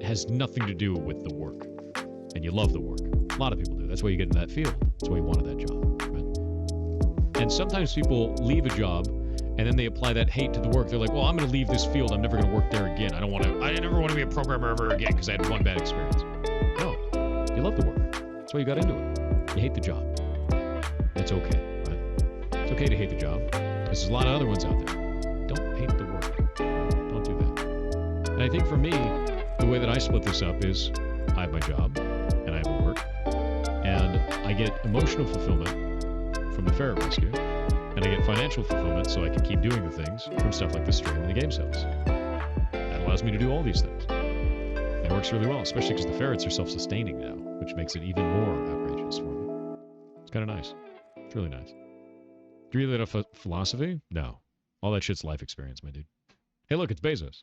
has nothing to do with the work, and you love the work. A lot of people do. That's why you get in that field. That's why you wanted that job, right? And sometimes people leave a job, and then they apply that hate to the work. They're like, well, I'm going to leave this field. I'm never going to work there again. I never want to be a programmer ever again because I had one bad experience. No, you love the work. That's why you got into it. You hate the job. That's okay, right? It's okay to hate the job because there's a lot of other ones out there. Don't hate the work. Right? Don't do that. And I think for me, the way that I split this up is I have my job and I have the work, and I get emotional fulfillment from the ferret rescue, and I get financial fulfillment so I can keep doing the things from stuff like the stream and the game sales. That allows me to do all these things. And it works really well, especially because the ferrets are self-sustaining now, which makes it even more outrageous for me. It's kind of nice. It's really nice. Do you really have philosophy? No. All that shit's life experience, my dude. Hey, look, it's Bezos.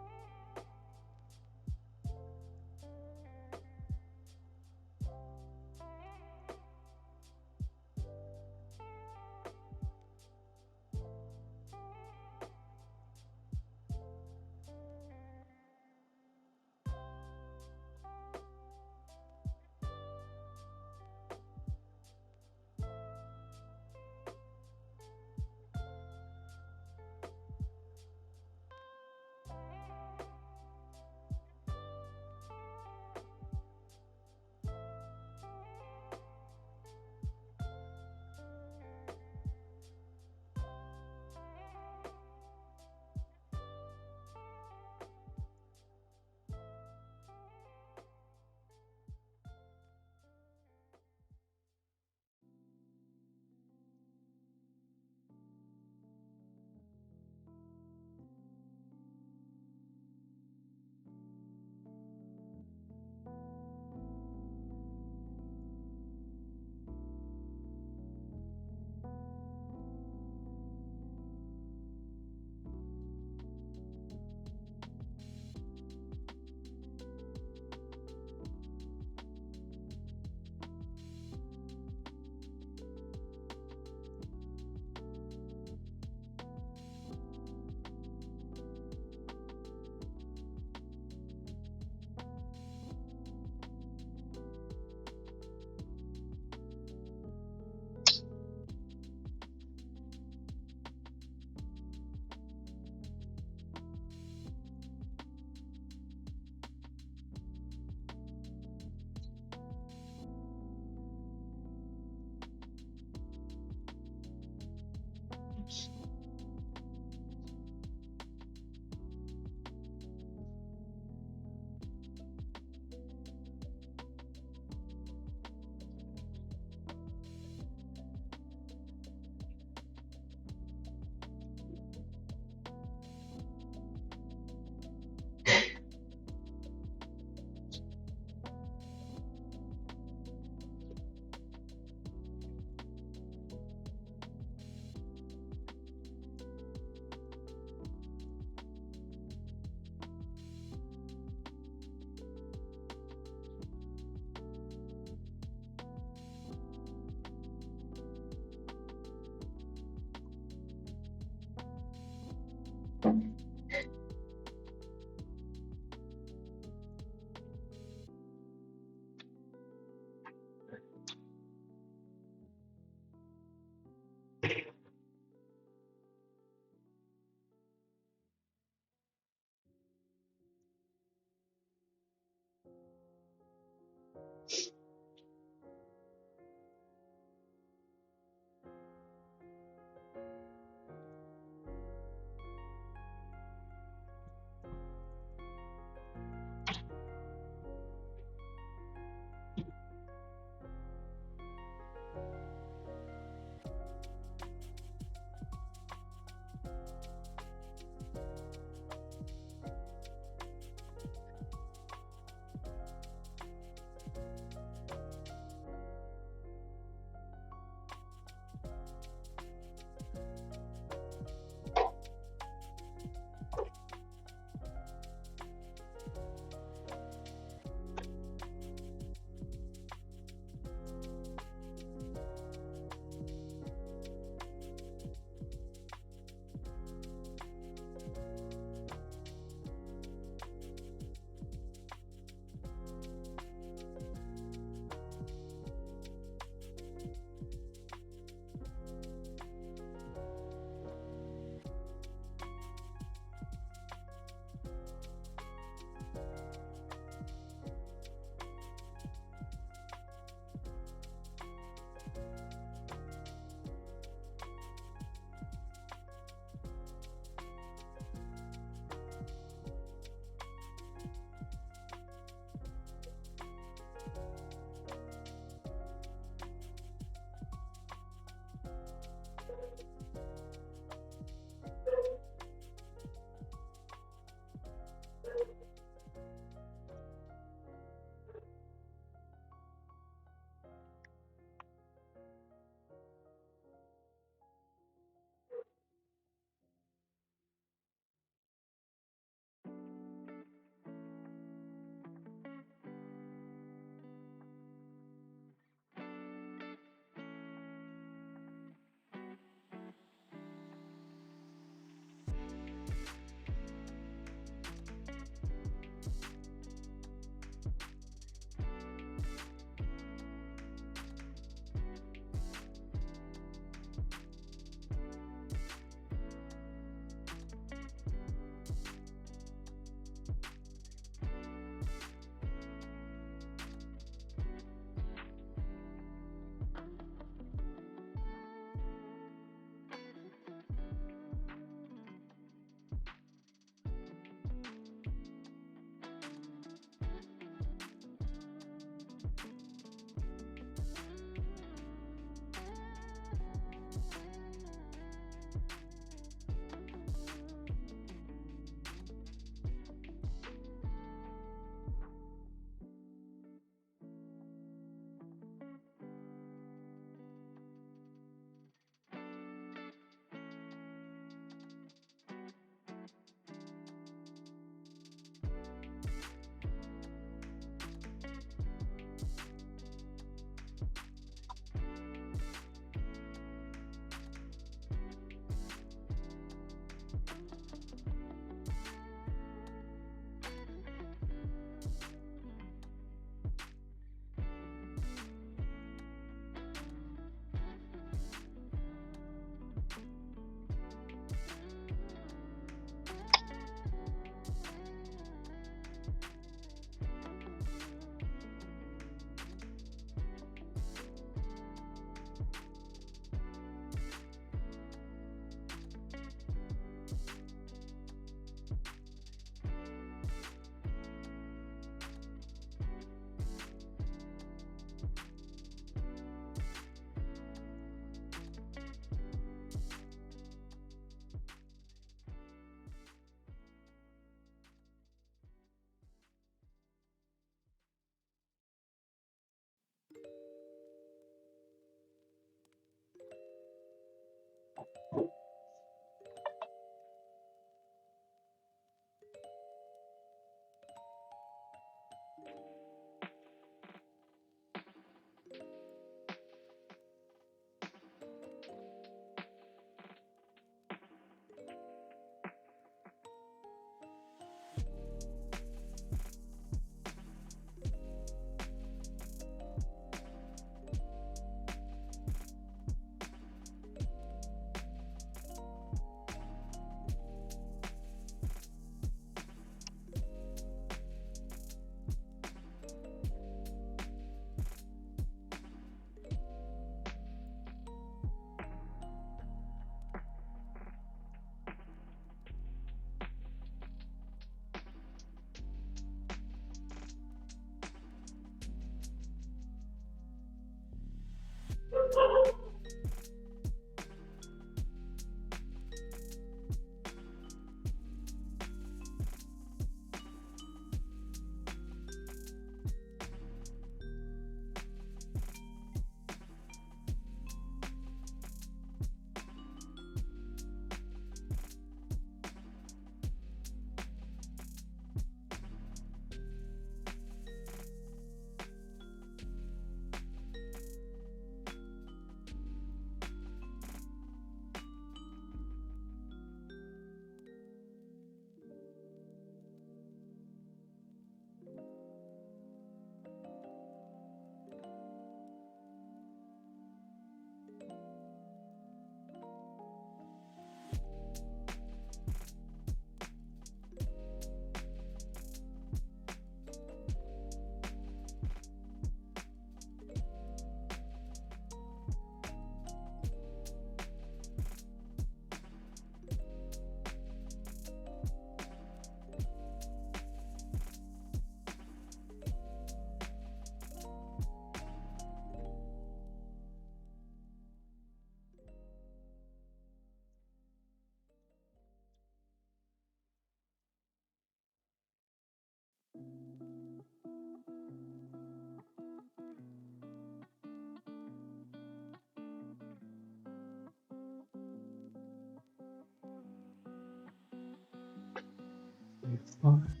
be fine.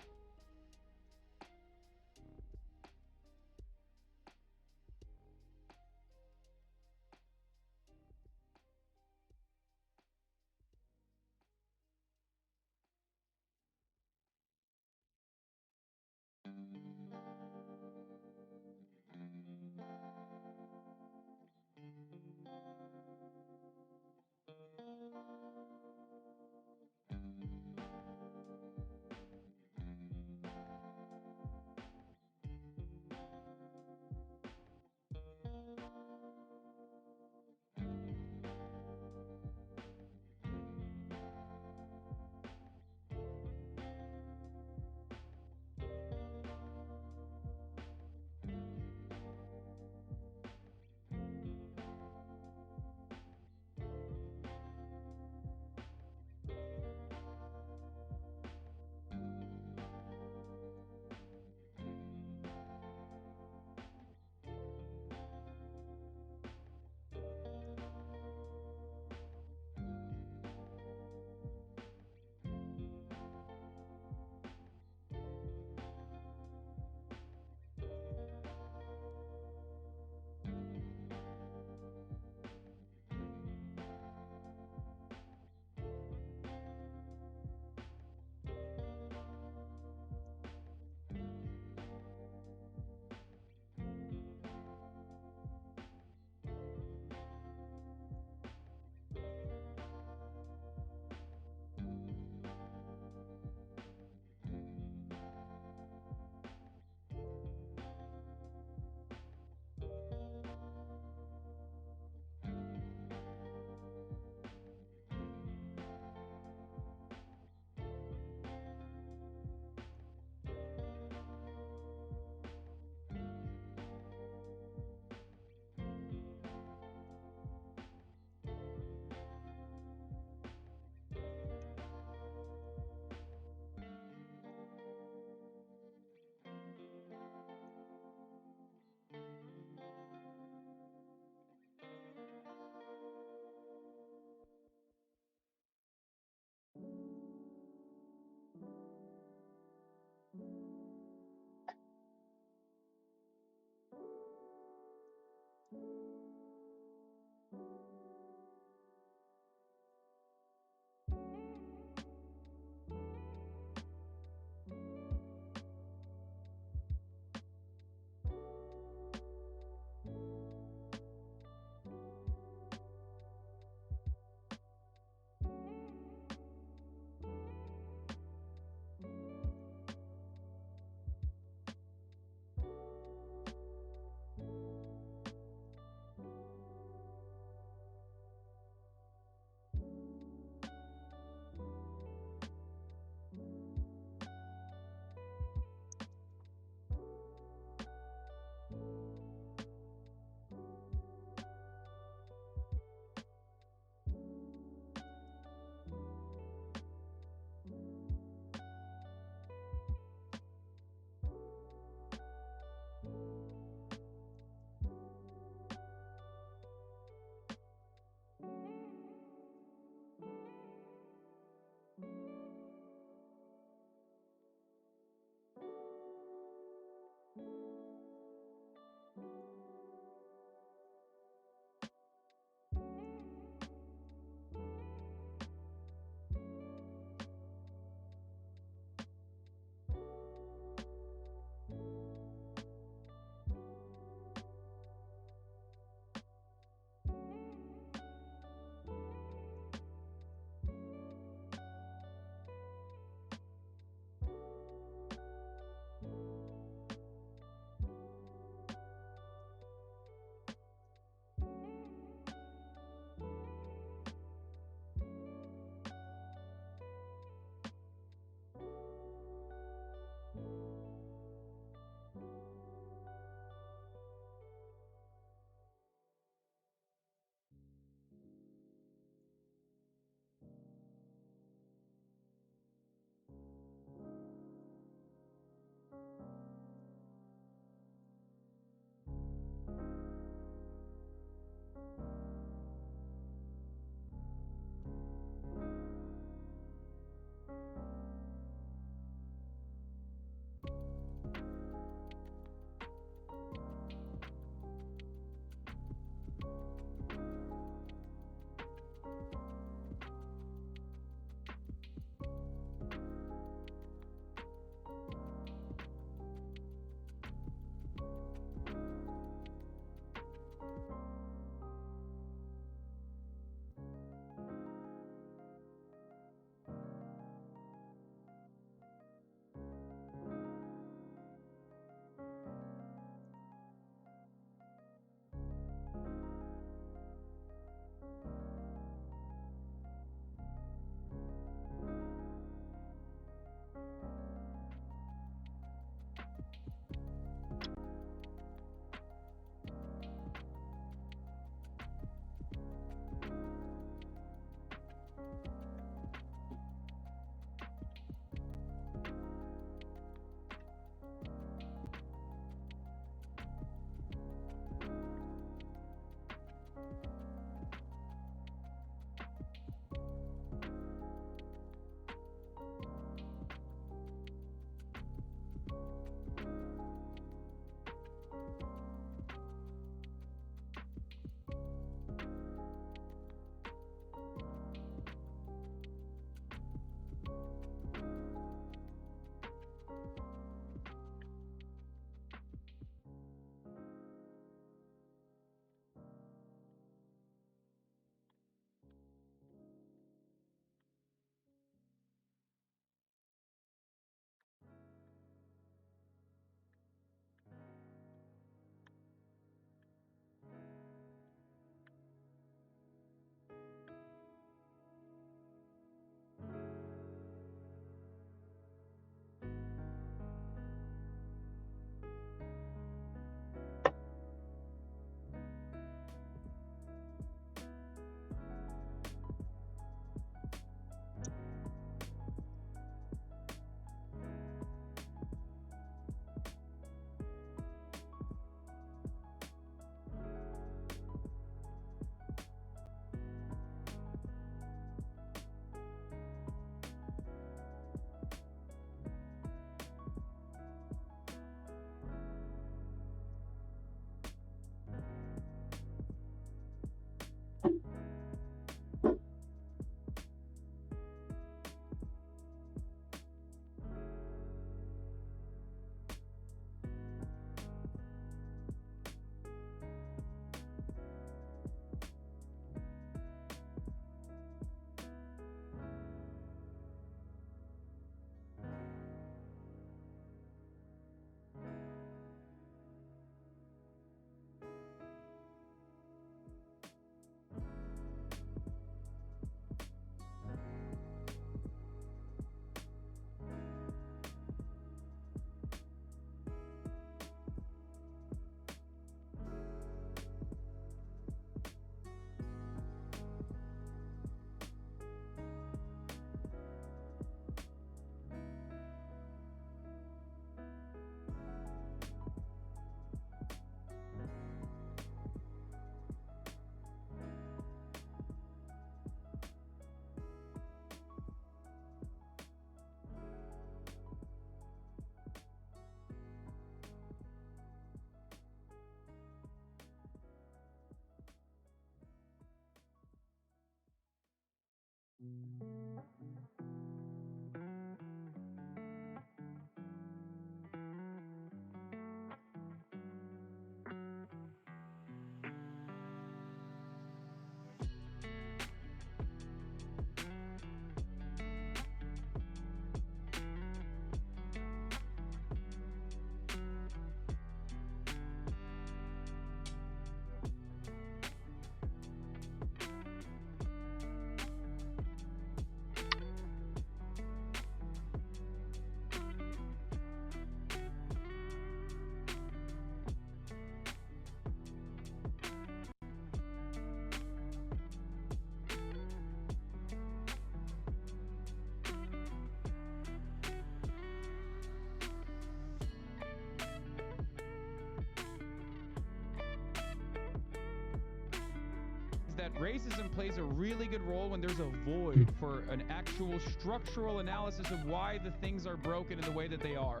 racism plays a really good role when there's a void for an actual structural analysis of why the things are broken in the way that they are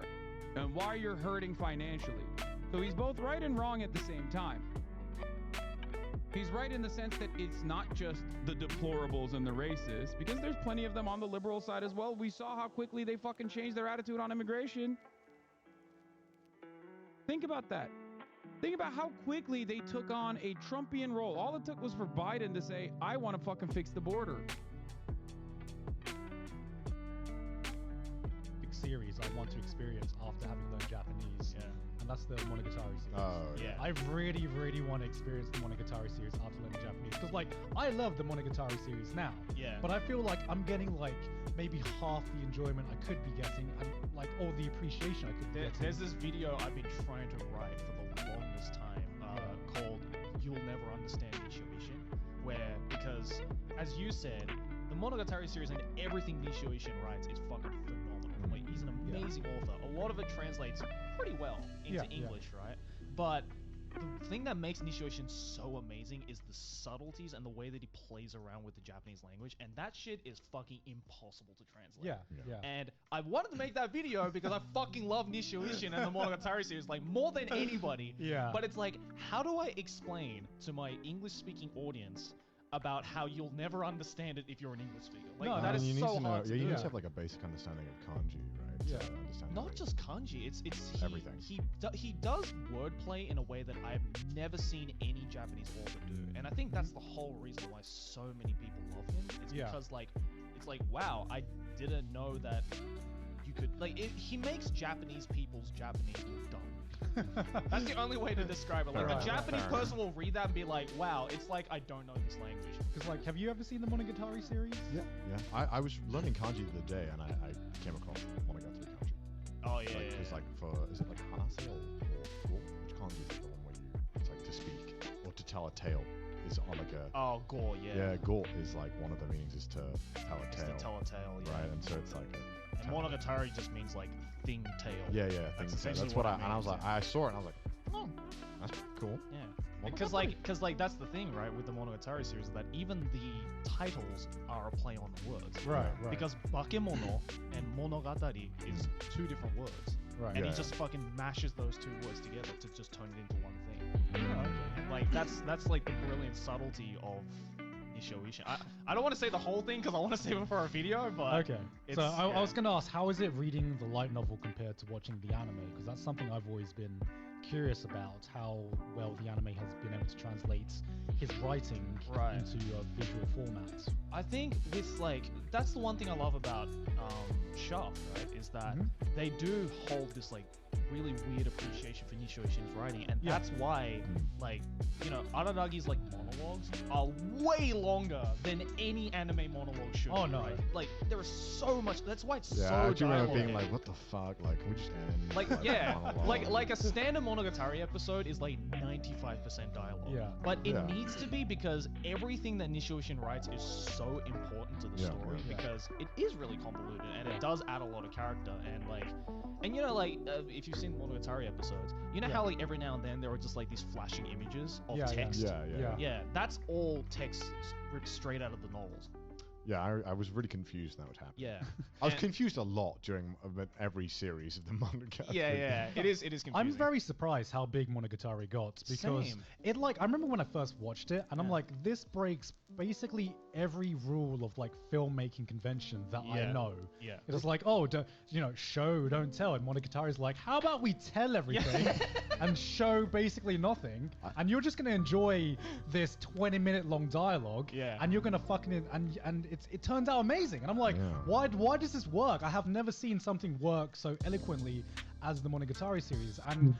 and why you're hurting financially. So he's both right and wrong at the same time. He's right in the sense that it's not just the deplorables and the racists, because there's plenty of them on the liberal side as well. We saw how quickly they fucking changed their attitude on immigration. Think about that. Think about how quickly they took on a Trumpian role. All it took was for Biden to say, I want to fucking fix the border. Series I want to experience after having learned Japanese. Yeah. And that's the Monogatari series. Oh, Yeah. I really, really want to experience the Monogatari series after learning Japanese. Because, like, I love the Monogatari series now. Yeah. But I feel like I'm getting, like, maybe half the enjoyment I could be getting, and, like, all the appreciation I could be getting. There's this video I've been trying to write for the longest time called You'll Never Understand Nishio Ishin, where, because, as you said, the Monogatari series and everything Nishio Ishin writes is fucking phenomenal. Like, he's an amazing author. A lot of it translates pretty well into English, right? But the thing that makes Nishio Ishin so amazing is the subtleties and the way that he plays around with the Japanese language, and that shit is fucking impossible to translate. Yeah. And I wanted to make that video because I fucking love Nishio Ishin and the Monogatari series, like, more than anybody. Yeah. But it's like, how do I explain to my English-speaking audience about how you'll never understand it if you're an English speaker? Like, No, that you is need so to know, hard to you do. need to have like a basic understanding of kanji, right? Yeah. To understand Not just kanji, it's Everything. He does wordplay in a way that I've never seen any Japanese author do, and I think that's the whole reason why so many people love him. It's because like, it's like, wow, I didn't know that you could like. He makes Japanese people's Japanese look dumb. That's the only way to describe it. Like, Fair a Japanese enough. person will read that and be like, wow, it's like I don't know this language. Because, like, have you ever seen the Monogatari series? Yeah. I was learning kanji the other day, and I came across Monogatari kanji. Oh yeah, Like, it's like is it like hanase or go? Which kanji is the one where it's like to speak or to tell a tale? Is on like a go, yeah. yeah, go is like one of the meanings is to tell a It's tale. to tell a tale, yeah. Right, and so it's like And Monogatari just means like thing tale. yeah, That's things. essentially That's what what I it and I was means, like, yeah. I saw it and I was like, oh, that's cool. Yeah. Monogatari. Because like that's the thing, right, with the Monogatari series, that even the titles are a play on words. Right. Because bakemono and monogatari is two different words. Right. And he Yeah. just fucking mashes those two words together to just turn it into one thing. Oh, okay. And like that's like the brilliant subtlety of Nishio Ishin. I don't want to say the whole thing because I want to save it for a video, but Okay. it's- So I yeah. was going to ask, how is it reading the light novel compared to watching the anime? Because that's something I've always been curious about, how well the anime has been able to translate his writing Right. into visual formats. I think with like that's the one thing I love about Shaft, right? Is that they do hold this like really weird appreciation for Nishio Ishin's writing, and Yeah. that's why like, you know, Araragi's like monologues are way longer than any anime monologue should. Oh, no. right? Like there is so much. That's why it's Yeah, so I do remember dialogue being heavy. like, what the fuck? Like, can we just end? Like yeah, monologue? like a standard Monogatari episode is like 95% dialogue. Yeah. But it Yeah. needs to be because everything that Nishio Ishin writes is so important to the Yeah, story yeah. because it is really convoluted and it does add a lot of character and like, and you know like if you've seen Monogatari episodes, you know Yeah. how like every now and then there are just like these flashing images of Yeah, yeah. text. Yeah. Yeah, that's all text ripped straight out of the novels. Yeah, I was really confused that would happen. Yeah. I was And- confused a lot during every series of the manga. Yeah. It is confusing. I'm very surprised how big Monogatari got because Same. it like I remember when I first watched it and I'm like, this breaks basically every rule of like filmmaking convention that I Yeah. know. Yeah. It was like, oh, show, don't tell. And Monogatari's like, how about we tell everything and show basically nothing, and you're just gonna enjoy this 20-minute long dialogue, Yeah. and you're gonna fucking and it turns out amazing. And I'm like, Yeah. why does this work? I have never seen something work so eloquently as the Monogatari series. And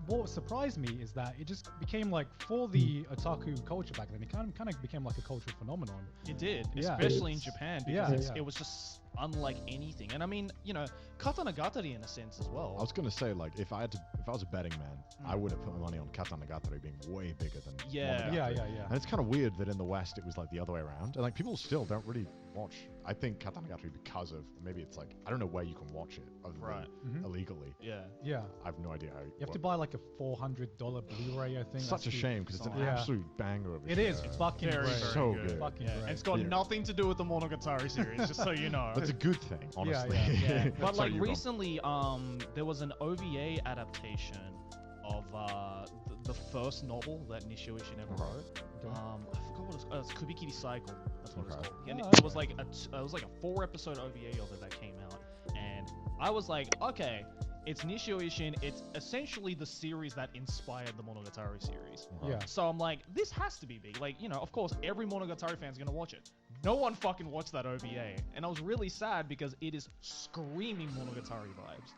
what surprised me is that it just became like, for the otaku culture back then, it kind of became like a cultural phenomenon. It did, Yeah. especially in Japan, because Yeah. it was just unlike anything. And I mean, you know, Katanagatari in a sense as well. I was gonna say, like, if I was a betting man, I would have put my money on Katanagatari being way bigger than Yeah. Monogatari. Yeah. And it's kind of weird that in the West it was like the other way around, and like people still don't really watch. I think Katanagatari because of maybe it's like I don't know where you can watch it other Right. than illegally. Yeah. Yeah. I have no idea how. You have to buy like a $400 Blu-ray, I think. Such That's a the- shame because it's an Yeah. absolute banger of a It show. is fucking very, great. very So good. good. Fucking Yeah, great. and it's got Yeah. nothing to do with the Monogatari series, just so you know. That's a good thing, honestly. yeah. But Sorry, like you go. recently, there was an OVA adaptation of the first novel that Nishio Ishin ever wrote. Okay. I forgot what it's Kubikiri Cycle. That's what it's Okay. called. And Oh, it was like a 4-episode OVA of it that came out, and I was like, okay, it's Nishio Ishin. It's essentially the series that inspired the Monogatari series. Yeah. So I'm like, this has to be big. Like, you know, of course, every Monogatari fan's gonna watch it. No one fucking watched that OVA, and I was really sad because it is screaming Monogatari vibes.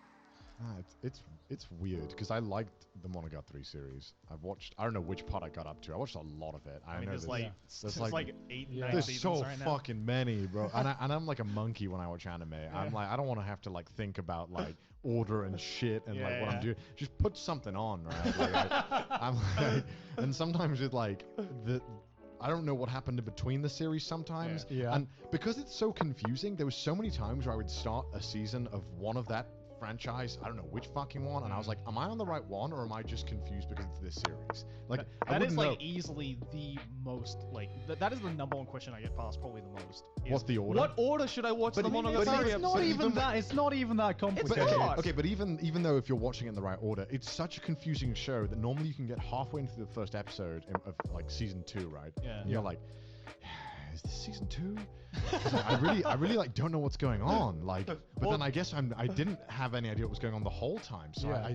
It's weird because I liked the Monogatari series. I've watched. I don't know which part I got up to. I watched a lot of it. I mean, know there's there's- like there's there's like- like 8, Yeah. 9 There's seasons so right now. fucking many, bro. And I'm like a monkey when I watch anime. I'm like, I don't want to have to like think about like order and shit and like what Yeah. I'm doing. Just put something on, right? Like, I'm like, and sometimes with like I don't know what happened in between the series sometimes. Yeah. And because it's so confusing, there was so many times where I would start a season of one of that franchise, I don't know which fucking one, and I was like, am I on the right one or am I just confused because it's this series? Like, I That is wouldn't like know. easily the most like that is the number one question I get asked probably the most. is, What's the order? What order should I watch But the it- but Monogatari It's it's not but even even- that. It's not even that complicated. But, not. okay, but even though if you're watching it in the right order, it's such a confusing show that normally you can get halfway into the first episode of like season 2, right? Yeah. And you're like, is this season 2? I really like don't know what's going on. Like, but Well- then I guess I didn't have any idea what was going on the whole time. So Yeah.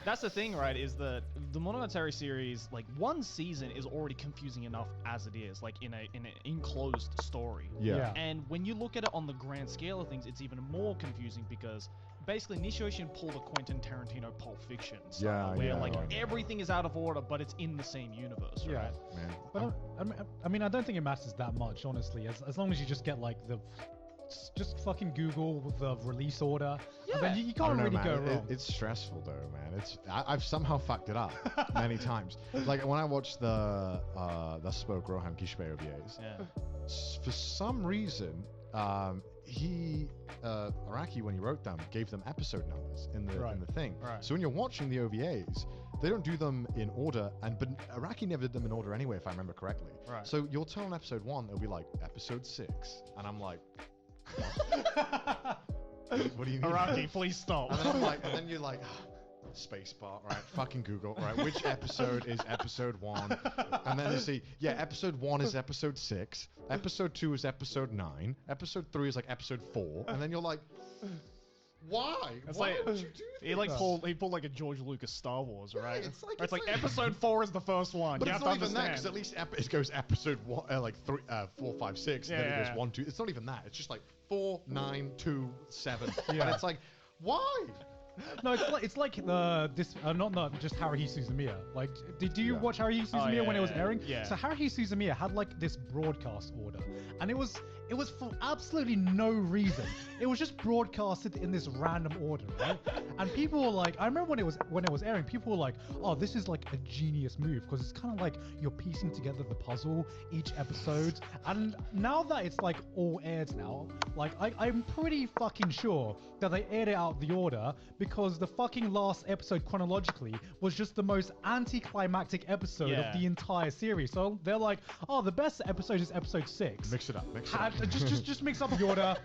That's the thing, right? Is that the Monogatari series, like one season, is already confusing enough as it is, like in an enclosed story. Yeah. Yeah. And when you look at it on the grand scale of things, it's even more confusing because basically Nishio Ishin pulled a Quentin Tarantino Pulp Fiction style, Yeah, where yeah, like right. everything is out of order, but it's in the same universe, Yeah. right? Man. But I mean, I don't think it matters that much, honestly. As long as you just get like just fucking Google the release order, and then Yeah. you I can't don't know, really man. go wrong. It's stressful though, man. I've somehow fucked it up many times. Like when I watched the Spoke Rohan Kishbe OVAs, Yeah. for some reason, Araki, when he wrote them, gave them episode numbers in the thing. Right. So when you're watching the OVAs, they don't do them in order, but Araki never did them in order anyway, if I remember correctly. Right. So you'll tell on episode 1, it'll be like episode 6, and I'm like, what do you mean? Araki, please stop. And then I'm like, and then you're like, spacebar, right? Fucking Google, right? Which episode is episode 1? And then you see, yeah, episode 1 is episode 6, episode 2 is episode 9, episode 3 is like episode 4, and then you're like, why? It's Why like- would you do He like this? pulled like a George Lucas Star Wars, right? it's like- Where it's it's like like- episode 4 is the first one. But you it's have not to even that, understand. because at least it goes episode 1, like 3, 4, 5, 6, and then it Yeah. goes 1, 2. It's not even that. It's just like 4, 9, 2, 7. Yeah. And it's like, why? No, it's like this not just Haruhi Suzumiya. Like, did you Yeah. watch Haruhi Suzumiya yeah, when it was yeah, airing? yeah. So Haruhi Suzumiya had like this broadcast order, and it was for absolutely no reason. It was just broadcasted in this random order, right? And people were like, I remember when it was airing, people were like, oh, this is like a genius move because it's kind of like you're piecing together the puzzle each episode. And now that it's like all aired now, like I'm pretty fucking sure that they aired it out the order because the fucking last episode chronologically was just the most anticlimactic episode Yeah. of the entire series. So they're like, oh, the best episode is episode 6. Mix it up. Mix it up. Just mix up the order,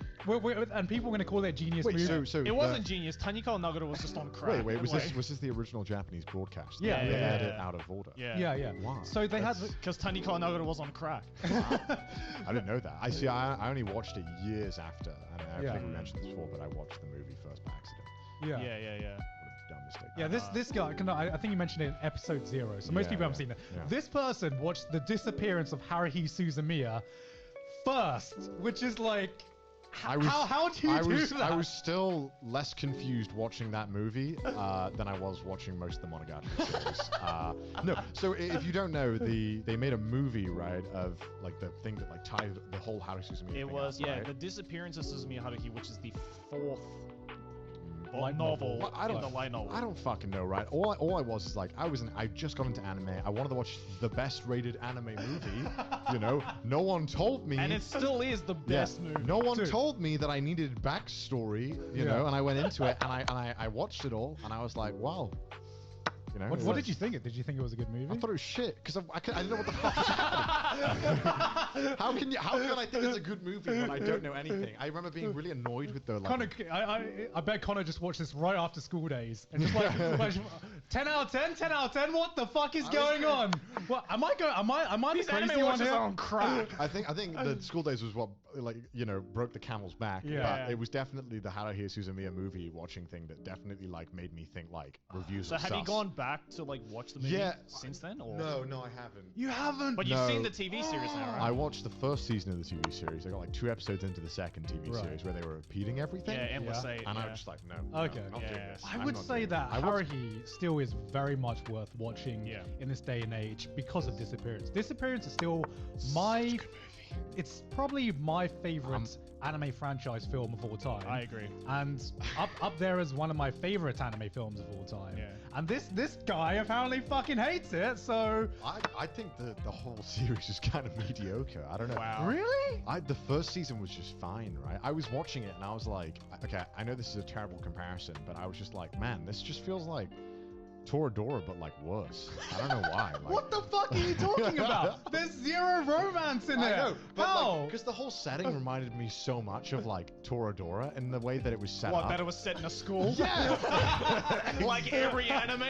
and people are gonna call it a genius Wait, move. so It the- wasn't genius. Tanikawa Nagata was just on crack. Wait, was Like- this the original Japanese broadcast? Yeah, they yeah, aired it yeah. out of order. Yeah. Wow. So they had. Because Tanikawa Nagata was on crack. I didn't know that. I only watched it years after, and I Yeah. think we mentioned this before, but I watched the movie first by accident. Yeah. Yeah. What a dumb mistake. Yeah, this guy, I think you mentioned it in episode 0, so most Yeah, people haven't yeah, seen it. yeah. This person watched the disappearance of Haruhi Suzumiya first, which is like, how do you do that? I was still less confused watching that movie than I was watching most of the Monogatari series. No, so if you don't know, they made a movie, right, of like the thing that like tied the whole Haruhi Suzumiya It thing was, up, yeah, right? the disappearance of Suzumiya Haruhi, which is the 4th light novel. Well, I don't- in the light novel. I don't fucking know, right? All I was is like, I just got into anime. I wanted to watch the best rated anime movie. You know, no one told me. And it still is the best movie. No one Dude. told me that I needed backstory, you Yeah. know, and I went into it and I watched it all and I was like, wow. You know, What did you think? Did you think it was a good movie? I thought it was shit because I didn't know what the fuck was happening. How can I think it's a good movie when I don't know anything? I remember being really annoyed with the like. Connor, I bet Connor just watched this right after school days and just like 10 out of 10, 10 out of 10. What the fuck is going on? What am I the These crazy anime one watchers here? are on crack. I think the school days was what broke the camel's back. Yeah. But it was definitely the Haruhi Suzumiya movie watching thing that definitely like made me think like reviews. So are have you sus. gone back to like watch the movie Yeah. since then? Or? No, I haven't. You haven't. But you've No. seen the TV series now, right? I watched the first season of the TV series. I got like 2 episodes into the second TV Right. series where they were repeating everything. Yeah, Endless Yeah. Eight. And I yeah. was just like, no. Okay. I'm not doing Yeah. this. I I'm would not say doing that this. I watched- Haruhi still is very much worth watching Yeah. in this day and age because of Disappearance. Disappearance is still my. It's probably my favorite anime franchise film of all time. I agree. And up there as one of my favorite anime films of all time. Yeah. And this guy apparently fucking hates it. So I think the whole series is kind of mediocre. I don't know. Wow. really, The first season was just fine, right? I was watching it and I was like, okay, I know this is a terrible comparison, but I was just like, man, this just feels like Toradora, but like worse. I don't know why. Like, what the fuck are you talking about? There's zero romance in I there. know, but How? because the whole setting reminded me so much of like Toradora and the way that it was set What, up. that it was set in a school? Yeah. Like every anime?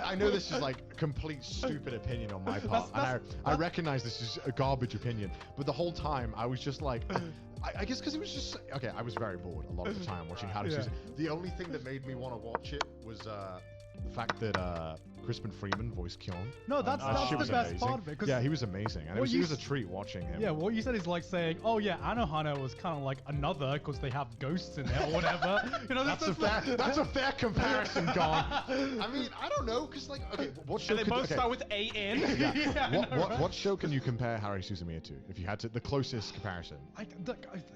I know this is like complete stupid opinion on my part, and I recognize this is a garbage opinion, but the whole time I was just like, I guess because it was just okay. I was very bored a lot of the time watching How to Yeah. Susan. The only thing that made me want to watch it was the fact that Crispin Freeman voiced Kyon. No, that's that that's shit the was best amazing. part of it. 'Cause Yeah, he was amazing, and what it was you a s- treat watching him. Yeah, what you said is like saying, oh yeah, Anohana was kind of like another because they have ghosts in it or whatever. You know, That's a fair comparison, Gone. I mean, I don't know, because like, okay, what show And they could both okay, start with A-N? yeah. Yeah, I know, right? What show can you compare Haruhi Suzumiya to? If you had to, the closest comparison.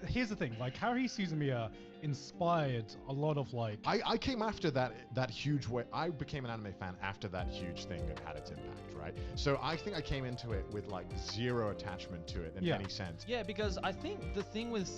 Here's the thing, like Haruhi Suzumiya inspired a lot of like. I came after that huge way. I became an anime fan after that huge thing that had its impact, right? So I think I came into it with like zero attachment to it in Yeah. any sense. Yeah, because I think the thing with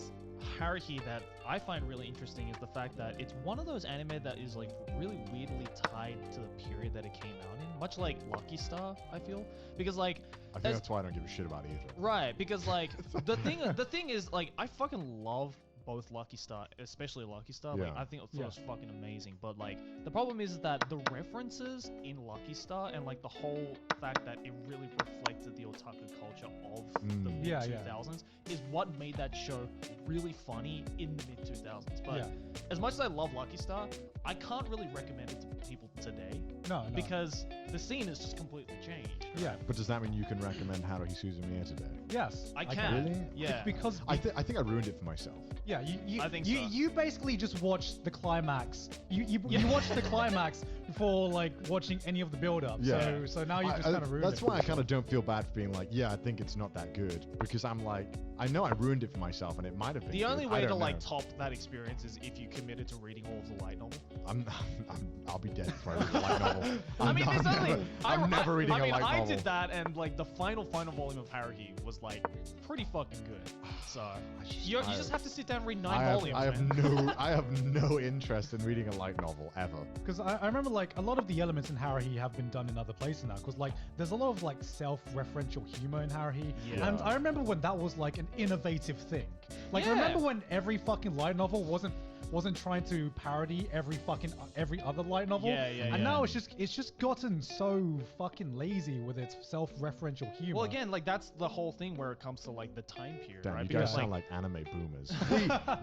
Haruhi that I find really interesting is the fact that it's one of those anime that is like really weirdly tied to the period that it came out in, much like Lucky Star, I feel. Because like I think that's why I don't give a shit about either. right, because like the thing is like I fucking love both Lucky Star, especially Lucky Star. Like Yeah. I think it Yeah. was fucking amazing. But like the problem is that the references in Lucky Star and like the whole fact that it really reflected the otaku culture of the mid Yeah, yeah. 2000s is what made that show really funny in the mid 2000s. But Yeah. as much as I love Lucky Star, I can't really recommend it to people today No, no. because the scene has just completely changed. yeah, But does that mean you can recommend Haruhi Suzumiya today? yes, I can. Really? Yeah. because I think I ruined it for myself. yeah, you I think you, so. you basically just watched the climax. You Yeah. watched the climax before like watching any of the build up. Yeah. So now you just kind of ruined That's it. why I kind of don't feel bad for being like, yeah, I think it's not that good, because I'm like, I know I ruined it for myself, and it might have been. The good. only I way to don't like know. top that experience is if you committed to reading all of the light novel. I'll be dead before I read a light novel. I mean, there's only. I'm never reading I mean, a light I novel. did that, and like the final volume of Haruhi was like pretty fucking good. So you just have to sit down and read 9 volumes. I have no interest in reading a light novel ever. Because I remember like a lot of the elements in Haruhi have been done in other places now. Because like there's a lot of like self-referential humor in Haruhi, Yeah. and I remember when that was like an innovative thing. Like Yeah. remember when every fucking light novel wasn't trying to parody every other light novel. Yeah, yeah, And yeah. now it's just gotten so fucking lazy with its self-referential humor. Well, again, like that's the whole thing where it comes to like the time period, Damn, right? you guys Because, sound like anime boomers.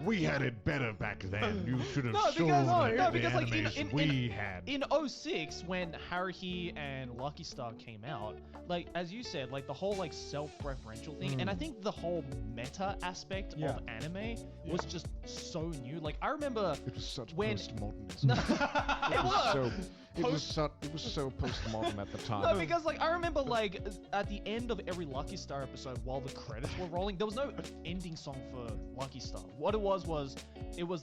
we had it better back then. You should have No, shown because- the no, because, like, animes we had. in 06 when Haruhi and Lucky Star came out, like as you said, like the whole like self-referential thing, and I think the whole meta aspect Yeah. of anime was just so new. Like I remember It was such when- postmodernism. No, It it was was. so. It was so postmodern at the time. No, because like I remember like at the end of every Lucky Star episode, while the credits were rolling, there was no ending song for Lucky Star. What it was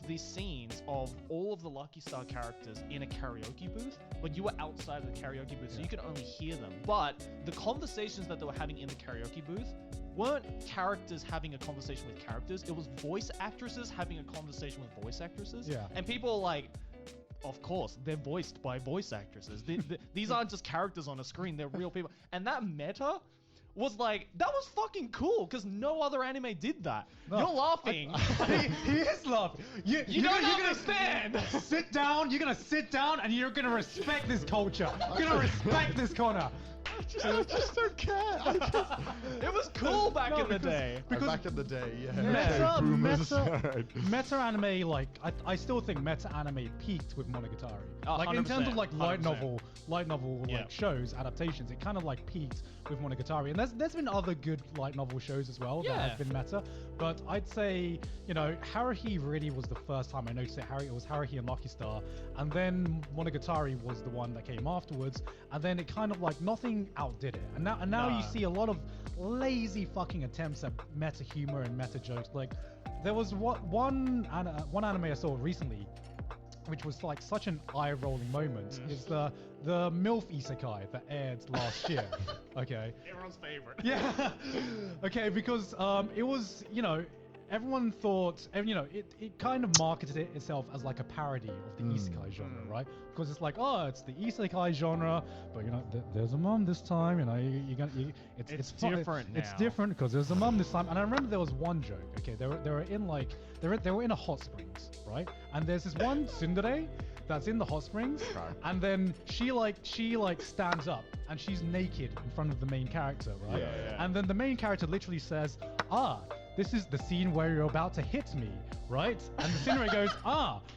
the scenes of all of the Lucky Star characters in a karaoke booth, but you were outside of the karaoke booth, so you could only hear them. But the conversations that they were having in the karaoke booth weren't characters having a conversation with characters. It was voice actresses having a conversation with voice actresses. Yeah. And people were like, of course, they're voiced by voice actresses. These aren't just characters on a screen, they're real people. And that meta was like, that was fucking cool, because no other anime did that. No, You're laughing. he is laughing. You don't understand. Sit down. You're gonna sit down, and you're gonna respect this culture. You're gonna respect this corner. I just don't care. It was cool back No, in the day. because back in the day, yeah. Meta, Boomers. meta anime, like I still think meta anime peaked with Monogatari. Oh, Like in terms of 100%, like light 100%. novel Yeah. like shows, adaptations, it kind of like peaked with Monogatari. And there's been other good light novel shows as well that Yeah. have been meta. But I'd say, Haruhi really was the first time I noticed it. It was Haruhi and Lucky Star, and then Monogatari was the one that came afterwards. And then it kind of like nothing outdid it. And now Nah. you see a lot of lazy fucking attempts at meta humor and meta jokes. Like there was one anime I saw recently, which was like such an eye-rolling moment, is the MILF Isekai that aired last year. Okay. Everyone's favorite. Yeah. Okay, because it was, everyone thought, it kind of marketed itself as like a parody of the isekai genre, right? Because it's like, oh, it's the isekai genre, but there's a mom this time, it's different It's now. different because there's a mom this time, and I remember there was one joke. Okay, they were in like they were in a hot springs, right? And there's this one tsundere that's in the hot springs, and then she stands up and she's naked in front of the main character, right? Yeah. And then the main character literally says, this is the scene where you're about to hit me, right? And the tsundere goes,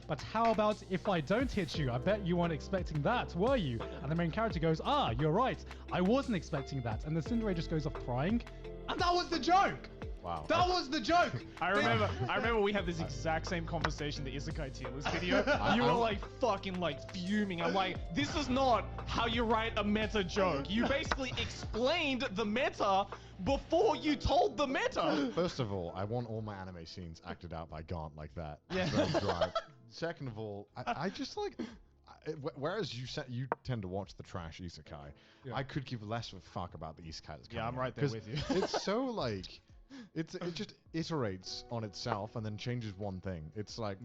but how about if I don't hit you? I bet you weren't expecting that, were you? And the main character goes, you're right. I wasn't expecting that. And the tsundere just goes off crying. And that was the joke! Wow. That was the joke! I remember we had this exact same conversation, the Isekai tier list video. You were like fucking like fuming. I'm like, this is not how you write a meta joke. You basically explained the meta before you told the meta. First of all, I want all my anime scenes acted out by Gaunt like that. Yeah. Very dry. Second of all, I just like... Whereas you tend to watch the trash isekai, I could give less of a fuck about the isekai that's coming Yeah, I'm out, right there 'cause with you. It's so like... it just iterates on itself and then changes one thing. It's like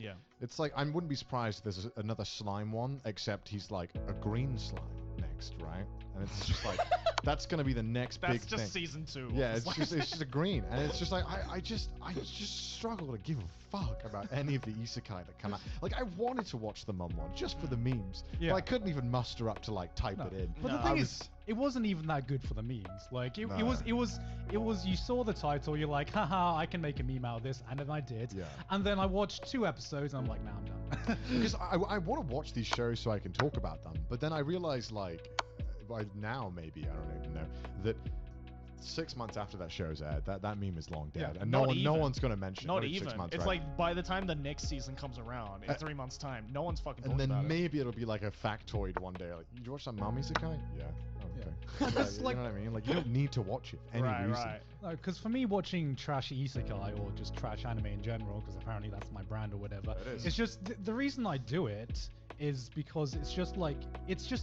I wouldn't be surprised if there's another slime one, except he's like a green slime next, right? And it's just like that's gonna be the next big That's just thing. season 2. Yeah, it's just a green, and it's just like I just struggle to give a fuck about any of the isekai that come out. Like I wanted to watch the mum one just for the memes, but I couldn't even muster up to like type it in. But the thing is, it wasn't even that good for the memes. Like it was. You saw the title, you're like, haha, I can make a meme out of this, and then I did. Yeah. And then I watched 2 episodes, and I'm like, nah, I'm done. Because I want to watch these shows so I can talk about them, but then I realize like by now maybe I don't even know that 6 months after that show's aired, that meme is long dead, and no one's gonna mention it. Not Not even. 6 months, It's right? like by the time the next season comes around in 3 months' time, no one's fucking And talking then about it. maybe it'll be like a factoid one day. Like, did you watch that Mom Isekai? Yeah. Oh, okay. That's you like- know what I mean? Like, you don't need to watch it for any Right, reason. right. Because for me, watching trashy isekai or just trash anime in general, because apparently that's my brand or whatever, It is. it's just the reason I do it is because it's just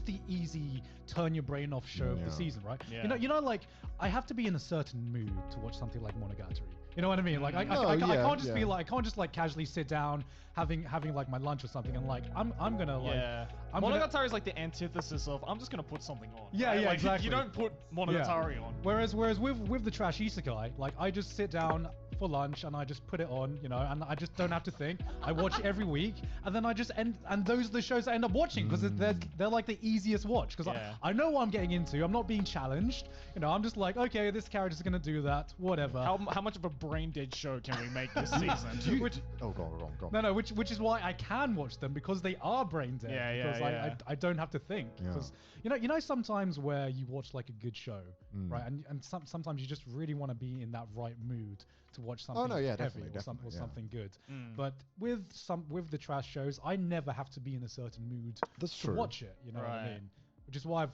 the easy turn your brain off show of Yeah. the season, right? Yeah. Like I have to be in a certain mood to watch something like Monogatari. You know what I mean? Like I yeah, can't just be yeah. like I can't just like casually sit down having like my lunch or something and like I'm gonna like Yeah. I'm gonna- Monogatari is like the antithesis of I'm just gonna put something on. Yeah, right? yeah, Like, exactly. You don't put Monogatari on. Whereas with the trash isekai, like I just sit down for lunch and I just put it on, and I just don't have to think. I watch it every week, and then I just and those are the shows I end up watching because they're like the easiest watch because Yeah. I know what I'm getting into. I'm not being challenged. I'm just like, okay, this character's gonna do that, whatever. How much of a brain dead show can we make this season? which Oh, go on. no, which is why I can watch them because they are brain dead. Yeah, yeah, because yeah. I don't have to think. Yeah. Because sometimes where you watch like a good show, right? And sometimes you just really want to be in that right mood to watch something no, yeah, heavy definitely, or definitely, yeah. something good. Mm. But with the trash shows, I never have to be in a certain mood That's to true. watch it. You know what I Right. mean? Which is why I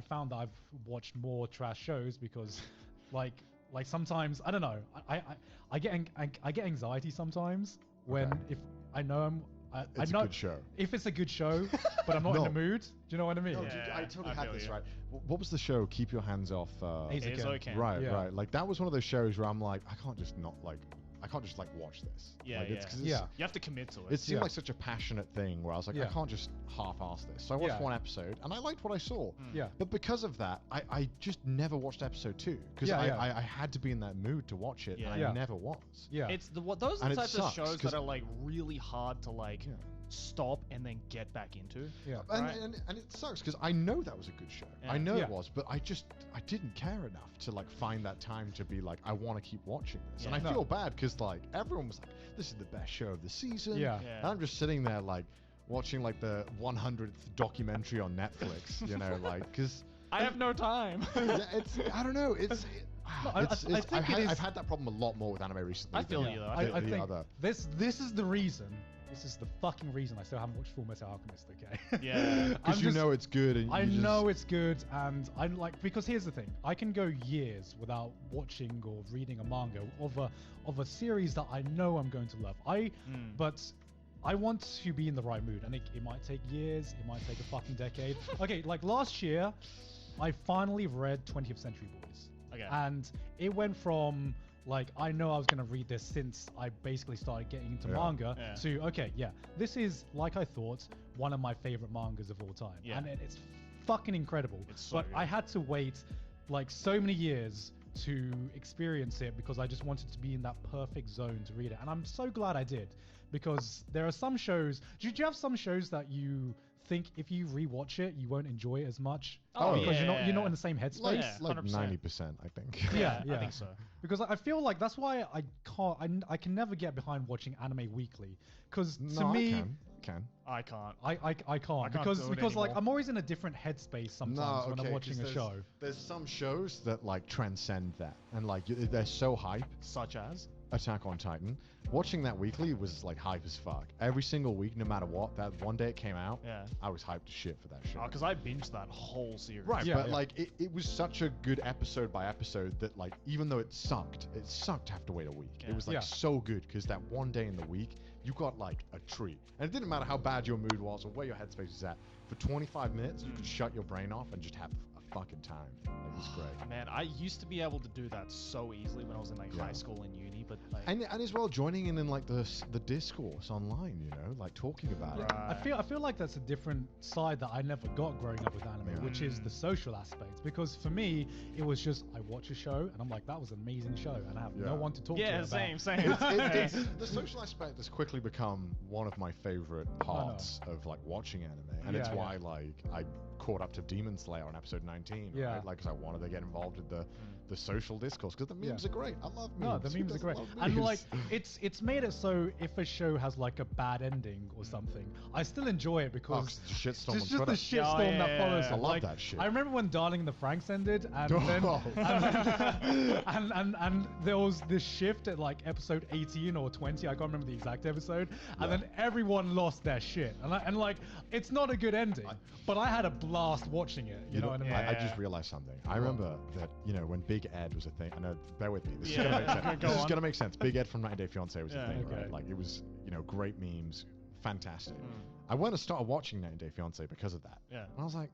found that I've watched more trash shows because, like sometimes I don't know. I get anxiety sometimes when Okay. if I know I It's know a good show. if it's a good show, but I'm not in No. the mood. Do you know what I mean? No, Yeah, dude, I totally I had feel this you. right. What was the show? Keep Your Hands Off. Easy. It's okay. Right, Yeah. right. Like that was one of those shows where I'm like, I can't just watch this. Yeah, like, yeah. 'cause Yeah. You have to commit to it. It seemed Yeah. like such a passionate thing where I was like, I Yeah. can't just half-ass this. So I watched Yeah. one episode and I liked what I saw. Yeah. But because of that, I just never watched episode 2 because Yeah, yeah. I had to be in that mood to watch it, Yeah. and Yeah. I never was. Yeah. It's those are And the it types of sucks, shows 'cause- that are like really hard to like Yeah. stop and then get back into. yeah. And, Right. and it sucks because I know that was a good show. Yeah. I know Yeah. it was, but I didn't care enough to like find that time to be like, I want to keep watching this. And Yeah. I No. feel bad because like everyone was like, this is the best show of the season. Yeah. Yeah. And I'm just sitting there like watching like the 100th documentary on Netflix, you know, like because I have no time. it's I don't know, No, I think it I've had that problem a lot more with anime recently. I feel than you, though. the- I the think other. this is the reason. This is the fucking reason I still haven't watched Full Metal Alchemist. Okay. Yeah. Because I'm you just- know it's good and I you just, know it's good, and I'm like, because here's the thing: I can go years without watching or reading a manga of a series that I know I'm going to love. Mm. But I want to be in the right mood, and it might take years. It might take a fucking decade. Okay, like last year, I finally read 20th Century Boys, Okay. and it went from like I know I was gonna read this since I basically started getting into Yeah. manga Yeah. to okay, yeah, this is like I thought one of my favorite mangas of all time, Yeah. and it's fucking incredible. It's so but I good. had to wait like so many years to experience it because I just wanted to be in that perfect zone to read it, and I'm so glad I did because there are some shows. Do you have some shows that you think if you rewatch it you won't enjoy it as much? Oh, because yeah. you're not in the same headspace. like, Yeah, like 100%. 90%, I think. Yeah, I yeah. think so. Because I feel like that's why I can't. I can never get behind watching anime weekly. Because to No, me, I can. I can't. I can't can't because do it like anymore. I'm always in a different headspace sometimes when I'm 'cause watching a show. There's some shows that like transcend that, and like they're so hype. Such as. Attack on Titan. Watching that weekly was like hype as fuck. Every single week, no matter what. That one day it came out, Yeah. I was hyped as shit for that show. Because I binged that whole series. Right, Yeah, but yeah. like it was such a good episode by episode that like even though it sucked to have to wait a week. Yeah. It was like Yeah. so good because that one day in the week you got like a treat, and it didn't matter how bad your mood was or where your headspace was at. For 25 minutes, you could shut your brain off and just have a fucking time. Like, it was great. Man, I used to be able to do that so easily when I was in like Yeah. high school and uni, but like. And as well joining in like the discourse online, you know, like talking about it. Right. I feel like that's a different side that I never got growing up with anime, Yeah. which is the social aspect. Because for me, it was just I watch a show and I'm like, that was an amazing show, and I have Yeah. no one to talk to Yeah, about. same. It's the social aspect has quickly become one of my favorite parts of like watching anime, and it's Yeah, why like I caught up to Demon Slayer on episode 19. Yeah. Right? Like, because I wanted to get involved with the social discourse because the memes Yeah. are great. I love memes. No, the Who memes are doesn't great, love and memes? like it's made it so if a show has like a bad ending or something, I still enjoy it Oh, because 'cause it's a shitstorm on just the Twitter. shitstorm Yeah, that yeah, follows yeah. it. I love Like, that shit. I remember when Darling in the Franxx ended, and Oh. then and there was this shift at like episode 18 or 20. I can't remember the exact episode, and Yeah. then everyone lost their shit, and like it's not a good ending, but I had a blast watching it. You know what I mean? I Yeah. just realized something. I remember that, you know, when Big Ed was a thing. I know, bear with me. This Yeah, is gonna make sense. go This is on. gonna make sense. Big Ed from 90 Day Fiancé was Yeah, a thing, okay. right? Like it was, you know, great memes, fantastic. Mm. I went and started watching 90 Day Fiancé because of that. Yeah. And I was like,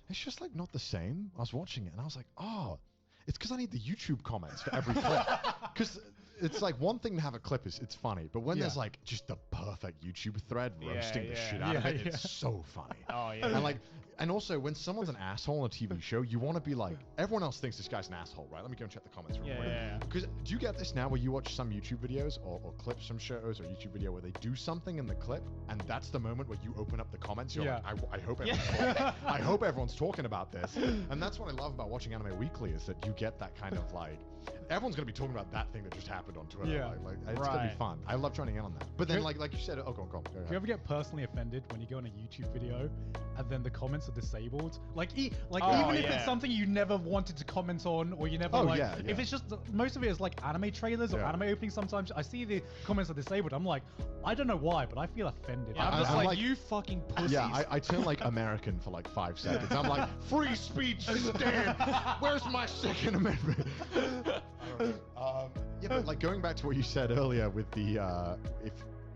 it's just like not the same. I was watching it and I was like, oh, it's because I need the YouTube comments for every clip. Because it's like one thing to have a clip is it's funny, but when Yeah. there's like just the perfect YouTube thread Yeah, roasting the yeah. shit out of Yeah, it, yeah. it's so funny. Oh yeah. And like, and also when someone's an asshole on a TV show, you want to be like, everyone else thinks this guy's an asshole, right? Let me go and check the comments real Yeah, quick. yeah, yeah. Because do you get this now where you watch some YouTube videos or clips from shows or YouTube video where they do something in the clip and that's the moment where you open up the comments, you're Yeah. like, I hope everyone's talking, I hope everyone's talking about this. And that's what I love about watching Anime Weekly is that you get that kind of like, everyone's going to be talking about that thing that just happened on Twitter. Yeah. Like it's going to be Right. fun. I love joining in on that. But then Do- like you said, oh, go on. Go Do you ahead. ever get personally offended when you go on a YouTube video and then the comments comments are disabled. Like, Oh, even if yeah. it's something you never wanted to comment on, or you never Oh, like, yeah, if yeah. it's just most of it is like anime trailers or Yeah. anime openings. Sometimes I see the comments are disabled. I'm like, I don't know why, but I feel offended. Yeah, I'm I- just I'm like, like- you fucking pussies. Yeah, I turn like American for like 5 seconds. I'm like, free speech, stand. Where's my Second Amendment? I don't know. Yeah, but like going back to what you said earlier with the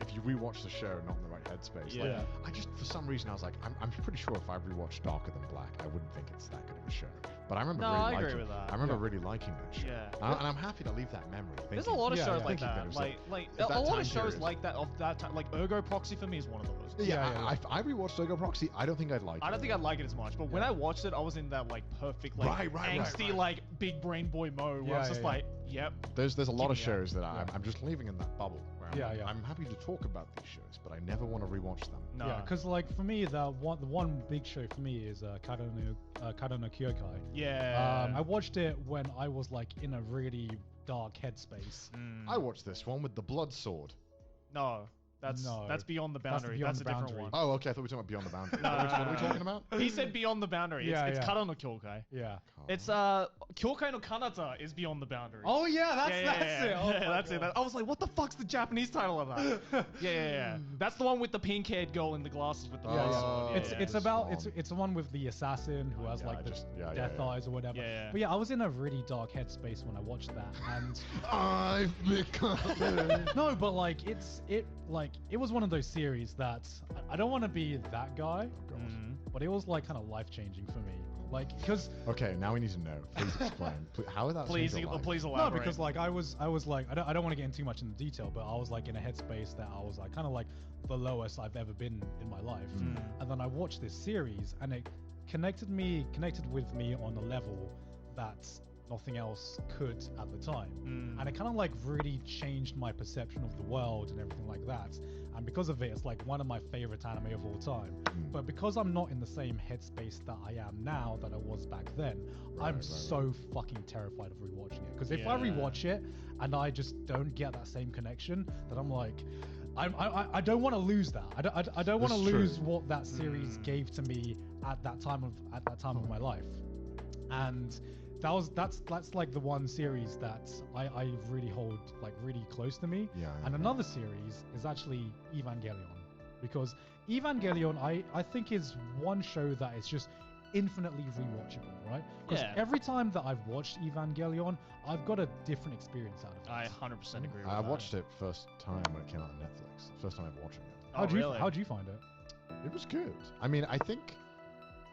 if you rewatch the show not in the right headspace, like, Yeah. I just for some reason I was like, I'm pretty sure if I rewatched Darker Than Black, I wouldn't think it's that good of a show. But I remember No, really I agree liking. with that. I remember Yeah. really liking that show. Yeah. And I'm happy to leave that memory. There's a thinking- lot of Yeah, shows yeah. like Thinking that it that. was Like at a that lot time of shows period. like that of that time. Like Ergo Proxy for me is one of those. Yeah, Yeah, yeah. I rewatched Ergo Proxy. I don't think I'd like it. I don't think I'd like it as much, but when Yeah. I watched it, I was in that like perfect like Right, angsty like big brain boy mode where I was Yeah, just yeah. like, yep. There's a lot of Keep me out. shows that Yeah. I'm just living in that bubble. Where I'm, Yeah, like, yeah. I'm happy to talk about these shows, but I never want to rewatch them. No. Yeah, because like for me, the one big show for me is Kado no Kyokai. Yeah. I watched it when I was like in a really dark headspace. Mm. I watched this one with the blood sword. No. That's No. Beyond the That's Boundary. Beyond That's, the a different Boundary. one. Oh, okay. I thought we were talking about Beyond the Boundary. No, Which one are we talking about? He said Beyond the Boundary. Yeah, It's yeah. Kado no Kyokai. Yeah. It's Kyokai no Kanata is Beyond the Boundary. Oh yeah, that's yeah, that's yeah, it. yeah. Oh, Yeah, my that's it. God. I was like, what the fuck's the Japanese title of that? yeah. That's the one with the pink-haired girl in the glasses with the Yeah, blood yeah. sword. It's yeah. it's the about swan. it's the one with the assassin who has Yeah, like I the just- yeah, death yeah. eyes or whatever. Yeah, yeah. But yeah, I was in a really dark headspace when I watched that, and I've become. no, but like it was one of those series that I don't want to be that guy, Mm. but it was like kind of life changing for me. Like because Okay, now we need to know. Please explain. How did that Please, change your life? please no, elaborate. because like I was like I don't want to get into too much in the detail, but I was like in a headspace that I was like kind of like the lowest I've ever been in my life. Mm. And then I watched this series and it connected with me on a level that nothing else could at the time. Mm. And it kind of like really changed my perception of the world and everything like that. And because of it, it's like one of my favorite anime of all time. Mm. But because I'm not in the same headspace that I am now that I was back then, I'm Right. so fucking terrified of rewatching it. Because if I Yeah. rewatch it and I just don't get that same connection, then I'm like, I don't want to lose that. I don't want to That's true. lose what that series Mm. gave to me at that time of my life. And that's like the one series that I really hold like really close to me. Yeah. And another series is actually Evangelion, because Evangelion I think is one show that is just infinitely rewatchable, right? Because Yeah. every time that I've watched Evangelion, I've got a different experience out of it. I 100% agree with I that. watched it first time when it came out on Netflix. First time ever watching it. Oh, really? How'd you find it? It was good. I mean, I think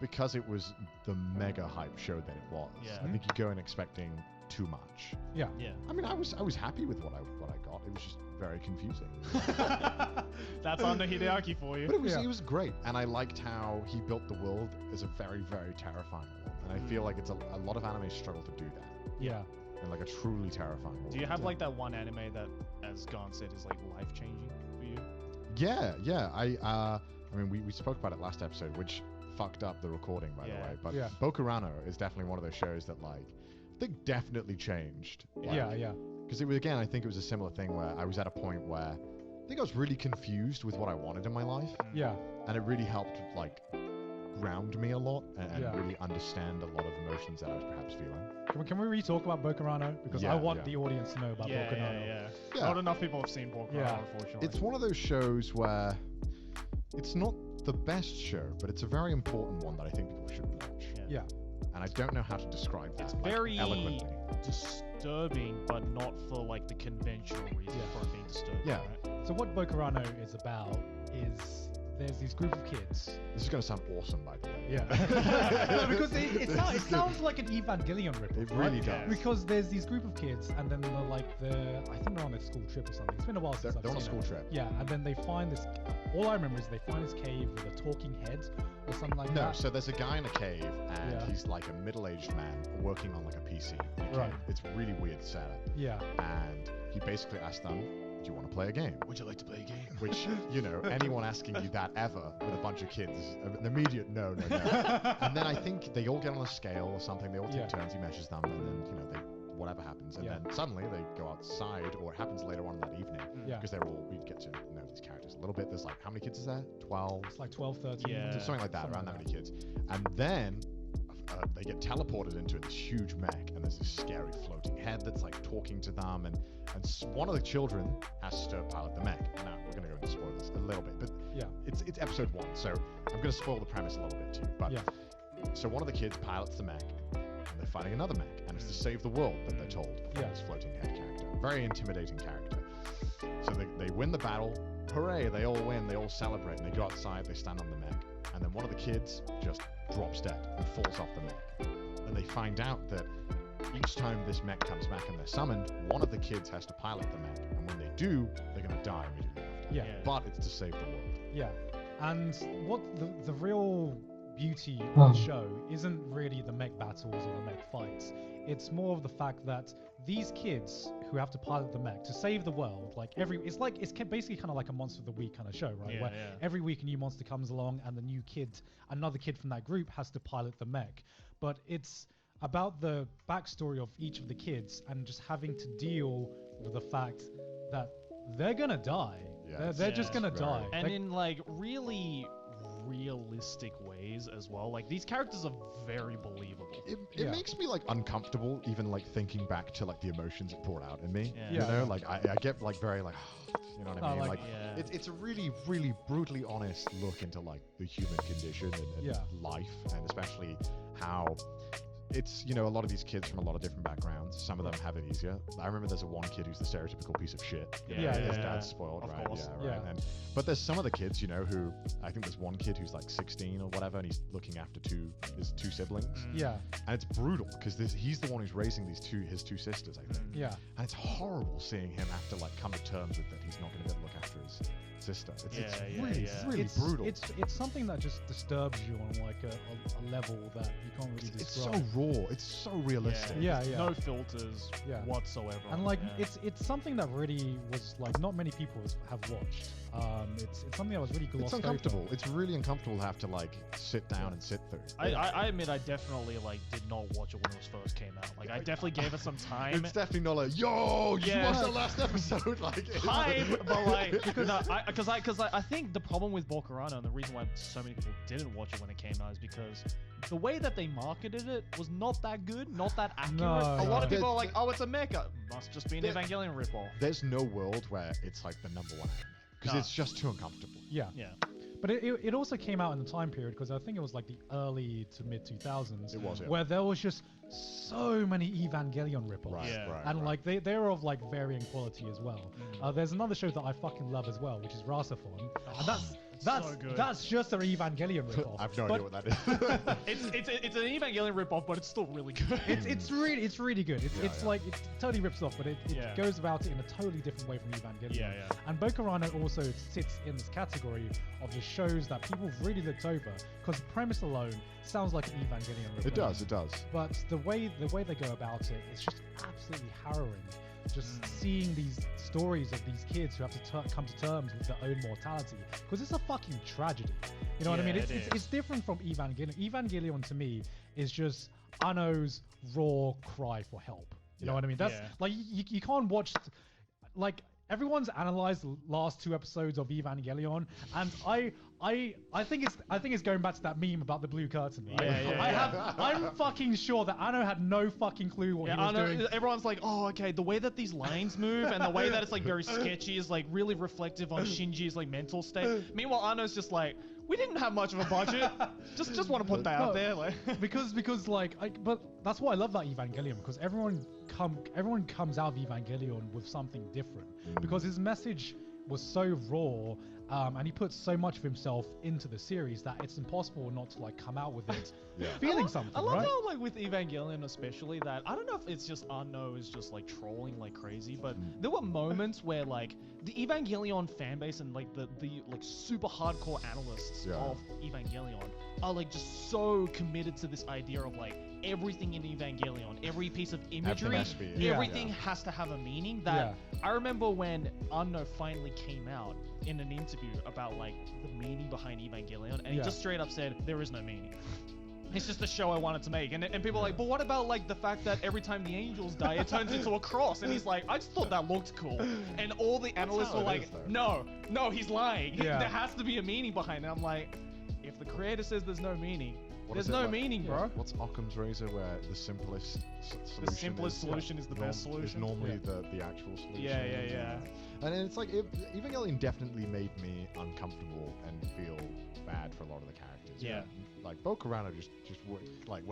because it was the mega hype show that it was, Yeah. I think you go in expecting too much. Yeah. Yeah. I mean, I was happy with what I got. It was just very confusing. That's under Hideaki for you. But Yeah. it was great, and I liked how he built the world as a very, very terrifying world. And I feel like it's a lot of anime struggle to do that, Yeah. and like a truly terrifying world. Do you have Yeah. like that one anime that, as Gon said, is like life changing for you? Yeah. I mean, we spoke about it last episode, which fucked up the recording, by the Yeah. way. But Yeah. Bokurano is definitely one of those shows that like I think definitely changed. Yeah. Because it was, again, I think it was a similar thing where I was at a point where I think I was really confused with what I wanted in my life, Yeah. and it really helped like ground me a lot and Yeah. really understand a lot of emotions that I was perhaps feeling. Can we re-talk about Bokurano? Because I Yeah, want yeah. the audience to know about Yeah, Bokurano. yeah. Not enough people have seen Bokurano, Yeah. unfortunately. It's one of those shows where it's not the best show, but it's a very important one that I think people should watch. Yeah. And I don't know how to describe that It's like, very eloquently. disturbing, but not for like the conventional reason Yeah. for it being disturbing. Yeah. Right? So what Bokurano is about is there's this group of kids. This is going to sound awesome, by the way. Yeah. No, because it sounds like an Evangelion ripoff. It really right? does. Because there's these group of kids, and then they're like I think they're on a school trip or something. It's been a while since They're I've on a seen school it. trip. Yeah, and then they find this. All I remember is they find this cave with a talking head or something like No, that. so there's a guy in a cave, and Yeah. he's like a middle-aged man working on like a PC in a cave. Right. It's really weird setup. Yeah. And he basically asked them, "Do you want to play a game?" Would you like to play a game? Which, you know, anyone asking you that ever with a bunch of kids, an immediate no. And then I think they all get on a scale or something. They all take Yeah. turns. He measures them, and then whatever happens, and Yeah. then suddenly they go outside, or it happens later on that evening, Yeah. because we get to know these characters a little bit. There's like, how many kids is there? 12? It's like 12, 13. Yeah. Something like that, something around like that many kids. And then they get teleported into this huge mech, and there's this scary floating head that's like talking to them, and one of the children has to pilot the mech. Now we're gonna go into spoilers a little bit, but Yeah. it's episode 1, so I'm gonna spoil the premise a little bit too. But Yeah. so one of the kids pilots the mech, and they're fighting another mech, and it's to save the world that they're told from Yeah. this floating head character. Very intimidating character. So they win the battle. Hooray! They all win. They all celebrate, and they go outside. They stand on the mech, and then one of the kids just drops dead and falls off the mech. And they find out that each time this mech comes back and they're summoned, one of the kids has to pilot the mech, and when they do, they're gonna die immediately after. Yeah. But it's to save the world. Yeah, and what the real beauty of the show isn't really the mech battles or the mech fights. It's more of the fact that these kids who have to pilot the mech to save the world, like it's basically kind of like a Monster of the Week kind of show, right? Yeah, Where yeah. every week a new monster comes along and another kid from that group has to pilot the mech. But it's about the backstory of each of the kids and just having to deal with the fact that they're gonna die. Yeah, They're just it's gonna very- die. And They- in like really realistic ways as well. Like these characters are very believable. It Yeah. makes me like uncomfortable, even like thinking back to like the emotions it brought out in me. Yeah. You Yeah. know, like I get like very like, you know what I Oh, mean? like- Like, Yeah. it's a really, really brutally honest look into like the human condition and Yeah. life, and especially how it's, you know, a lot of these kids from a lot of different backgrounds. Some of them have it easier. I remember there's a one kid who's the stereotypical piece of shit. You know, Yeah, his yeah. dad's spoiled, Of right? course. Yeah, right. Yeah. But there's some of the kids, you know, who I think there's one kid who's like 16 or whatever, and he's looking after his two siblings. yeah, And it's brutal because he's the one who's raising his two sisters, I think. yeah. And it's horrible seeing him have to like come to terms with that he's not going to be able to look after his sister. It's really it's brutal. It's something that just disturbs you on like a level that you can't really It's so describe. raw. It's so realistic. Yeah, yeah. No filters Yeah. whatsoever. And like yeah. it's something that really was like not many people have watched. It's something that was really glossed It's uncomfortable. It's really uncomfortable to have to like sit down and sit through. I admit I definitely like did not watch it when it first came out. Like I definitely gave it some time. It's definitely not like, yo, you Yeah. watched the last episode. Like, it's- Hype, but like, because I think the problem with Bokurano and the reason why so many people didn't watch it when it came out is because the way that they marketed it was not that good, not that accurate. No, a lot of no. people are like, oh, it's a mecha. Must just be an There- Evangelion ripoff. There's no world where it's like the number one anime because No. it's just too uncomfortable. Yeah. Yeah. But it also came out in the time period because I think it was like the early to mid 2000s It was, yeah. where there was just so many Evangelion ripoffs. Right, Yeah. right, And right. like they're of like varying quality as well. There's another show that I fucking love as well, which is Rasafon, and that's so good. that's just an Evangelion ripoff. I've no But idea what that is. It's an Evangelion ripoff, but it's still really good. It's really good. It's yeah. like it totally rips off, but it Yeah. goes about it in a totally different way from Evangelion. Yeah, yeah. And Bokurano also sits in this category of the shows that people really looked over because the premise alone sounds like an Evangelion ripoff. It does. It does. But the way they go about it, it's just absolutely harrowing. Just seeing these stories of these kids who have to come to terms with their own mortality, because it's a fucking tragedy. You know what I Yeah, mean? it It's different from Evangelion. Evangelion to me is just Anno's raw cry for help. You know Yeah. what I mean? That's Yeah. like you can't watch like everyone's analyzed the last 2 episodes of Evangelion, and I think it's going back to that meme about the blue curtain, right? Yeah, I'm fucking sure that Anno had no fucking clue what he was doing. Everyone's like, oh, okay, the way that these lines move and the way that it's like very sketchy is like really reflective on Shinji's like mental state. Meanwhile, Anno's just like, we didn't have much of a budget. just want to put that out there. Like, because like but that's why I love that Evangelion, because everyone comes out of Evangelion with something different, because his message was so raw, and he put so much of himself into the series that it's impossible not to like come out with it feeling something, I love right? how like with Evangelion especially that I don't know if it's just Anno is just like trolling like crazy, but there were moments where like the Evangelion fan base and like the like super hardcore analysts Yeah. of Evangelion are like just so committed to this idea of like everything in Evangelion, every piece of imagery, has to be- Yeah. everything has to have a meaning. That I remember when Anno finally came out in an interview about like the meaning behind Evangelion, and he Yeah. just straight up said there is no meaning. It's just the show I wanted to make, and people are like, but what about like the fact that every time the angels die, it turns into a cross? And he's like, I just thought that looked cool, and all the analysts how were it like, is, though. no, he's lying. Yeah. There has to be a meaning behind it. I'm like, if the creator says there's no meaning, What there's is it, no like- meaning, bro. What's Occam's razor, where the simplest solution The simplest solution is the best Is solution. normally the actual solution. Yeah. And it's like Evangelion definitely made me uncomfortable and feel bad for a lot of the characters. Yeah. Like Bokurano just went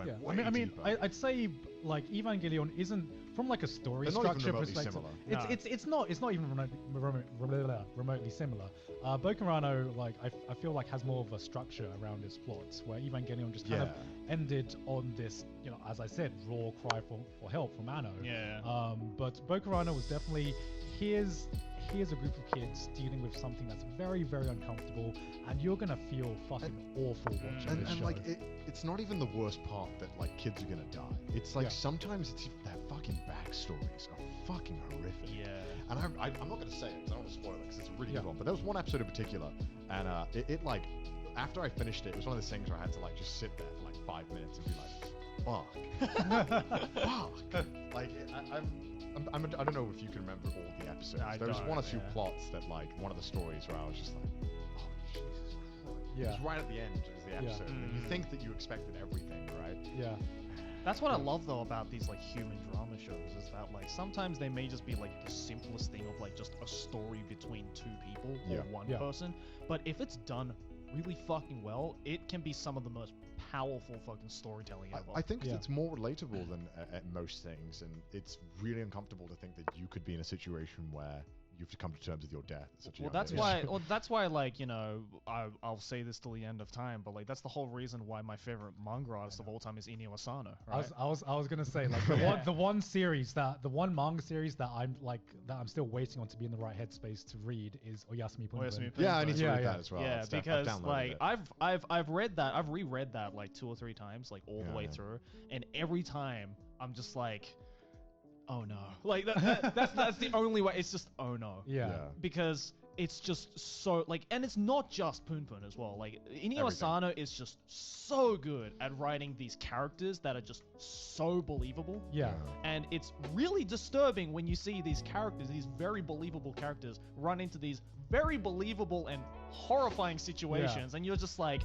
Yeah. way I mean, deeper. I'd say like Evangelion isn't from like a story They're not even structure remotely perspective. similar. It's not even remotely similar. Bokurano, like I feel like has more of a structure around its plots, where Evangelion just kind of ended on this, as I said, raw cry for help from Anno. Yeah. But Bokurano was definitely here's a group of kids dealing with something that's very, very uncomfortable, and you're gonna feel fucking awful watching and, this and show. like it's not even the worst part that like kids are gonna die. It's like Yeah. sometimes it's their fucking backstories are fucking horrific. Yeah. And I'm not gonna say it because I don't want to spoil it because it's a really Yeah. good one. But there was one episode in particular, and it like after I finished it, it was one of those things where I had to like just sit there for like 5 minutes and be like, fuck, fuck. Like I don't know if you can remember all the episodes. I There was don't, one or two yeah. plots that like one of the stories where I was just like, oh Jesus Christ. It Yeah. was right at the end of the Yeah. episode. And you Mm. think that you expected everything, right? Yeah. That's what I love though about these like human drama shows, is that like sometimes they may just be like the simplest thing of like just a story between two people Yeah. or one Yeah. person, but if it's done really fucking well, it can be some of the most powerful fucking storytelling ever. I think Yeah. it's more relatable than at most things, and it's really uncomfortable to think that you could be in a situation where you have to come to terms with your death at such a Well, young that's age. why. Well, that's why. Like, I'll say this till the end of time, but like, that's the whole reason why my favorite manga artist of all time is Inio Asano. Right? I was gonna say like the one manga series that I'm still waiting on to be in the right headspace to read is Oyasumi Punpun. Oyasumi Yeah, I need to Yeah, read yeah. that as well. Yeah, I've because downloaded like it. I've read that, I've reread that like 2 or 3 times, like all the Yeah, way yeah. through, and every time I'm just like, oh no, like that's the only way. It's just oh no, Yeah. because it's just so like, and it's not just Punpun as well. Like Inio Everything. Asano is just so good at writing these characters that are just so believable. Yeah. And it's really disturbing when you see these characters, these very believable characters, run into these very believable and horrifying situations, and you're just like,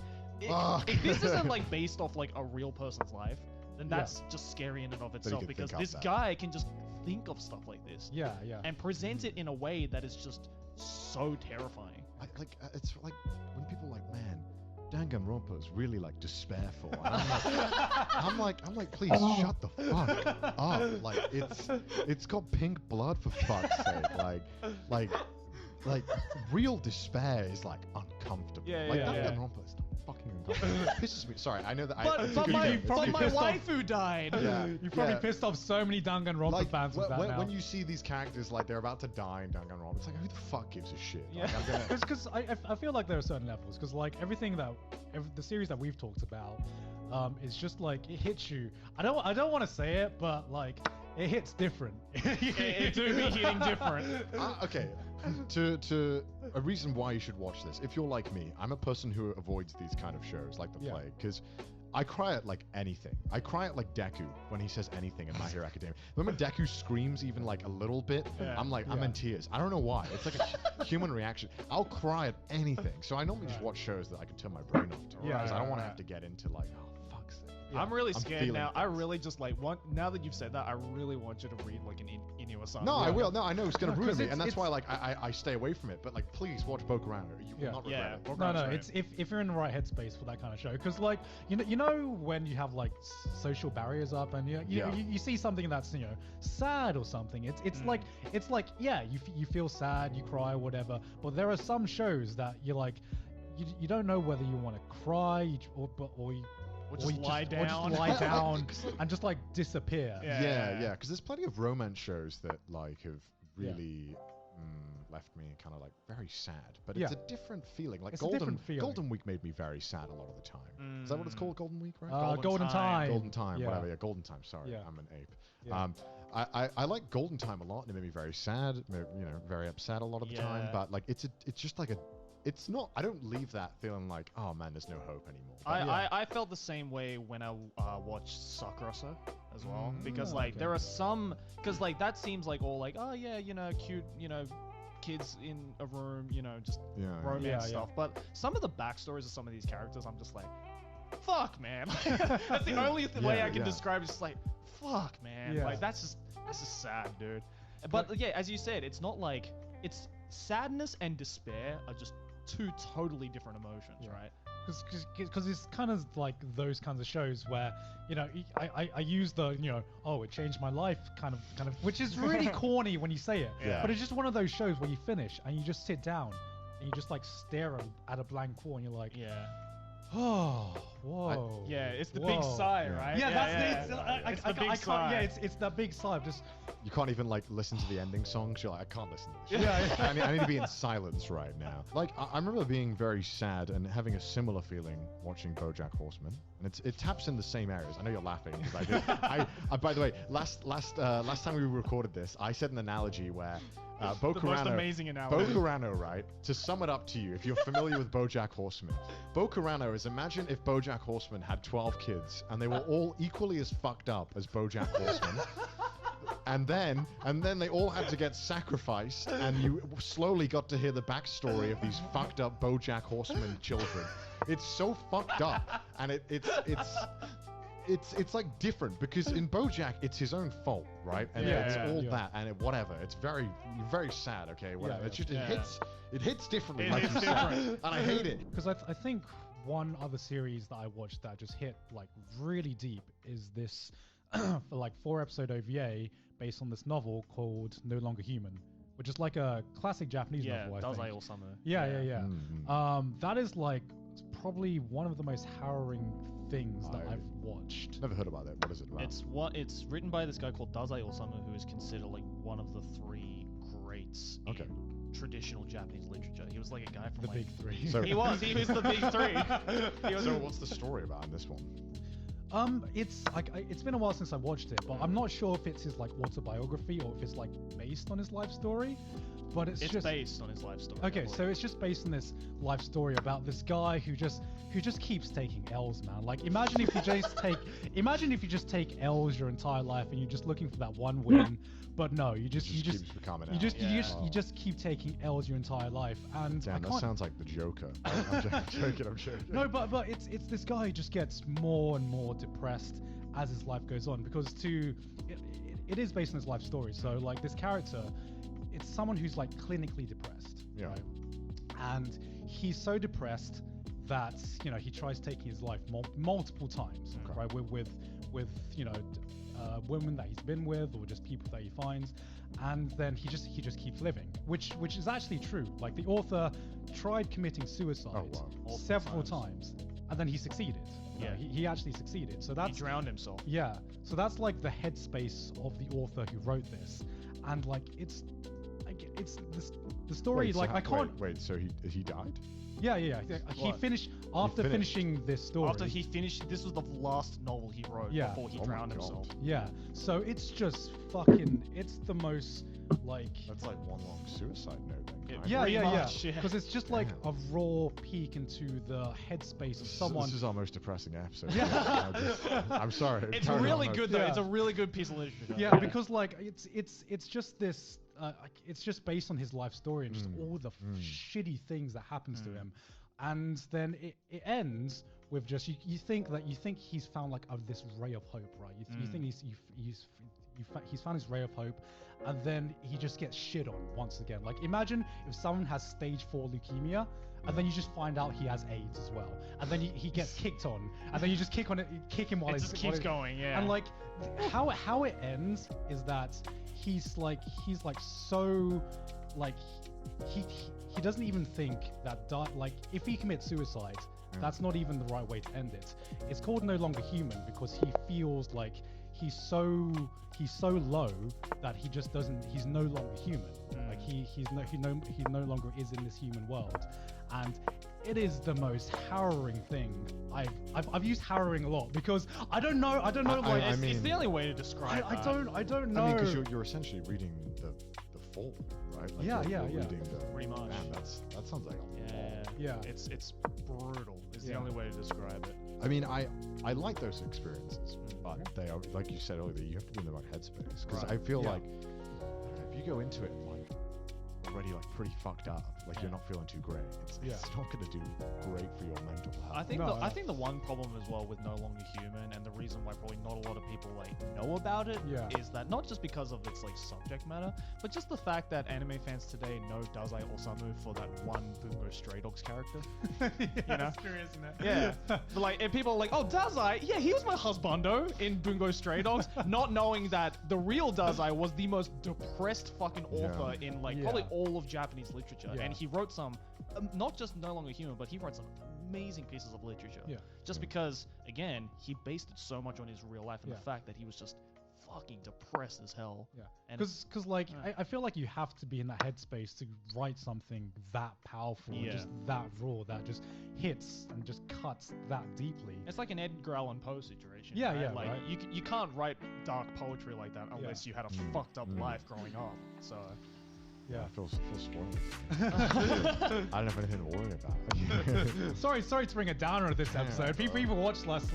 Fuck. if this isn't like based off like a real person's life, then Yeah. that's just scary in and of itself, could because think up this that. guy can just think of stuff like this Yeah. Yeah. and present it in a way that is just so terrifying. It's like when people are like, man, Danganronpa is really like despairful. And I'm like, please shut the fuck up. Like it's got pink blood for fuck's sake. Like real despair is like uncomfortable. Yeah, like yeah, yeah. Danganronpa is fucking uncomfortable. It pisses me. Sorry, I know that. But it's a good my game. It's a probably good my game. pissed off. waifu died. Yeah. You probably yeah. pissed off so many Danganronpa fans with that now. when you see these characters like they're about to die in Danganronpa, it's like who the fuck gives a shit? Like, Yeah. I'm gonna, Because I feel like there are certain levels, because like everything that the series that we've talked about is just like it hits you. I don't want to say it, but like it hits different. It do be hitting different. okay. To a reason why you should watch this. If you're like me, I'm a person who avoids these kind of shows like The Yeah. Plague because I cry at like anything. I cry at like Deku when he says anything in My Hero Academia. When Deku screams even like a little bit, Yeah. I'm like I'm Yeah. in tears. I don't know why. It's like a human reaction. I'll cry at anything. So I normally just Right. watch shows that I can turn my brain off to. Yeah, because I don't want to right. have to get into like oh fuck's sake. Yeah. I'm really I'm scared feeling now. I things. really just like want, now that you've said that, I really want you to read like an Inio Asano. No, I will. No, I know it's gonna No, ruin 'cause me, it's- and that's it's- why like I stay away from it. But like, please watch Bokurano. You will Yeah. not Yeah, regret it. Bokurano's No, great. it's if you're in the right headspace for that kind of show, because like you know when you have like social barriers up and Yeah. you see something that's sad or something, it's Mm. like yeah you feel sad, you cry, whatever, but there are some shows that you're like you don't know whether you want to cry or you Or just lie down. or just lie down and just like disappear. Yeah. Yeah. Because there's plenty of romance shows that like have really left me kind of like very sad. But it's Yeah. a different feeling. Like It's a different feeling. Golden Week made me very sad a lot of the time. Is that what it's called? Golden Week, right? Golden Time. Golden Time, Yeah. whatever. Yeah, Golden Time. Sorry, Yeah. I'm an ape. Yeah. I like Golden Time a lot, and it made me very sad, very upset a lot of the time. Yeah. But like, it's just like a it's not. I don't leave that feeling like, oh man, there's no hope anymore. I felt the same way when I watched Sakurasa as well, because like okay. there are some, because like that seems like all like, oh yeah, you know, cute, you know, kids in a room, you know, just romance Yeah, stuff. But some of the backstories of some of these characters, I'm just like, fuck man. That's the only way I can describe it. Just like, fuck man. Yeah. Like that's just sad, dude. But yeah, as you said, it's not like, it's sadness and despair are just two totally different emotions, right? Because it's kind of like those kinds of shows where, you know, I use the, you know, oh, it changed my life kind of, which is really corny when you say it. Yeah. But it's just one of those shows where you finish and you just sit down and you just like stare at a blank wall and you're like, Yeah. oh, whoa. Yeah, it's the big whoa. sigh, Yeah. right? Yeah, that's yeah. it's It's the big sigh. Yeah, it's that big sigh of just. You can't even like listen to the ending song. You're like, I can't listen to this. Yeah. I need to be in silence right now. Like I remember being very sad and having a similar feeling watching BoJack Horseman, and it taps in the same areas. I know you're laughing because I did. I by the way, last time we recorded this, I said an analogy where Bo The most Carano, amazing Bo analogy. Carano, right? To sum it up to you, if you're familiar with BoJack Horseman, Bo Carano is, imagine if BoJack Horseman had 12 kids and they were all equally as fucked up as BoJack Horseman. And then they all had to get sacrificed, and you slowly got to hear the backstory of these fucked up BoJack Horseman children. It's so fucked up, and it's like different because in BoJack it's his own fault, right? And it's all that, and whatever. It's very, very sad. Okay, whatever. Yeah, It's just yeah. it hits differently, It like hits you said, different. and I hate it. Because I think one other series that I watched that just hit like really deep is this for like 4-episode OVA based on this novel called No Longer Human, which is like a classic Japanese novel. I think. All summer. Yeah. Mm. That is like probably one of the most harrowing things that I've watched. Never heard about it. What is it about? It's written by this guy called Dazai Osamu, who is considered like one of the three greats Okay. in traditional Japanese literature. He was like a guy from The like, big three. So- He was the big three. He was So what's the story about in this one? It's like it's been a while since I watched it, but I'm not sure if it's his like autobiography or if it's like based on his life story. But it's just based on his life story. I okay. believe. So it's just based on this life story about this guy who just keeps taking L's, man. Like imagine if you just take L's your entire life and you're just looking for that one win, but no, you just keeps becoming you out. just Yeah. you just keep taking L's your entire life, and I Damn, that can't. sounds like the Joker. I'm joking. No, but it's this guy who just gets more and more depressed as his life goes on because it is based on his life story. So like this character, it's someone who's like clinically depressed, Yeah. right? And he's so depressed that he tries taking his life multiple times, Okay. right? With women that he's been with or just people that he finds, and then he just keeps living, which is actually true. Like the author tried committing suicide several times, and then he succeeded. Yeah. He actually succeeded. So he that's drowned himself. yeah. So that's like the headspace of the author who wrote this, and like it's the story. Wait, so like I can't. Wait, so he died? Yeah. He What? finished after finished? finishing this story. After he finished, this was the last novel he wrote Yeah. before he Oh my drowned God. himself. Yeah. So it's just fucking. It's the most like. That's like one long suicide note then. Yeah, kind of. Yeah, Pretty yeah. much, yeah. Because it's just like Damn. a raw peek into the headspace of someone. This is our most depressing episode. Yeah. I'm sorry. It's Carry on, really no. good though. Yeah. It's a really good piece of literature. Yeah, because like it's just this. It's just based on his life story and just all the shitty things that happens to him, and then it ends with just you think he's found like this ray of hope, right? You think he's found his ray of hope, and then he just gets shit on once again. Like imagine if someone has stage 4 leukemia, and then you just find out he has AIDS as well, and then he gets kicked on, and then you just kick him while It he's just keeps going. Yeah. and like how it ends is that he's like so like he doesn't even think that like if he commits suicide, that's not even the right way to end it. It's called No Longer Human because he feels like he's so low that he's no longer human. Like he no longer is in this human world, and it is the most harrowing thing I've used harrowing a lot because I don't know I like mean- it's the only way to describe. I don't know. I mean, because you're essentially reading the full, right? Like Yeah, you're yeah. reading the- Pretty much. Man, that sounds like a Yeah. Yeah. It's brutal. Is the Yeah. only way to describe it. I mean, I like those experiences, but Yeah. they are, like you said earlier, you have to be in the right headspace. Because Right. I feel Yeah. like if you go into it like already like pretty fucked up, like Yeah. you're not feeling too great, it's not going to do great for your mental health. I think No, I think the one problem as well with No Longer Human, and the reason why probably not a lot of people like know about it, Yeah. is that not just because of its like subject matter, but just the fact that anime fans today know Dazai Osamu for that one Bungo Stray Dogs character. Yeah, know? it's true, isn't it? Yeah. But like, and people are like, oh, Dazai, yeah, he was my husbando in Bungo Stray Dogs, not knowing that the real Dazai was the most depressed fucking author in like probably Yeah. all of Japanese literature. Yeah. And he wrote some, not just No Longer Human, but he wrote some amazing pieces of literature. Yeah. Just because, again, he based it so much on his real life and Yeah. the fact that he was just fucking depressed as hell. Yeah, And because like yeah. I feel like you have to be in that headspace to write something that powerful, and Yeah. just that raw, that just hits and just cuts that deeply. It's like an Edgar Allan Poe situation. Yeah, right? yeah, Like right. you can't write dark poetry like that unless you had a Mm, fucked up mm. life growing up. So Yeah. I feel spoiled. I don't have anything to worry about. sorry to bring a downer of this Yeah, episode. People bro. even watch less.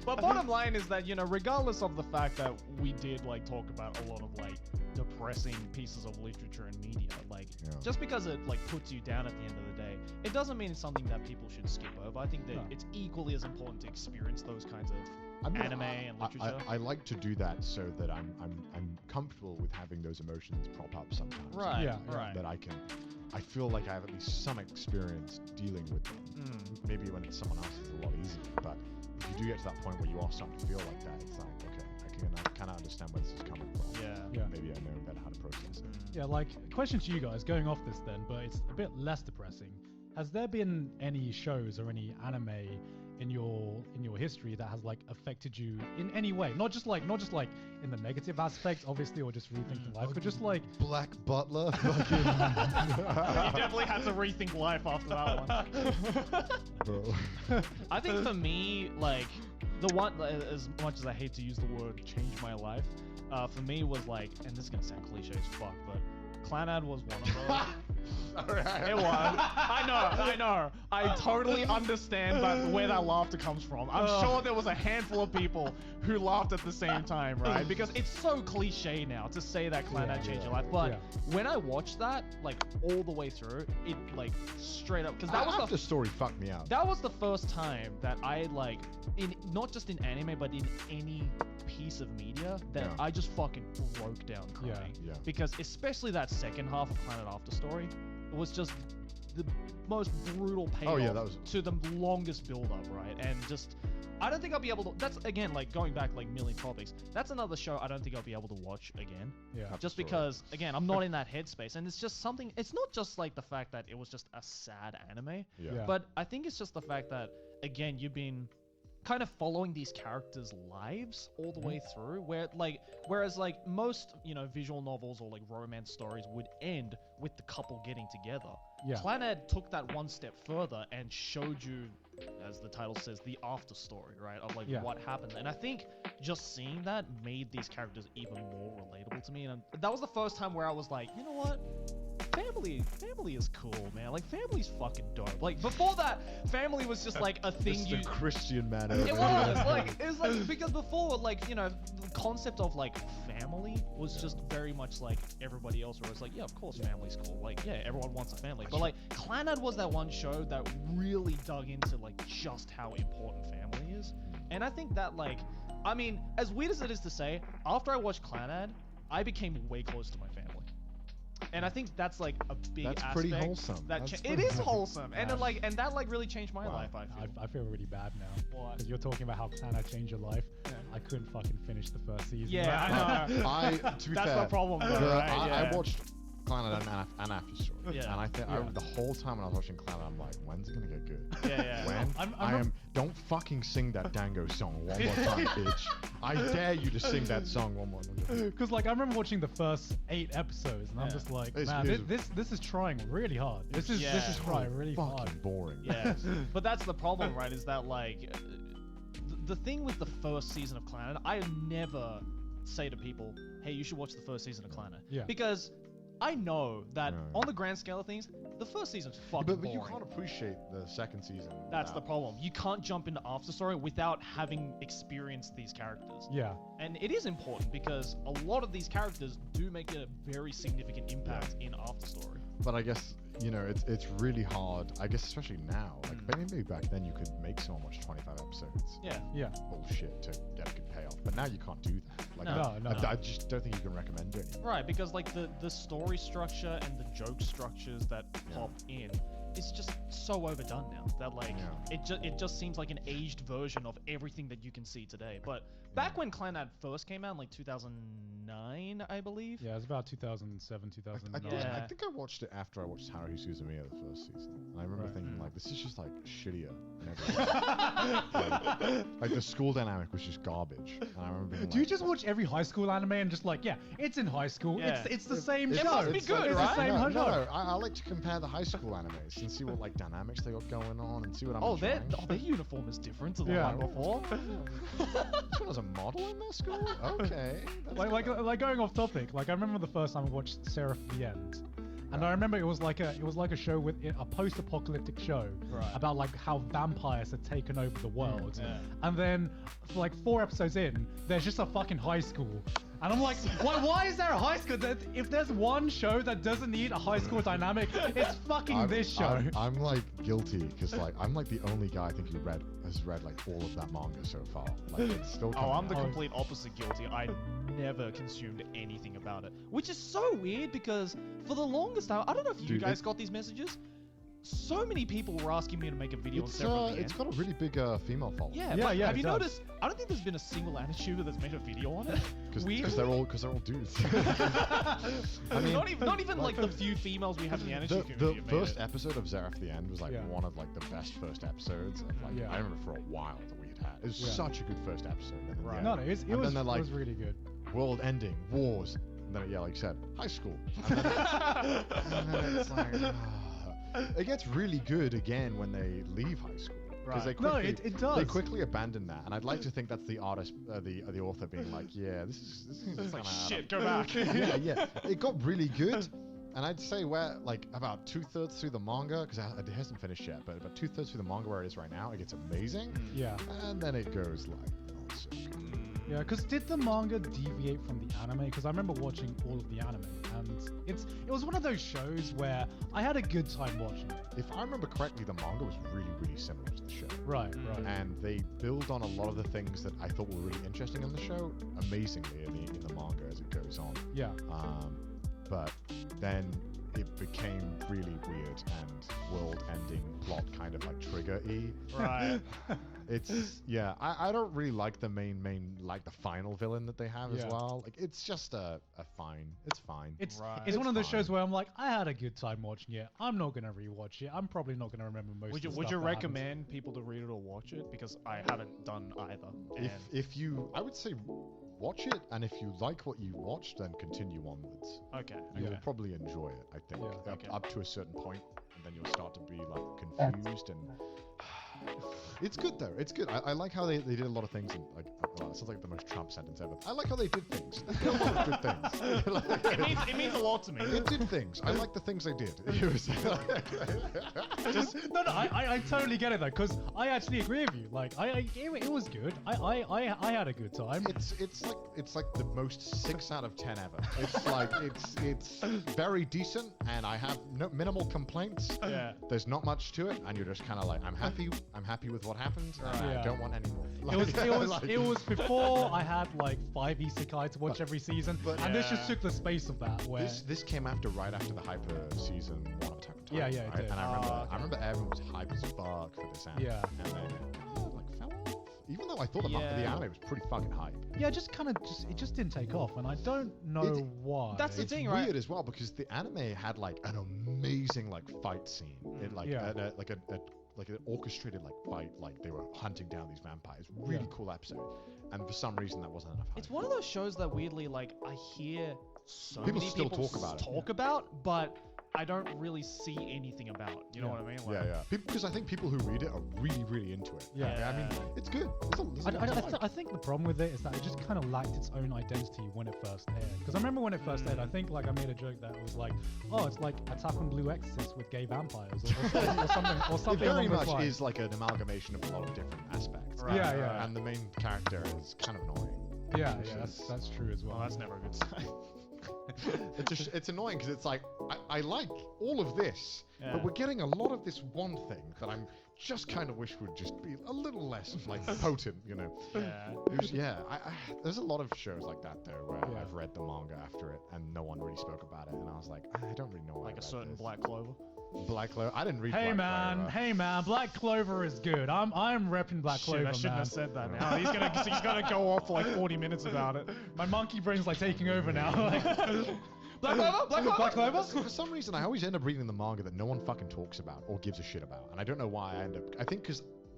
But bottom line is that, you know, regardless of the fact that we did like talk about a lot of like depressing pieces of literature and media, like Yeah. just because it like puts you down at the end of the day, it doesn't mean it's something that people should skip over. I think that No. it's equally as important to experience those kinds of I mean, anime and literature. I like to do that so that I'm comfortable with having those emotions prop up sometimes. Right, Yeah, right. That I feel like I have at least some experience dealing with them. Mm. Maybe when it's someone else, it's a lot easier. But if you do get to that point where you are starting to feel like that, it's like, okay, I kind of understand where this is coming from. Yeah. Yeah. Maybe I know better how to process it. Mm. Yeah, like question to you guys, going off this then, but it's a bit less depressing. Has there been any shows or any anime in your history that has like affected you in any way? Not just like in the negative aspect, obviously, or just rethinking life, but just like Black Butler. You definitely had to rethink life after that one. Bro. I think for me, like, the one, as much as I hate to use the word change my life, for me was like, and this is gonna sound cliche as fuck, but Clannad was one of those. It was. I know. I totally understand where that laughter comes from. I'm sure there was a handful of people who laughed at the same time, right? Because it's so cliche now to say that Clannad changed your life. But when I watched that, like, all the way through, it, like, straight up, because that was the story fucked me out. that was the first time that I, like, in not just in anime, but in any piece of media, that Yeah. I just fucking broke down crying. Yeah. Because especially that second half of Planet After Story was just the most brutal payoff Oh, yeah, that was- to the longest build-up, right? And just, I don't think I'll be able to. That's again, like, going back like million topics. That's another show I don't think I'll be able to watch again. yeah, Just Story. because, again, I'm not in that headspace, and it's just something. It's not just like the fact that it was just a sad anime, Yeah. but I think it's just the fact that, again, you've been kind of following these characters' lives all the way through, whereas like most, you know, visual novels or like romance stories would end with the couple getting together. Yeah. Clannad took that one step further and showed you, as the title says, the after story, right? Of like Yeah. what happened. And I think just seeing that made these characters even more relatable to me. And that was the first time where I was like, you know what? Family is cool, man. Like, family's fucking dope. Like, before that, family was just like a thing Mr. you. Christian man. It was like because before, like, you know, the concept of like family was just very much like everybody else, where it's like, yeah, of course family's cool, like, yeah, everyone wants a family, but like Clannad was that one show that really dug into like just how important family is. And I think that, like, I mean, as weird as it is to say, after I watched Clannad, I became way close to my family. And I think that's like a big That's aspect. pretty wholesome. That That's it pretty is wholesome, and Yeah. it, that like really changed my Wow. life. I feel. I feel really bad now. What? Because you're talking about how Clannad changed your life. Yeah. I couldn't fucking finish the first season. Yeah, I know. To be That's fair, the problem, though, the- right? I Yeah. watched Clannad and After Story. Yeah. And I think Yeah. the whole time when I was watching Clannad, I'm like, when's it gonna get good? Yeah. When? I'm Don't fucking sing that Dango song one more time, bitch. I dare you to sing that song one more time. Because like I remember watching the first 8 episodes, and I'm Yeah. just like, It's- man, it's- this is trying really hard. This is Yeah. trying really Fucking hard. boring. Yeah, but that's the problem, right? Is that like the thing with the first season of Clannad, I never say to people, hey, you should watch the first season of Clannad. Yeah. Because I know that Yeah. on the grand scale of things, the first season's fucking But boring. you can't appreciate the second season. That's the without- problem. You can't jump into After Story without having experienced these characters. Yeah. And it is important because a lot of these characters do make a very significant impact in After Story. But I guess, you know, it's really hard. I guess especially now. Like maybe back then you could make someone watch 25 episodes. Yeah. Yeah. Bullshit to get a good payoff. But now you can't do that. Like, No. No. I just don't think you can recommend it anymore. Right, because like the story structure and the joke structures that pop in, it's just so overdone now that like it just seems like an aged version of everything that you can see today. But back when Clannad first came out, in like 2009, I believe. Yeah, it was about 2007, I 2009. Yeah. think I watched it after I watched Haruhi Suzumiya the first season. And I remember Right. thinking, like, this is just, like, shittier. than everything. like, the school dynamic was just garbage. And I remember being Do you like, just watch every high school anime and just like, yeah, it's in high school. Yeah. It's the same It show. must be good, it's right? the same no, show. no, I like to compare the high school animes and see what, like, dynamics they got going on and see what I'm Oh, enjoying. their uniform is different to the Yeah. one before. This one has a model in their school? Okay. that's Like better. going off topic. Like I remember the first time I watched Seraph the End, and I remember it was like a show with a post-apocalyptic show Right. about like how vampires had taken over the world, Yeah. and then for like 4 episodes in, there's just a fucking high school. And I'm like, why is there a high school? If there's one show that doesn't need a high school dynamic, it's fucking this show. I'm like guilty because like I'm like the only guy I think who has read like all of that manga so far. Like it's still. Oh, coming I'm the out. complete opposite guilty. I never consumed anything about it, which is so weird because for the longest time, I don't know if you Dude, guys got these messages. So many people were asking me to make a video on Seraph the It's End. got a really big female following. Yeah, Yeah, but yeah, have it you does. noticed? I don't think there's been a single anituber that's made a video on it. because they're all dudes. I mean, not even like the few females we have in the the, anituber the community. have made first it. episode of Seraph the End was like Yeah. one of like the best first episodes. Of, like Yeah. I remember for a while that we had. It was Yeah. such a good first episode. And then, Right. yeah, No, it And was then they're like, it was really good. world ending, wars, and then yeah, like you said, high school. And then it's like, it gets really good again when they leave high school. Because they Right. No, quickly, it does. They quickly abandon that, and I'd like to think that's the artist, the author being like, yeah, this is It's like kinda- shit. Go back. yeah. It got really good, and I'd say we're like about 2/3 through the manga because it hasn't finished yet, but about 2/3 through the manga where it is right now, it gets amazing, Yeah. and then it goes like not so good. Yeah, because did the manga deviate from the anime? Because I remember watching all of the anime, and it was one of those shows where I had a good time watching it. If I remember correctly, the manga was really similar to the show. Right, right. And they build on a lot of the things that I thought were really interesting in the show amazingly in the manga as it goes on. Yeah. But then it became really weird and world-ending plot kind of like trigger-y. Right. It's I don't really like the main like the final villain that they have as Yeah. well. Like it's just a fine. It's fine. It's Right. it's one of those It's shows fine. where I'm like, I had a good time watching it. I'm not gonna rewatch it. I'm probably not gonna remember most. Would of the you stuff that happens. recommend people to read it or watch it? Because I haven't done either. And if you I would say watch it, and if you like what you watched, then continue onwards. okay. You Yeah. will probably enjoy it, I think, Yeah. Okay. up to a certain point, and then you'll start to be like confused and. It's good though. It's good. I like how they did a lot of things. And like, well, it sounds like the most Trump sentence ever. I like how they did things. They did a lot of good things. It means a lot to me. It did things. I like the things they did. It was No, I totally get it though, because I actually agree with you. Like, it was good. I had a good time. it's like the most 6 out of 10 ever. It's like it's very decent, and I have minimal complaints. Yeah. There's not much to it, and you're just kind of like, I'm happy with what happened. And I Yeah. don't want any more. It was before I had like 5 isekai to watch every season, and this just Yeah. took the space of that. Where This came right after the Hyper season 1 of Attack on Titan. Yeah, yeah, it right? did. And okay. I remember everyone was hype as fuck for this anime. Yeah. And then it like fell off. Even though I thought the Yeah. anime was pretty fucking hype. yeah, it just didn't take off, and I don't know why. That's the It's thing, weird right? as well because the anime had like an amazing like fight scene. It like Yeah. like an orchestrated like fight, like they were hunting down these vampires. Really Yeah. cool episode. And for some reason that wasn't enough hype. It's one of those shows that weirdly, like, I hear so People many still people talk about it. talk about, but I don't really see anything about. You know what I mean? Like, Yeah. Because I think people who read it are really, really into it. Yeah. I mean, it's good. I think the problem with it is that it just kind of lacked its own identity when it first aired. Because I remember when it first aired, I think like I made a joke that it was like, oh, it's like Attack on Blue Exorcist with gay vampires or something It very along those much lines. is like an amalgamation of a lot of different aspects. Right, Yeah, yeah. And the main character is kind of annoying. Yeah, which yeah, is- that's true as well. well, that's never a good sign. It's annoying because it's like I like all of this, Yeah. but we're getting a lot of this one thing that I'm just kind of wish would just be a little less like potent, you know. Yeah. There's a lot of shows like that though where Yeah. I've read the manga after it and no one really spoke about it, and I was like, I don't really know why. Like I a read certain this. Black Clover. Black Clover. I didn't read. Hey Black Clover. man, Black Clover is good. I'm repping Black Shit, Clover, I shouldn't man. have said that now. He's gonna go off for like 40 minutes about it. My monkey brain's like taking over now. Like, Black Clover, Black Clover. For some reason, I always end up reading the manga that no one fucking talks about or gives a shit about, and I don't know why. I think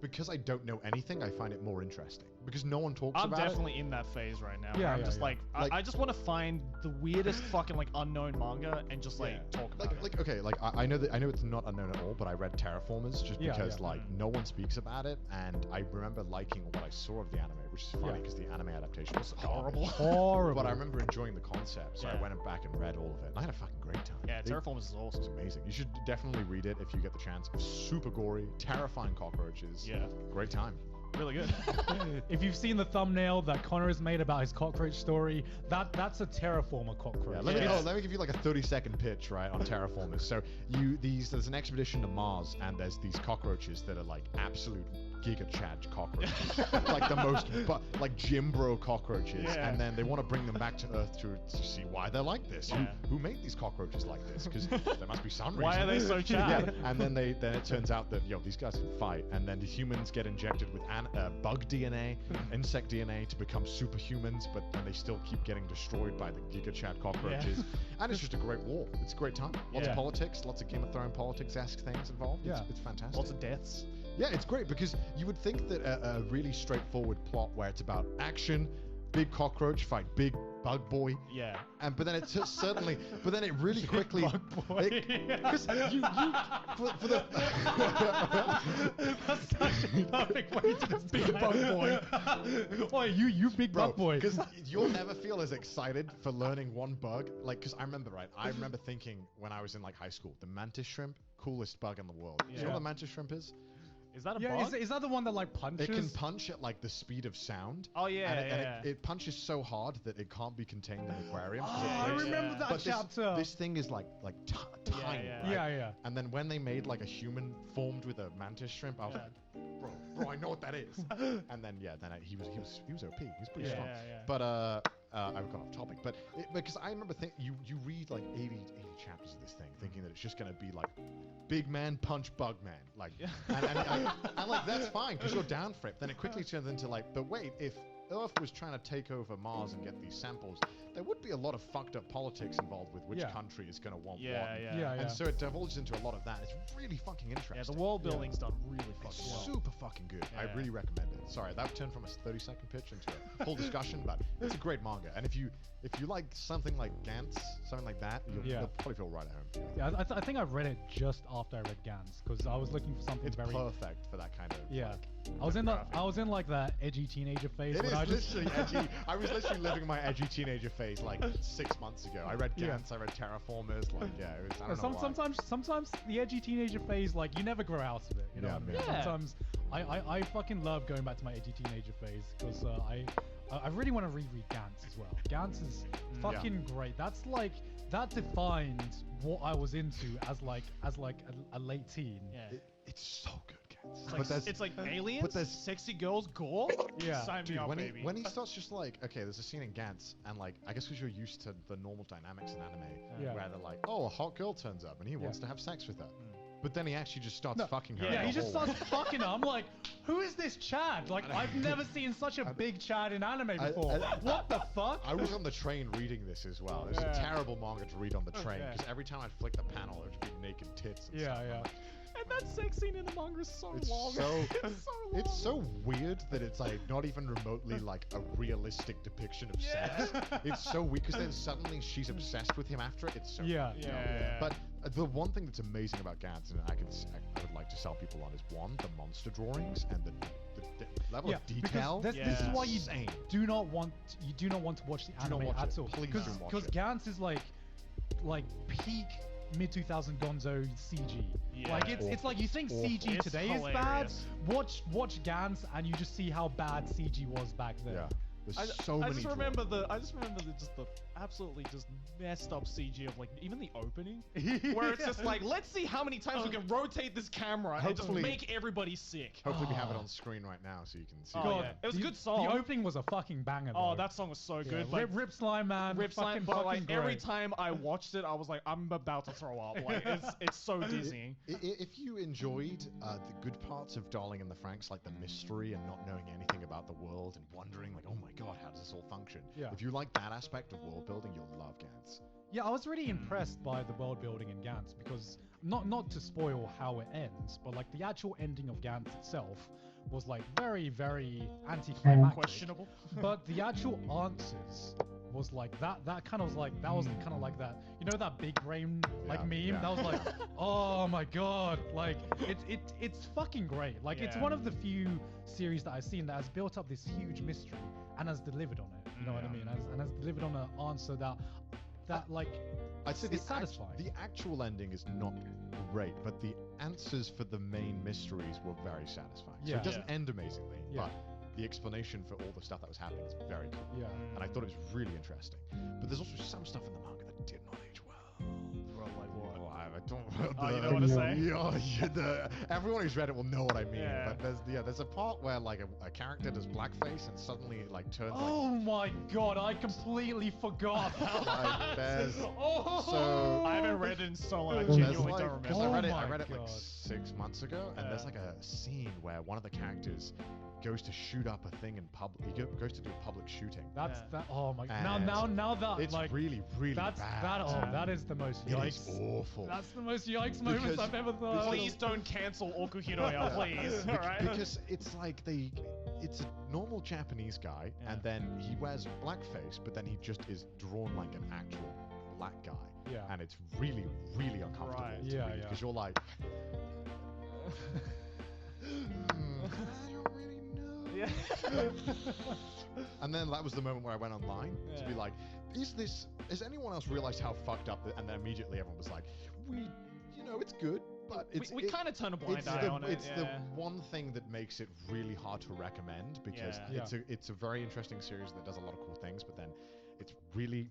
because I don't know anything, I find it more interesting because no one talks I'm about it. definitely in that phase right now. Yeah, where I'm yeah, just yeah. like, I just want to find the weirdest fucking like unknown manga and just like talk about it. Like okay, like I know it's not unknown at all, but I read Terraformers just Yeah, because yeah. like no one speaks about it, and I remember liking what I saw of the anime, which is funny Yeah. because the anime adaptation was Horrible. Horrible. But I remember enjoying the concept, so I Yeah. went back and read all of it, and I had a fucking great time. Yeah, They- Terraformers is awesome. It's amazing. You should definitely read it if you get the chance. Super gory, terrifying cockroaches. Yeah, Great time. really good. If you've seen the thumbnail that Connor has made about his cockroach story, that's a terraformer cockroach. Yeah, Yeah. let me give you like a 30-second pitch, right, on Terraformers. So there's an expedition to Mars, and there's these cockroaches that are like absolute Giga Chad cockroaches, like the most, like gym bro cockroaches, Yeah. and then they want to bring them back to Earth to see why they're like this. Yeah. Who made these cockroaches like this? Because there must be some reason. Why are they so Yeah, Chad? and then it turns out that these guys can fight, and then the humans get injected with bug DNA, insect DNA to become superhumans, but then they still keep getting destroyed by the Giga Chad cockroaches, and it's just a great war. It's a great time. Lots Yeah. of politics, lots of Game of Thrones politics-esque things involved. Yeah. It's fantastic. Lots of deaths. Yeah, it's great because you would think that a really straightforward plot where it's about action, big cockroach fight big bug boy, Yeah. but then it really quickly. Bug boy. Because for the That's such a perfect way to describe big bug boy. Oh, you big bug boy. Because you'll never feel as excited for learning one bug. Like, because I remember thinking when I was in like high school, the mantis shrimp, coolest bug in the world. You know Yeah. what a mantis shrimp is? Is that a Yeah, bug? is that the one that like punches? It can punch at like the speed of sound. Oh yeah, And it punches so hard that it can't be contained in an aquarium. 'cause it Oh, I breaks. remember Yeah. that But chapter. this thing is like tiny. yeah. right? Yeah. And then when they made like a human formed with a mantis shrimp, I was Yeah. like, bro, I know what that is. And then he was OP. He was pretty Yeah, strong. yeah. But I've gone off topic. But because I remember you read like 80 chapters of this thing, thinking that it's just gonna be like big man punch bug man, like, and like that's fine because you're down for it. Then it quickly turns into like, but wait, if Earth was trying to take over Mars and get these samples, there would be a lot of fucked up politics involved with which Yeah. country is going to want Yeah, what. yeah. Yeah. And so it divulges into a lot of that. It's really fucking Yeah, interesting. the world building's done really It's fucking well. super fucking good. I Yeah. really recommend it. Sorry, that turned from a 30-second pitch into a whole discussion, but it's a great manga. And if you like something like Gantz, something like that, you'll probably feel right at home. Yeah, I think I read it just after I read Gantz because I was looking for something It's very. perfect for that kind of. Yeah, like, I was demographic. in like that edgy teenager phase It when is I just. literally edgy. I was literally living my edgy teenager phase like 6 months ago. I read Yeah. Gantz, I read Terraformers, like I don't know why. Sometimes the edgy teenager phase, like you never grow out of it. You know Yeah, what I mean? yeah. Sometimes I fucking love going back to my edgy teenager phase because I really want to reread Gantz as well. Gantz is fucking great. That's like that defined what I was into as like a late teen. Yeah. It's so good, Gantz. It's like aliens, there's- sexy girls, gore. Yeah. Sign me Dude, up, when baby. he starts just like, okay, there's a scene in Gantz, and like, I guess because you're used to the normal dynamics in anime, Yeah. where they're like, oh, a hot girl turns up and he wants to have sex with her. But then he actually just starts No, fucking her. yeah, in Yeah, the he just hallway. starts fucking her. I'm like, who is this Chad? Like, I've never seen such a big Chad in anime before. What the fuck? I was on the train reading this as well. It's Yeah. a terrible manga to read on the train yeah. because every time I'd flick the panel, there'd be naked tits and Yeah, stuff. yeah. I'm like, And that sex scene in the manga is so It's long. so It's so long. it's so weird that it's like not even remotely like a realistic depiction of sex. It's so weird because then suddenly she's obsessed with him after it. It's so Yeah. Yeah. But the one thing that's amazing about Gantz, and I would like to sell people on, is one, the monster drawings and the level Yeah, of detail. because this is Yeah. why you Insane. do not want to watch the Do not anime watch at it. all. Please don't watch it. Gantz is like peak mid 2000 Gonzo CG. Yeah. Like It's it's like you think awful. CG It's today is bad. hilarious. Watch Gantz and you just see how bad CG was back then. Yeah. There's I, so I many. just remember drawings. the absolutely just messed up CG of like even the opening where it's just like, let's see how many times we can rotate this camera and just Hopefully- make everybody sick. Hopefully we have it on screen right now so you can see. Oh, it. God, yeah. It was a the- good song. The opening was a fucking banger. Oh, though. that song was so Yeah, good. Like, Rip Slime, man. Rip Slime, fucking, but like fucking every great. time I watched it, I was like, I'm about to throw up. Like it's so dizzying. If you enjoyed the good parts of Darling in the Franxx, like the mystery and not knowing anything about the world and wondering, like, oh my god, how does this all function? Yeah. If you like that aspect of world building, you'll love Gantz. Yeah, I was really impressed by the world building in Gantz because not to spoil how it ends, but like the actual ending of Gantz itself was like very, very anticlimactic. Questionable. But the actual answers was like that kind of was like that was kind of like that, you know, that big brain like Yeah, meme yeah. that was like, oh my god, like it's fucking great. Like it's Yeah. one of the few series that I've seen that has built up this huge mystery and has delivered on it. You know what I Yeah. mean? And has delivered on an answer that like I'd say it's satisfying. the actual ending is not great, but the answers for the main mysteries were very satisfying. So Yeah. it doesn't end amazingly, Yeah. but the explanation for all the stuff that was happening is very cool. Yeah. And I thought it was really interesting. But there's also some stuff in the manga that did not age well. Bro, like what? Oh, I don't. Oh, you know what to say? Yeah, everyone who's read it will know what I mean. Yeah. But there's a part where like a character does blackface and suddenly it like turns Oh my god, I completely forgot. like there's Oh. so I haven't read it in so long. I there's genuinely like, don't because remember. Oh I my read it like God. 6 months ago, and there's Yeah. like a scene where one of the characters goes to shoot up a thing in public. He goes to do a public shooting. That's Yeah. that. Oh my. And Now that It's like really that's bad. that. Oh, that is the most It is yikes. awful. That's the most yikes moments Because- I've ever thought. Please don't cancel Okuhiroya, please. Alright? Because it's like it's a normal Japanese guy, Yeah. and then he wears blackface, but then he just is drawn like an actual black guy, Yeah. and it's really, really uncomfortable. Right. to Yeah, read, yeah. Because you're like, I don't really know. Yeah. And then that was the moment where I went online to be Yeah. like, has anyone else realized how fucked up? And then immediately everyone was like, it's good, but it's we kind of turn a blind eye on it. it's the yeah. one thing that makes it really hard to recommend because Yeah. it's a very interesting series that does a lot of cool things, but then it's really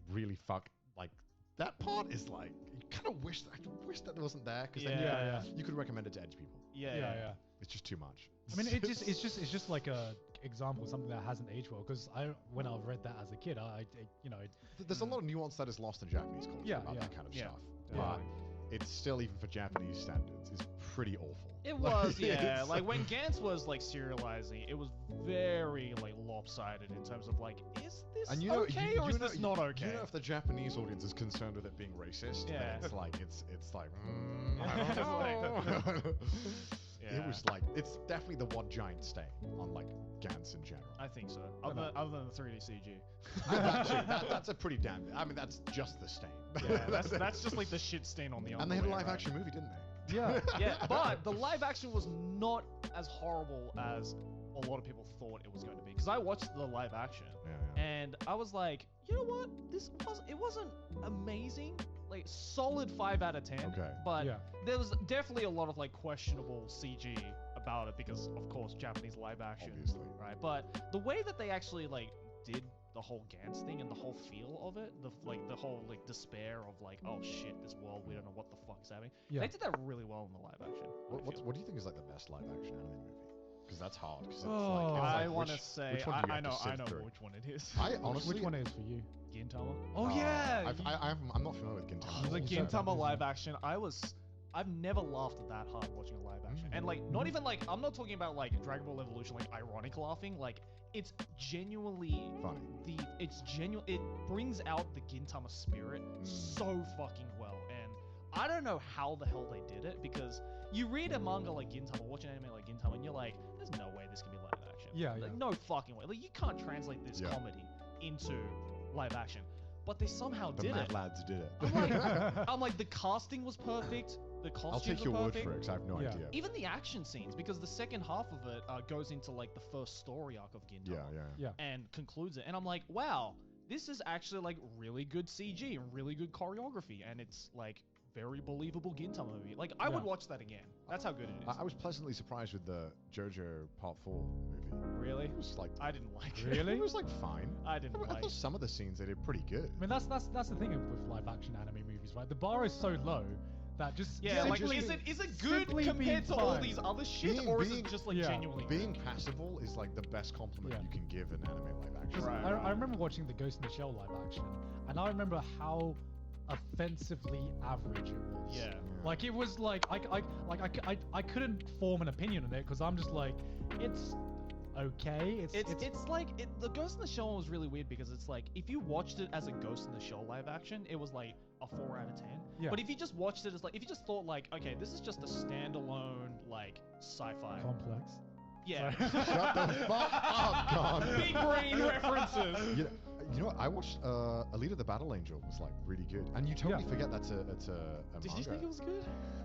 like that part is like you kind of wish that wasn't there because then Yeah. you could recommend it to edge people. Yeah, Yeah. It's just too much. I mean, it's just like a example of something that hasn't aged well. Because when I read that as a kid, There's a lot of nuance that is lost in Japanese culture Yeah, about yeah. that kind of Yeah. stuff, Yeah. but it's still, even for Japanese standards, is pretty awful. It was, yeah. It's- Like when Gantz was like serializing, it was very like lopsided in terms of like, is this And you know, okay or is this not okay? You know, if the Japanese audience is concerned with it being racist, then Yeah. it's like I It's don't know. It Yeah. was like it's definitely the one giant stain on like Gantz in general. I think so. Other than the 3D CG. That's a pretty damn. I mean, that's just the stain. Yeah, that's just like the shit stain on the And they had a underwear, live right? action movie, didn't they? yeah. Yeah, but the live action was not as horrible as a lot of people thought it was going to be. Because I watched the live action Yeah. and I was like, you know what? It wasn't amazing. Like solid 5 out of 10. Okay. But Yeah. there was definitely a lot of like questionable CG about it because of course Japanese live action. Obviously. Right? But the way that they actually like did the whole Gantz thing and the whole feel of it, the whole like despair of like, oh shit, this world, we don't know what the fuck is happening. Yeah. They did that really well in the live action. What do you think is like the best live action anime movie? Because that's hard. Because it's Oh. like, I which- want to say, which one do you I have to know sift through? which one it is. I honestly, Which one is for you? Gintama. Oh yeah. I'm not familiar with Gintama. The Oh, sorry, Gintama that live is- action, I've never laughed that hard watching a live action. And like, not even like, I'm not talking about like Dragon Ball Evolution, like ironic laughing. Like, it's genuinely Funny. it brings out the Gintama spirit so fucking well. And I don't know how the hell they did it, because you read a manga like Gintama, or watch an anime like Gintama, and you're like, there's no way this can be live action. Yeah, Like, yeah. no fucking way. Like, you can't translate this Yeah. comedy into live action. But they somehow The did Mad it. Lads did it. I'm like, the casting was perfect. The costumes I'll take your were word perfect. for it, because I have no Yeah. idea. Even the action scenes, because the second half of it goes into like the first story arc of Gintama. Yeah. And concludes it. And I'm like, wow, this is actually like really good CG and really good choreography, and it's like very believable Gintama movie. Like, I would Yeah. watch that again. That's how good it is. I was pleasantly surprised with the JoJo Part 4 movie. Really? It was like, I didn't like it. Really? it was like fine. I didn't I like thought it. some of the scenes they did pretty good. I mean, that's the thing with live action anime movies, right? The bar is so low that just Yeah, like, simply- is it good simply compared being to all fine. these other shit, Being- or is being- it just like yeah. genuinely Being passable is like the best compliment Yeah. you can give an anime live action. 'Cause Right, I remember watching the Ghost in the Shell live action, and I remember how offensively average it was. Yeah. Like, it was like I couldn't form an opinion on it because I'm just like, it's okay. It's like the Ghost in the Shell one was really weird, because it's like, if you watched it as a Ghost in the Shell live action, it was like a 4 out of 10. Yeah. But if you just watched it as like, if you just thought like, okay, this is just a standalone like sci-fi. complex. Yeah. Shut the fuck up, God. Big brain references. You know what? I watched Alita the Battle Angel was like really good, and you totally forget it's a Did manga. you think it was good?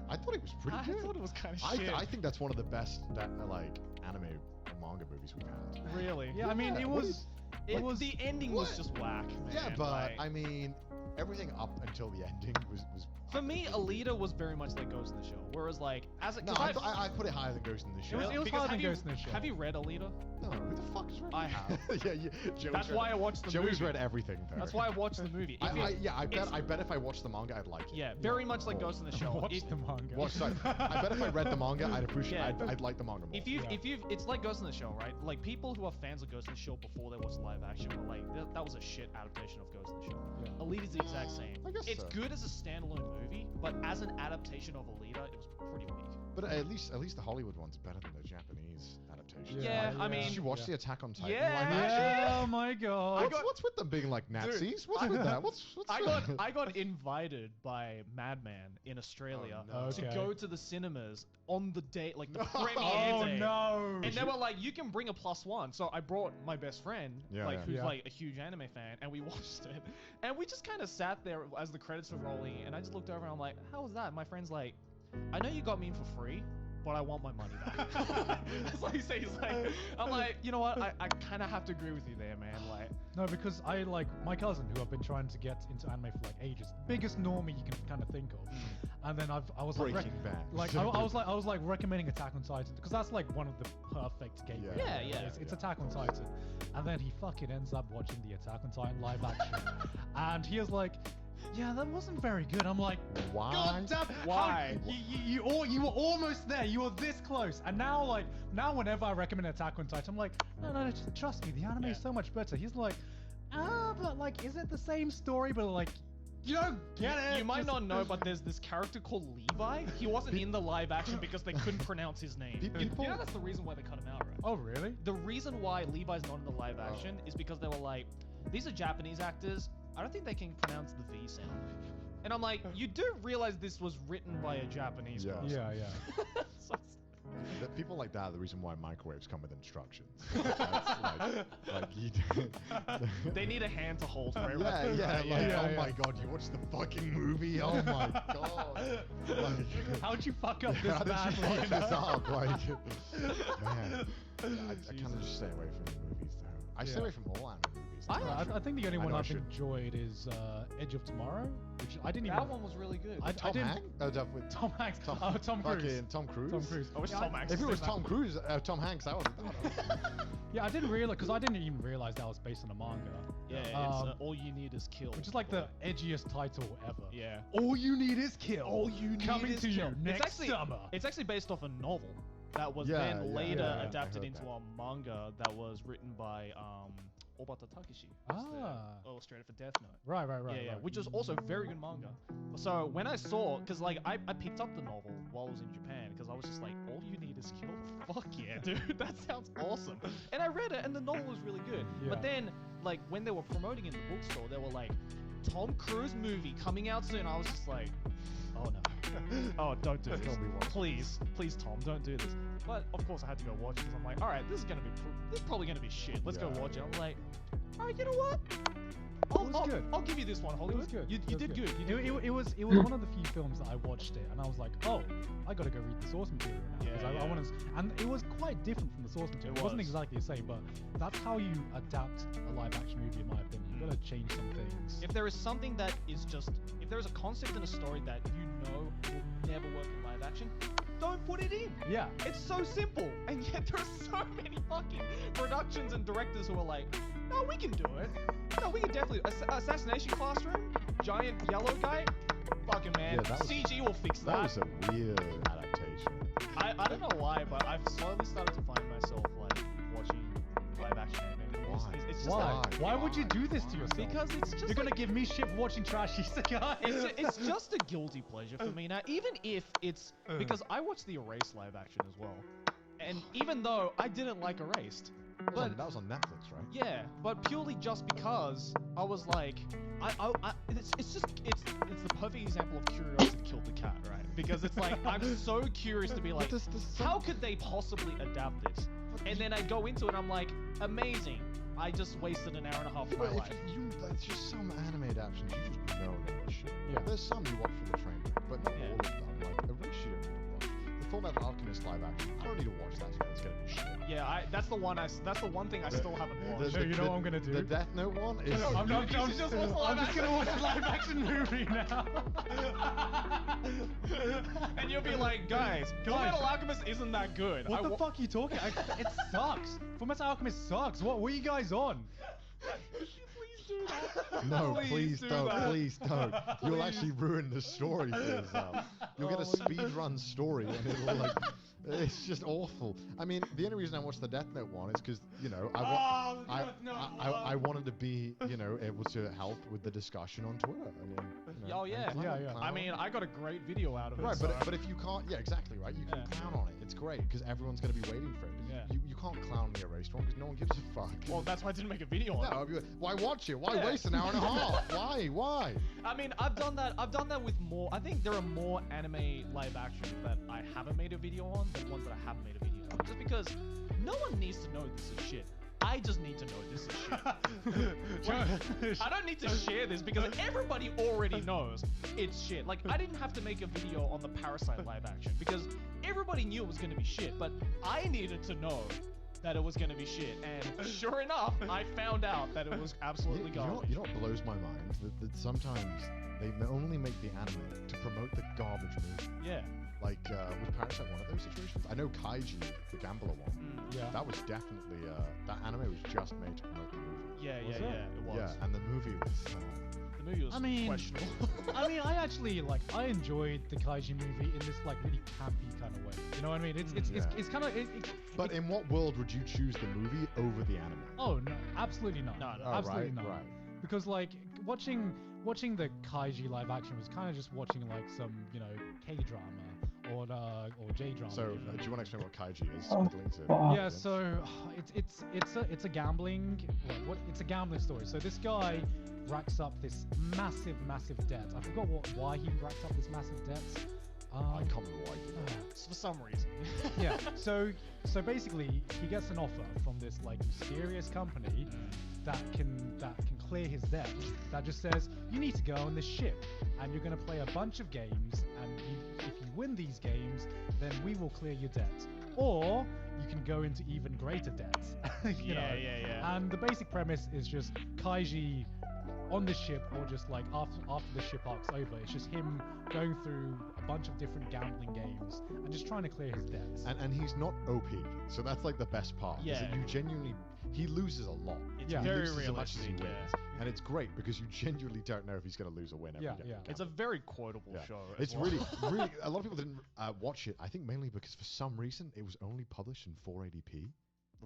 I thought it was pretty I good. thought it was kind of I, shit. I think that's one of the best like anime or manga movies we've had. Really? Yeah, I mean, Yeah, it what was. It was- the ending was just whack, man. Yeah, but like, I mean, everything up until the ending was. for me, Alita was very much like Ghost in the Shell. Whereas like, as a No, I put it higher than Ghost in the Shell. It was because higher than have you- Ghost in the Shell. Have you read Alita? No, who the fuck is read? I have. yeah, Joey's That's read why I watched the Joey's movie. read everything. Though. That's why I watched the movie. If it- I it's- bet if I watched the manga, I'd like it. Yeah, very much like Ghost in the Shell. Watch If- the manga. Sorry, I bet if I read the manga, I'd appreciate. Yeah. I'd like the manga more. If you, it's like Ghost in the Shell, right? Like, people who are fans of Ghost in the Shell before they watch the live action were like, that was a shit adaptation of Ghost in the Shell. Yeah. Alita's the exact same. I guess It's so. good as a standalone movie, but as an adaptation of Alita, it was pretty weak. But at least the Hollywood one's better than the Japanese adaptation. Yeah, I mean- Did you watch yeah. the Attack on Titan? Yeah, live action? Yeah, oh my god. What's with them being like Nazis? What's I- with that? What's I got invited by Madman in Australia Oh, no. to Okay. go to the cinemas on the day, like the No. premiere Oh day. no. And they were like, you can bring a +1. So I brought my best friend, Yeah, like yeah. who's Yeah. like a huge anime fan, and we watched it. And we just kind of sat there as the credits were rolling, and I just looked over and I'm like, how was that? My friend's like, I know you got me in for free, but I want my money back. That's what he says. He's like, I'm like, you know what? I kind of have to agree with you there, man. Like, No, because I like my cousin who I've been trying to get into anime for like ages. Biggest normie you can kind of think of. And then I was like, Breaking Bad. I was like recommending Attack on Titan because that's like one of the perfect gateway. Yeah, yeah. It's Attack on Titan, and then he fucking ends up watching the Attack on Titan live action, and he is like, yeah, that wasn't very good. I'm like, Why? God damn, Why? you were almost there. You were this close, and now whenever I recommend Attack on Titan, I'm like, no, just trust me, the anime is Yeah. so much better. He's like, but like, is it the same story? But like, you don't get it. you might Just- not know, but there's this character called Levi. He wasn't in the live action because they couldn't pronounce his name. People- You know that's the reason why they cut him out, right? Oh really? The reason why Levi's not in the live action is because they were like, these are Japanese actors. I don't think they can pronounce the V sound. And I'm like, you do realize this was written by a Japanese Yeah. person. Yeah. So it's- That people like that are the reason why microwaves come with instructions. That's like you. they need a hand to hold for everything. Yeah, right? like, Yeah, oh yeah. my god, you watched the fucking movie? Oh my god. Like, How'd you fuck up this how did you badly? fuck this up? Like, man, I kind of just stay away from the movies though. I stay Yeah. away from all anime movies. I think the only I one know I I've should. enjoyed is Edge of Tomorrow, which I didn't That even. one was really good. I Tom didn't. Hanks? With Tom Hanks. Tom, Tom Cruise. fucking Tom Cruise. Tom Cruise. I wish Yeah, Tom Hanks If it was did Tom that. Cruise, Tom Hanks, that would. Yeah, I didn't realize because I didn't even realize that was based on a manga, Yeah, it's All You Need Is Kill. which is like the edgiest title ever. Yeah. All you need is kill. All You Need coming Is to Kill. you next it's actually, summer. It's actually based off a novel that was Yeah, then yeah, later yeah, I adapted heard into that. a manga that was written by Obata Takeshi. who's the Ah. illustrator for Death Note. Right. Yeah, which is also very good manga. So when I saw, because like I picked up the novel while I was in Japan, because I was just like, all you need is kill. Fuck yeah, dude, that sounds awesome. And I read it, and the novel was really good. Yeah. But then, like when they were promoting in the bookstore, they were like, Tom Cruise movie coming out soon. I was just like, Oh no. Oh, don't do It's this. gonna be worse. Please, Tom, don't do this. But of course I had to go watch it because I'm like, all right, this is probably gonna be shit. Let's go Yeah, watch it. yeah. I'm like, all right, you know what? was good. I'll give you this one, It Hollywood. was good. You It was did good. You did good. It was one of the few films that I watched it, and I was like, oh, I gotta go read the source material now. 'cause Yeah, I yeah. want to, and it was quite different from the source material. It wasn't was. exactly the same, but that's how you adapt a live action movie, in my opinion. You gotta change some things. If there is something that is just, if there is a concept in a story that you know will never work in live action, don't put it in. Yeah. It's so simple, and yet there are so many fucking productions and directors who are like, no, we can do it. No, we can definitely. Assassination Classroom, giant yellow guy, fucking man. Yeah, that was- CG will fix That that. was a weird adaptation. I don't know why, but I've slowly started to find myself like watching live action anime movies. Why? It's just Why? like, Why would you do this to yourself? because it's just You're gonna like, give me shit for watching trashy guys. it's just a guilty pleasure for me now. Even if it's because I watched the Erased live action as well, and even though I didn't like Erased, but That was on Netflix, right? yeah, but purely just because I was like, it's the perfect example of curiosity killed the cat, right? Because it's like I'm so curious to be like, But there's how could they possibly adapt this? And then I go into it, I'm like, amazing. I just wasted an hour and a half of my But life. if you, there's just some anime adaptations you just know they're shit. Yeah. There's some you watch for the train wreck, but not Yeah. all of them. Like Erased, you don't need to watch. The Fullmetal Alchemist live action, you don't need to watch that. It's gonna be shit. Yeah, that's the one thing I still haven't watched. You know what I'm gonna do? The Death Note one is. I'm No, just, you I'm should just, just watch I'm live just gonna watch a live action movie now. And you'll be like, guys, Fullmetal Alchemist isn't that good. What the fuck are you talking? It sucks. Fullmetal Alchemist sucks. What were you guys on? Please do that. No, please do don't. that. Please don't. You'll Please. actually ruin the story for yourself. You'll get a speed run story, and it'll like. It's just awful. I mean, the only reason I watched the Death Note one is because I wanted to be able to help with the discussion on Twitter. Oh yeah. Yeah, yeah. I mean, I got a great video out of it. Right, so- but if you can't, yeah, exactly, right. You can Yeah. clown on it. It's great because everyone's gonna be waiting for it. But Yeah. you can't clown on the Erased one because no one gives a fuck. well, that's why I didn't make a video on it. no, I'd be like, why watch it? Why Yeah. waste an hour and a half? Why? I mean, I've done that with more. I think there are more anime live actions that I haven't made a video on than ones that I haven't made a video on. Just because no one needs to know this is shit. I just need to know this is shit. I don't need to share this because everybody already knows it's shit. Like, I didn't have to make a video on the Parasite live action because everybody knew it was going to be shit, but I needed to know that it was going to be shit. And sure enough, I found out that it was absolutely garbage. You know what blows my mind? That sometimes they only make the anime to promote the garbage movie. Yeah. Like, was Parasite one of those situations? I know Kaiji, the Gambler one. Yeah. That was definitely that anime was just made to promote the movie. Yeah, Was yeah, it? yeah, it was. Yeah, and the movie was. The movie was I mean- questionable. I mean, I actually I enjoyed the Kaiji movie in this really campy kind of way. You know what I mean? It's kind of But in what world would you choose the movie over the anime? Oh no, absolutely not. No, no. Oh, absolutely right, not. right. Because watching the Kaiji live action was kind of just watching some K drama or J drama. So, do you want to explain what Kaiji is? Oh, Middling to fuck. Yeah, audience? so it's a gambling it's a gambling story. So this guy racks up this massive debt. I forgot why he racked up this massive debt. I can't remember why. he did that. For some reason. Yeah. So basically he gets an offer from this mysterious company that can clear his debt. That just says you need to go on this ship and you're going to play a bunch of games, and if you win these games, then we will clear your debt. Or you can go into even greater debt. you know? Yeah. And the basic premise is just Kaiji on the ship, or just after the ship arc's over, it's just him going through a bunch of different gambling games and just trying to clear his debts. And he's not OP, so that's like the best part. Is Yeah. that you genuinely, he loses a lot. It's Yeah. He very loses as much as he realistic. wins. Yeah. And it's great because you genuinely don't know if he's going to lose or win every Yeah, game. yeah. It's a very quotable Yeah. show. as It's well. really, a lot of people didn't watch it. I think mainly because for some reason it was only published in 480p.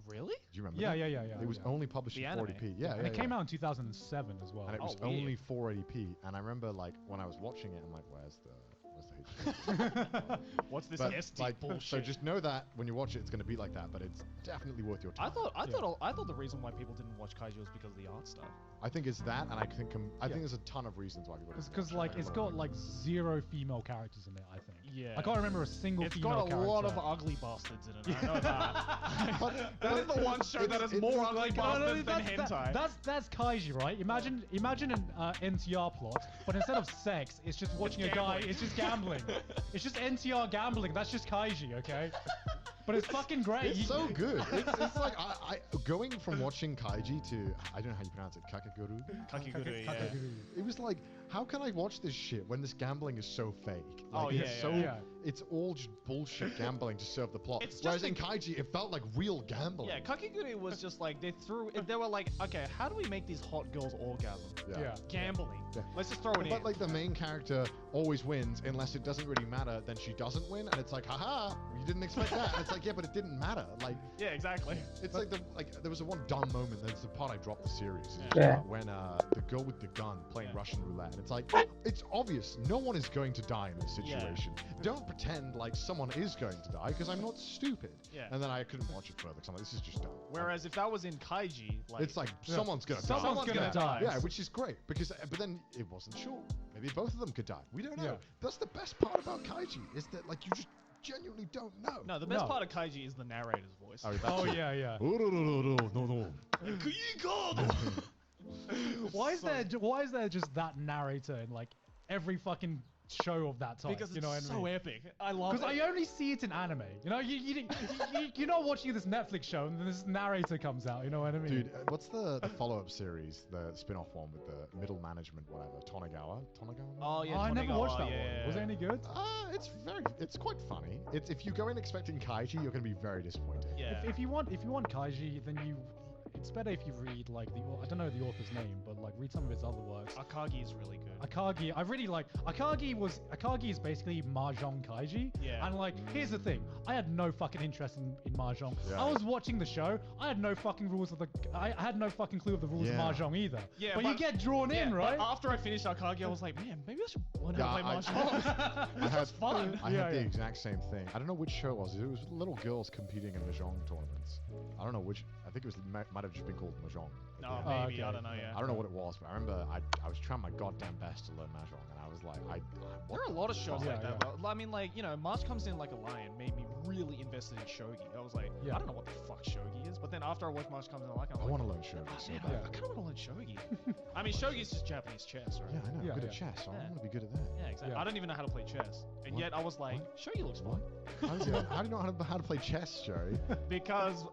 Really? Do you remember? Yeah. that? It was only published The in anime. 480p. Yeah, And yeah, it came yeah. out in 2007 as well. And it Oh, was weird. only 480p. And I remember when I was watching it, I'm like, where's supposed to hate. What's this But, SD like, bullshit? so just know that when you watch it, it's going to be like that, but it's definitely worth your time. I thought the reason why people didn't watch Kaiju was because of the art style. I think it's that, and I think there's a ton of reasons why people. Because like it's got like 0 female characters in it. I think. Yeah. I can't remember a single It's female got a character. lot of ugly bastards in it. I know that. But- that is the one show that has more ugly bastards than that's, hentai. that's Kaiji, right? Imagine an NTR plot, but instead of sex, it's just watching a guy. gambling. It's just gambling. It's just NTR gambling. That's just Kaiji, okay? But it's fucking great. It's so good. It's like I going from watching Kaiji to I don't know how you pronounce it, Kakeguru. Kakeguru, yeah. It was like, how can I watch this shit when this gambling is so fake? Like, Oh, it's yeah, so yeah. it's all just bullshit gambling to serve the plot. It's just Whereas a- in Kaiji, it felt like real gambling. Yeah, Kakeguru was just like they were like, okay, how do we make these hot girls orgasm? Yeah. Gambling. Yeah. Let's just throw it in. But like the main character always wins unless it doesn't really matter. Then she doesn't win, and it's like, haha, you didn't expect that. And it's like, yeah, but it didn't matter. Like yeah, exactly. it's like there was a one dumb moment. There's the part I dropped the series Yeah. when the girl with the gun playing Russian roulette. And it's like it's obvious no one is going to die in this Yeah. situation. Don't pretend like someone is going to die because I'm not stupid. Yeah. And then I couldn't watch it further because I'm like, this is just dumb. Whereas if that was in Kaiji, like It's like someone's gonna die. Someone's gonna die. Yeah, which is great because, but then it wasn't sure. Maybe both of them could die. We don't know. Yeah. That's the best part about Kaiji is that like you just genuinely don't know. no, the best No. part of Kaiji is the narrator's voice. Oh, that's Oh it. yeah, yeah. Oh, no. Why is there just that narrator in like every fucking show of that type? Because it's you know what so I mean? epic. I love it. Because I only see it in anime. You know, you're not watching this Netflix show and then this narrator comes out. You know what I mean? Dude, what's the follow-up series, the spin-off one with the middle management, whatever, Tonegawa? Oh yeah, I never Tonegawa, watched that yeah. one. Was it any good? It's quite funny. It's if you go in expecting Kaiji, you're gonna be very disappointed. Yeah. If you want Kaiji, then it's better if you read like I don't know the author's name, but like read some of his other works. Akagi is really good. Akagi, I really like Akagi is basically Mahjong Kaiji. Yeah. And like, here's the thing, I had no fucking interest in Mahjong. Yeah. I was watching the show, I had no fucking I had no fucking clue of the rules Yeah. of Mahjong either. Yeah, but you but- get drawn in, Yeah, right? But after I finished Akagi, I was like, man, maybe I should learn Yeah, how to play Mahjong. I had fun. I Yeah, had the yeah. exact same thing. I don't know which show it was. It was little girls competing in mahjong tournaments. I don't know which. I think it was might have just been called mahjong. No, Oh, maybe okay. I don't know. Yeah. I don't know what it was, but I remember I was trying my goddamn best to learn mahjong, and I was like, There are a lot of shows Yeah, like that. yeah. Though. I mean, like, you know, March Comes In Like a Lion made me really invested in shogi. I was like, Yeah. I don't know what the fuck shogi is, but then after I watched March Comes In Like a Lion, I I'm want like, to learn shogi so man, bad. I kind of want to learn shogi. I mean, shogi is just Japanese chess, right? Yeah, I know. Yeah, I'm good at yeah. chess, so I Yeah. want to be good at that. Yeah, exactly. Yeah. I don't even know how to play chess, and What? yet I was like, shogi looks fun How do you know how to play chess, Joey? because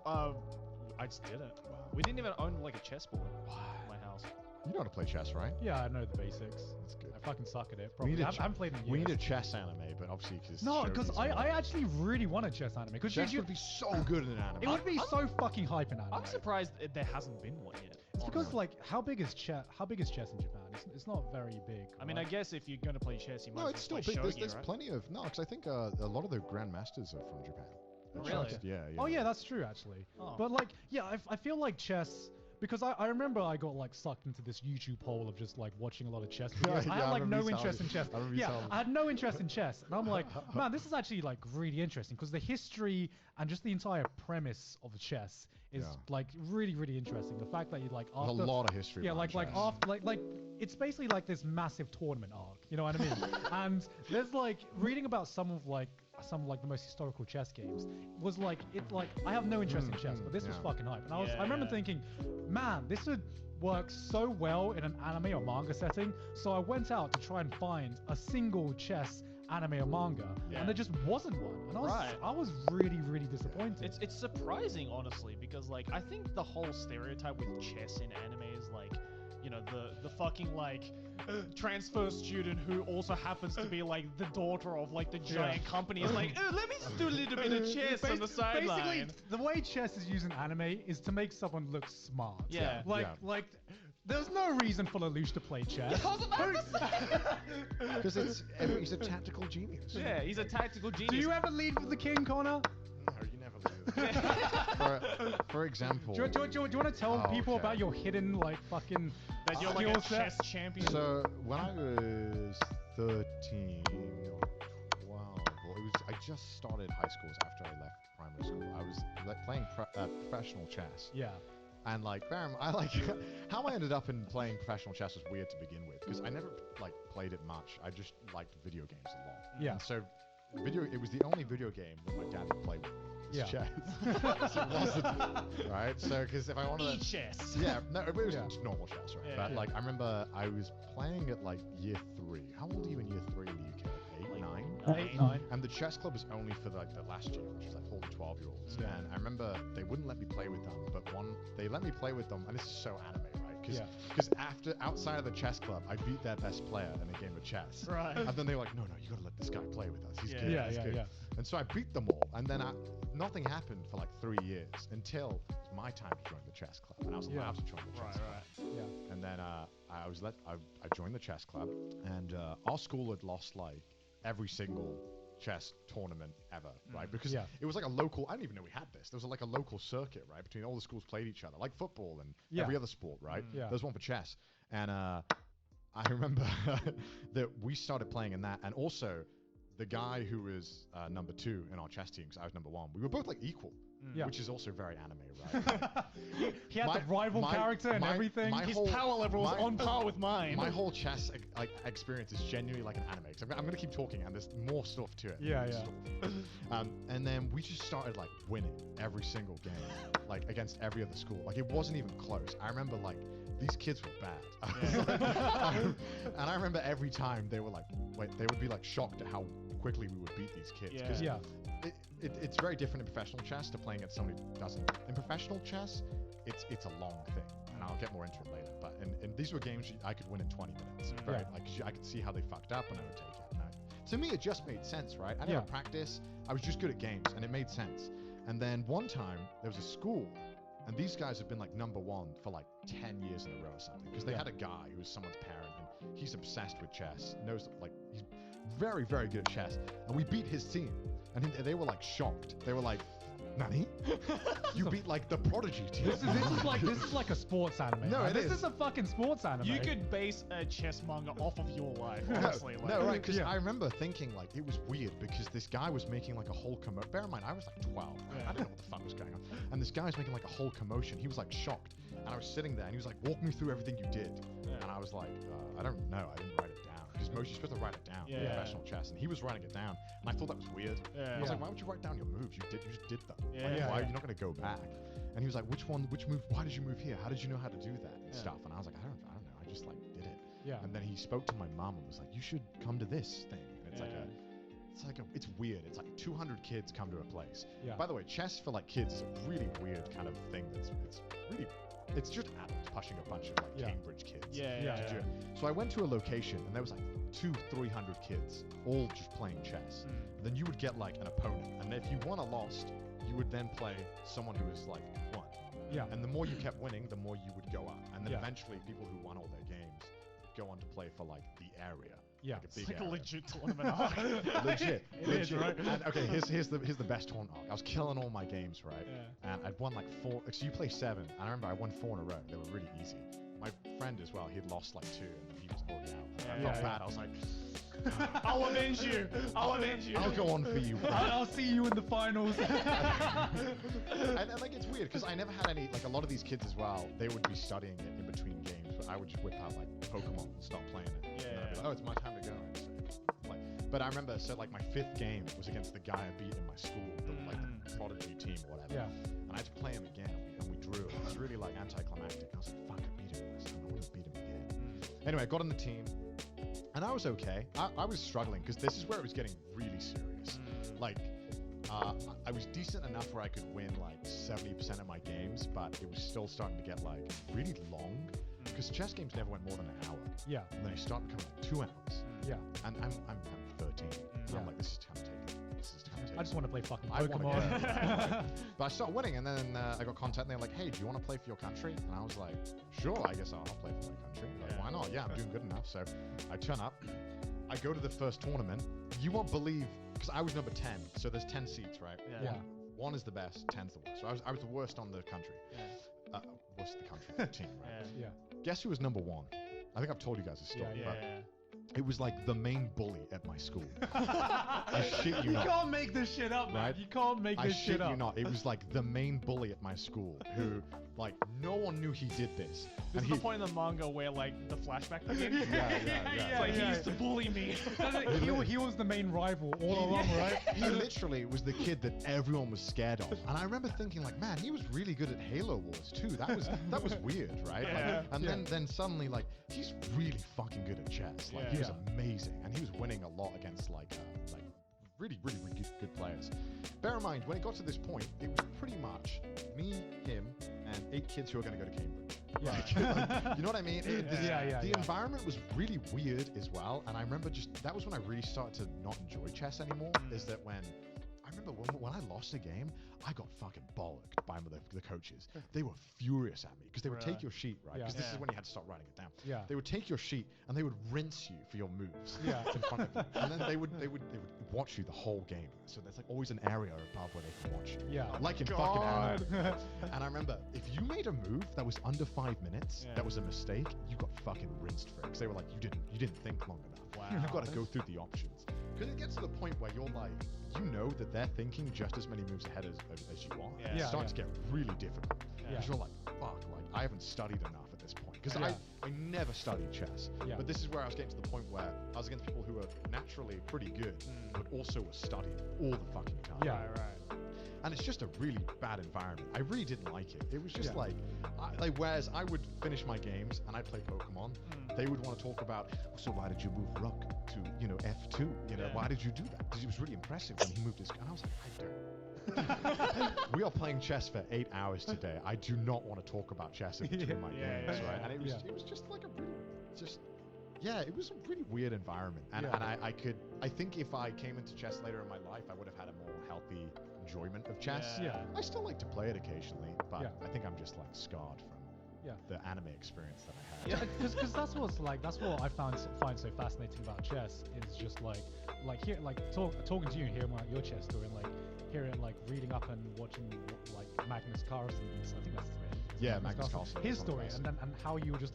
I just did it. We didn't even own like a chessboard in my house. You know how to play chess, right? Yeah, I know the basics. That's good. I fucking suck at it. We Probably. need a I haven't played in years. We need a chess anime, but obviously because No, because I actually really want a chess anime. Because chess would be so good in an anime. it would be so fucking hype in anime. I'm surprised there hasn't been one yet. It's because honestly. like how big is chess in Japan? It's not very big. I mean, I right? guess if you're going to play chess, you might No, as it's well still play big. shogi, There's right? plenty of because I think a lot of the grandmasters are from Japan. They're Really? just- yeah. Oh yeah, that's true actually. Oh. But like, yeah, I feel like chess because I remember I got like sucked into this YouTube hole of just like watching a lot of chess videos. Yeah, I I had like remember no you interest in telling chess. me. I remember you Yeah, telling me. I had no interest in chess, and I'm like, man, this is actually like really interesting because the history and just the entire premise of chess is Yeah. like really really interesting. The fact that you like There's after a lot of history. yeah, behind like chess. after like it's basically like this massive tournament arc. You know what I mean? And there's like reading about some of the most historical chess games was like I have no interest in chess, but this was yeah. fucking hype. And I Yeah, remember yeah. thinking, man, this would work so well in an anime or manga setting. So I went out to try and find a single chess anime or manga, Yeah. and there just wasn't one. And Right. I was really really disappointed. It's surprising, honestly, because like I think the whole stereotype with chess in anime is like, you know, the fucking like transfer student who also happens to be like the daughter of like the giant company is like, let me just do a little bit of chess on the Basically, sideline. the way chess is used in anime is to make someone look smart. Yeah. Like there's no reason for Lelouch to play chess. Because he's a tactical genius. Yeah, he's a tactical genius. Do you ever lead with the king, Connor? No, you never lose. for example. Do you want to tell Oh, people okay. about your hidden like fucking that you're like skill a set? chess champion? So when I was 13 or I just started high schools after I left primary school. I was playing professional chess. Yeah. And like, Baron, I like how I ended up in playing professional chess was weird to begin with because I never like played it much. I just liked video games a lot. Yeah. And so it was the only video game that my dad would play with. Was Yeah. Chess. So it wasn't, right? So because if I wanted to, chess. yeah, no, it was Yeah. just normal chess, right? Yeah. But Yeah. like I remember I was playing at like year 3. How old are you in year 3 in the UK? Like 8, 9? 8, 9. And the chess club was only for like the last year, which was like all the 12-year-olds. Yeah. And I remember they wouldn't let me play with them, but they let me play with them, and this is so anime, right? Because Yeah. outside of the chess club, I beat their best player in a game of chess. Right. And then they were like, no, you gotta let this guy play with us. He's Yeah. good. Yeah, he's yeah, good. yeah. And so I beat them all, and then nothing happened for like 3 years until it was my time to join the chess club, and I was Yeah. allowed to join the chess Right, club. right. Yeah. And then I joined the chess club, and our school had lost like every single chess tournament ever, right? Because Yeah. it was like a local. I didn't even know we had this. There was like a local circuit, right, between all the schools played each other, like football and Yeah. every other sport, right? Yeah. There's one for chess, and I remember that we started playing in that, and also the guy who was number 2 in our chess team, because I was number 1, we were both like equal, Yeah. which is also very anime, right? He had My- the rival my- character and my- everything. my His whole- power level was my- on par with mine. My whole chess experience is genuinely like an anime. So I'm gonna keep talking, and there's more stuff to it. Yeah, Just yeah. stuff. And then we just started like winning every single game, like against every other school. Like it wasn't even close. I remember like these kids were bad. And I remember every time they were like, they would be like shocked at how quickly we would beat these kids. 'Cause Yeah. it's very different in professional chess to playing at somebody who doesn't. In professional chess, it's a long thing, and I'll get more into it later. But and these were games I could win in 20 minutes, right? Yeah. Like 'cause I could see how they fucked up, and I would take it. To me, it just made sense, right? I never Yeah. practiced. I was just good at games, and it made sense. And then one time there was a school, and these guys have been like number 1 for like 10 years in a row or something, because they Yeah. had a guy who was someone's parent, and he's obsessed with chess. Knows like he's very, very good at chess, and we beat his team, and they were like shocked. They were like, "Nani? You beat like the prodigy team?" This is like a sports anime. No, man. it this is. is a fucking sports anime. You could base a chess manga off of your life, No, honestly. like- no, right? Because Yeah. I remember thinking like it was weird because this guy was making like a whole commotion. Bear in mind, I was like 12. Right? I didn't know what the fuck was going on. And this guy was making like a whole commotion. He was like shocked, and I was sitting there, and he was like, "Walk me through everything you did." Yeah. And I was like, "I don't know. I didn't write it down." Because most you're supposed to write it down in Yeah. professional chess, and he was writing it down, and I thought that was weird. Yeah. I was Yeah. like, "Why would you write down your moves? You just did them. Yeah. Like, Yeah, why yeah. you're not going to go back?" And he was like, "Which move? Why did you move here? How did you know how to do that and Yeah. stuff?" And I was like, "I don't know. I just like did it." Yeah. And then he spoke to my mom and was like, "You should come to this thing." And it's weird. It's like 200 kids come to a place. Yeah. By the way, chess for like kids is a really weird kind of thing. It's just adults pushing a bunch of like Yeah. Cambridge kids. Yeah, Yeah, to do yeah. it. So I went to a location and there was like 200-300 kids all just playing chess. Mm. Then you would get like an opponent, and if you won or lost, you would then play someone who was like won. Yeah. And the more you kept winning, the more you would go up. And then Yeah. eventually, people who won all their games would go on to play for like the area. Yeah. Like a It's big like a area. legit tournament arc. Legit. It is, right? And okay, here's the best tournament arc. I was killing all my games, right? Yeah. And I'd won like 4. So you play 7. And I remember I won 4 in a row. They were really easy. My friend as well, he'd lost like 2, and then he was already out. And I Yeah, felt yeah. bad. I was like, I'll avenge you. I'll avenge you. I'll go on for you. bro." I'll see you in the finals. And like it's weird because I never had any like a lot of these kids as well. They would be studying it in between games, but I would just whip out like Pokemon and start playing it. And then I'd be like, oh, it's my time to go. And so, like, but I remember like my 5th game was against the guy I beat in my school, the prodigy team or whatever. Yeah. And I had to play him again, and we drew. It was really like anticlimactic. I was like, fuck, I beat him last time. I want to beat him again. Anyway, I got on the team, and I was okay. I was struggling because this is where it was getting really serious. Like, I was decent enough where I could win like 70% of my games, but it was still starting to get like really long because chess games never went more than an hour. Yeah. And then they start becoming like 2 hours. Yeah. And I'm 13. And Yeah. I'm like, this is time to take it. This is time to take I just it. want to play fucking I wanna Pokemon. go. But I started winning, and then I got contact, and they were like, "Hey, do you want to play for your country?" And I was like, "Sure, I guess I'll play for my country. Like, Yeah. why not? Yeah, I'm doing good enough." So I turn up, I go to the first tournament. You won't believe, because I was number 10, so there's 10 seats, right? Yeah. One is the best, 10's the worst. So I was the worst on the country. Yeah. Worst of the country, the team, right? Yeah. Yeah. Guess who was number 1? I think I've told you guys this story, Yeah, but Yeah. it was like the main bully at my school. I shit you You not. can't make this shit up, man. Right? You can't make I this shit shit up. you not. It was like the main bully at my school who, like, no one knew he did this. This And is he, the point in the manga where like the flashback begins. yeah. It's like he used to bully me. He was the main rival all along, right? He literally was the kid that everyone was scared of. And I remember thinking, like, man, he was really good at Halo Wars too. That was weird, right? Like, Yeah. and then suddenly, like, he's really fucking good at chess. Like, he was amazing, and he was winning a lot against like really good players. Bear in mind, when it got to this point, it was pretty much me, him, and 8 kids who were going to go to Cambridge. Yeah. You know what I mean? Yeah. The environment was really weird as well, and I remember that was when I really started to not enjoy chess anymore. Is that when I remember when I lost a game, I got fucking bollocked by the coaches. They were furious at me because they would take your sheet, right? Because this is when you had to start writing it down. Yeah. They would take your sheet and they would rinse you for your moves in front of you, and then they would watch you the whole game. So there's like always an area above where they can watch you. Yeah. Like in fucking anime. And I remember if you made a move that was under 5 minutes, that was a mistake, you got fucking rinsed for it. Because they were like, you didn't think long enough. Wow. You've got to go through the options. Because it gets to the point where you're like, you know that they're thinking just as many moves ahead as you are. And Yeah. it starts to get really difficult. Yeah. Because you're like, fuck, like I haven't studied enough at this point. Because Yeah. I never studied chess. Yeah. But this is where I was getting to the point where I was against people who were naturally pretty good, but also were studying all the fucking time. Yeah. Right. And it's just a really bad environment. I really didn't like it. It was just Yeah. like whereas I would finish my games and I'd play Pokemon, they would want to talk about, so why did you move Rook to, F2? Why did you do that? Because it was really impressive when he moved his gun. I was like, I don't. We are playing chess for 8 hours today. I do not want to talk about chess in between my Yeah, games, yeah, right? And it was just like it was a really weird environment. And I think if I came into chess later in my life, I would have had a more healthy enjoyment of chess. Yeah. I still like to play it occasionally, but Yeah. I think I'm just like scarred from the anime experience that I had. Yeah, because that's what I find so fascinating about chess is just like talking to you and hearing about your chess story and hearing reading up and watching Magnus Carlsen's, I think that's his name. Yeah, Magnus Carlsen. His story and how you were just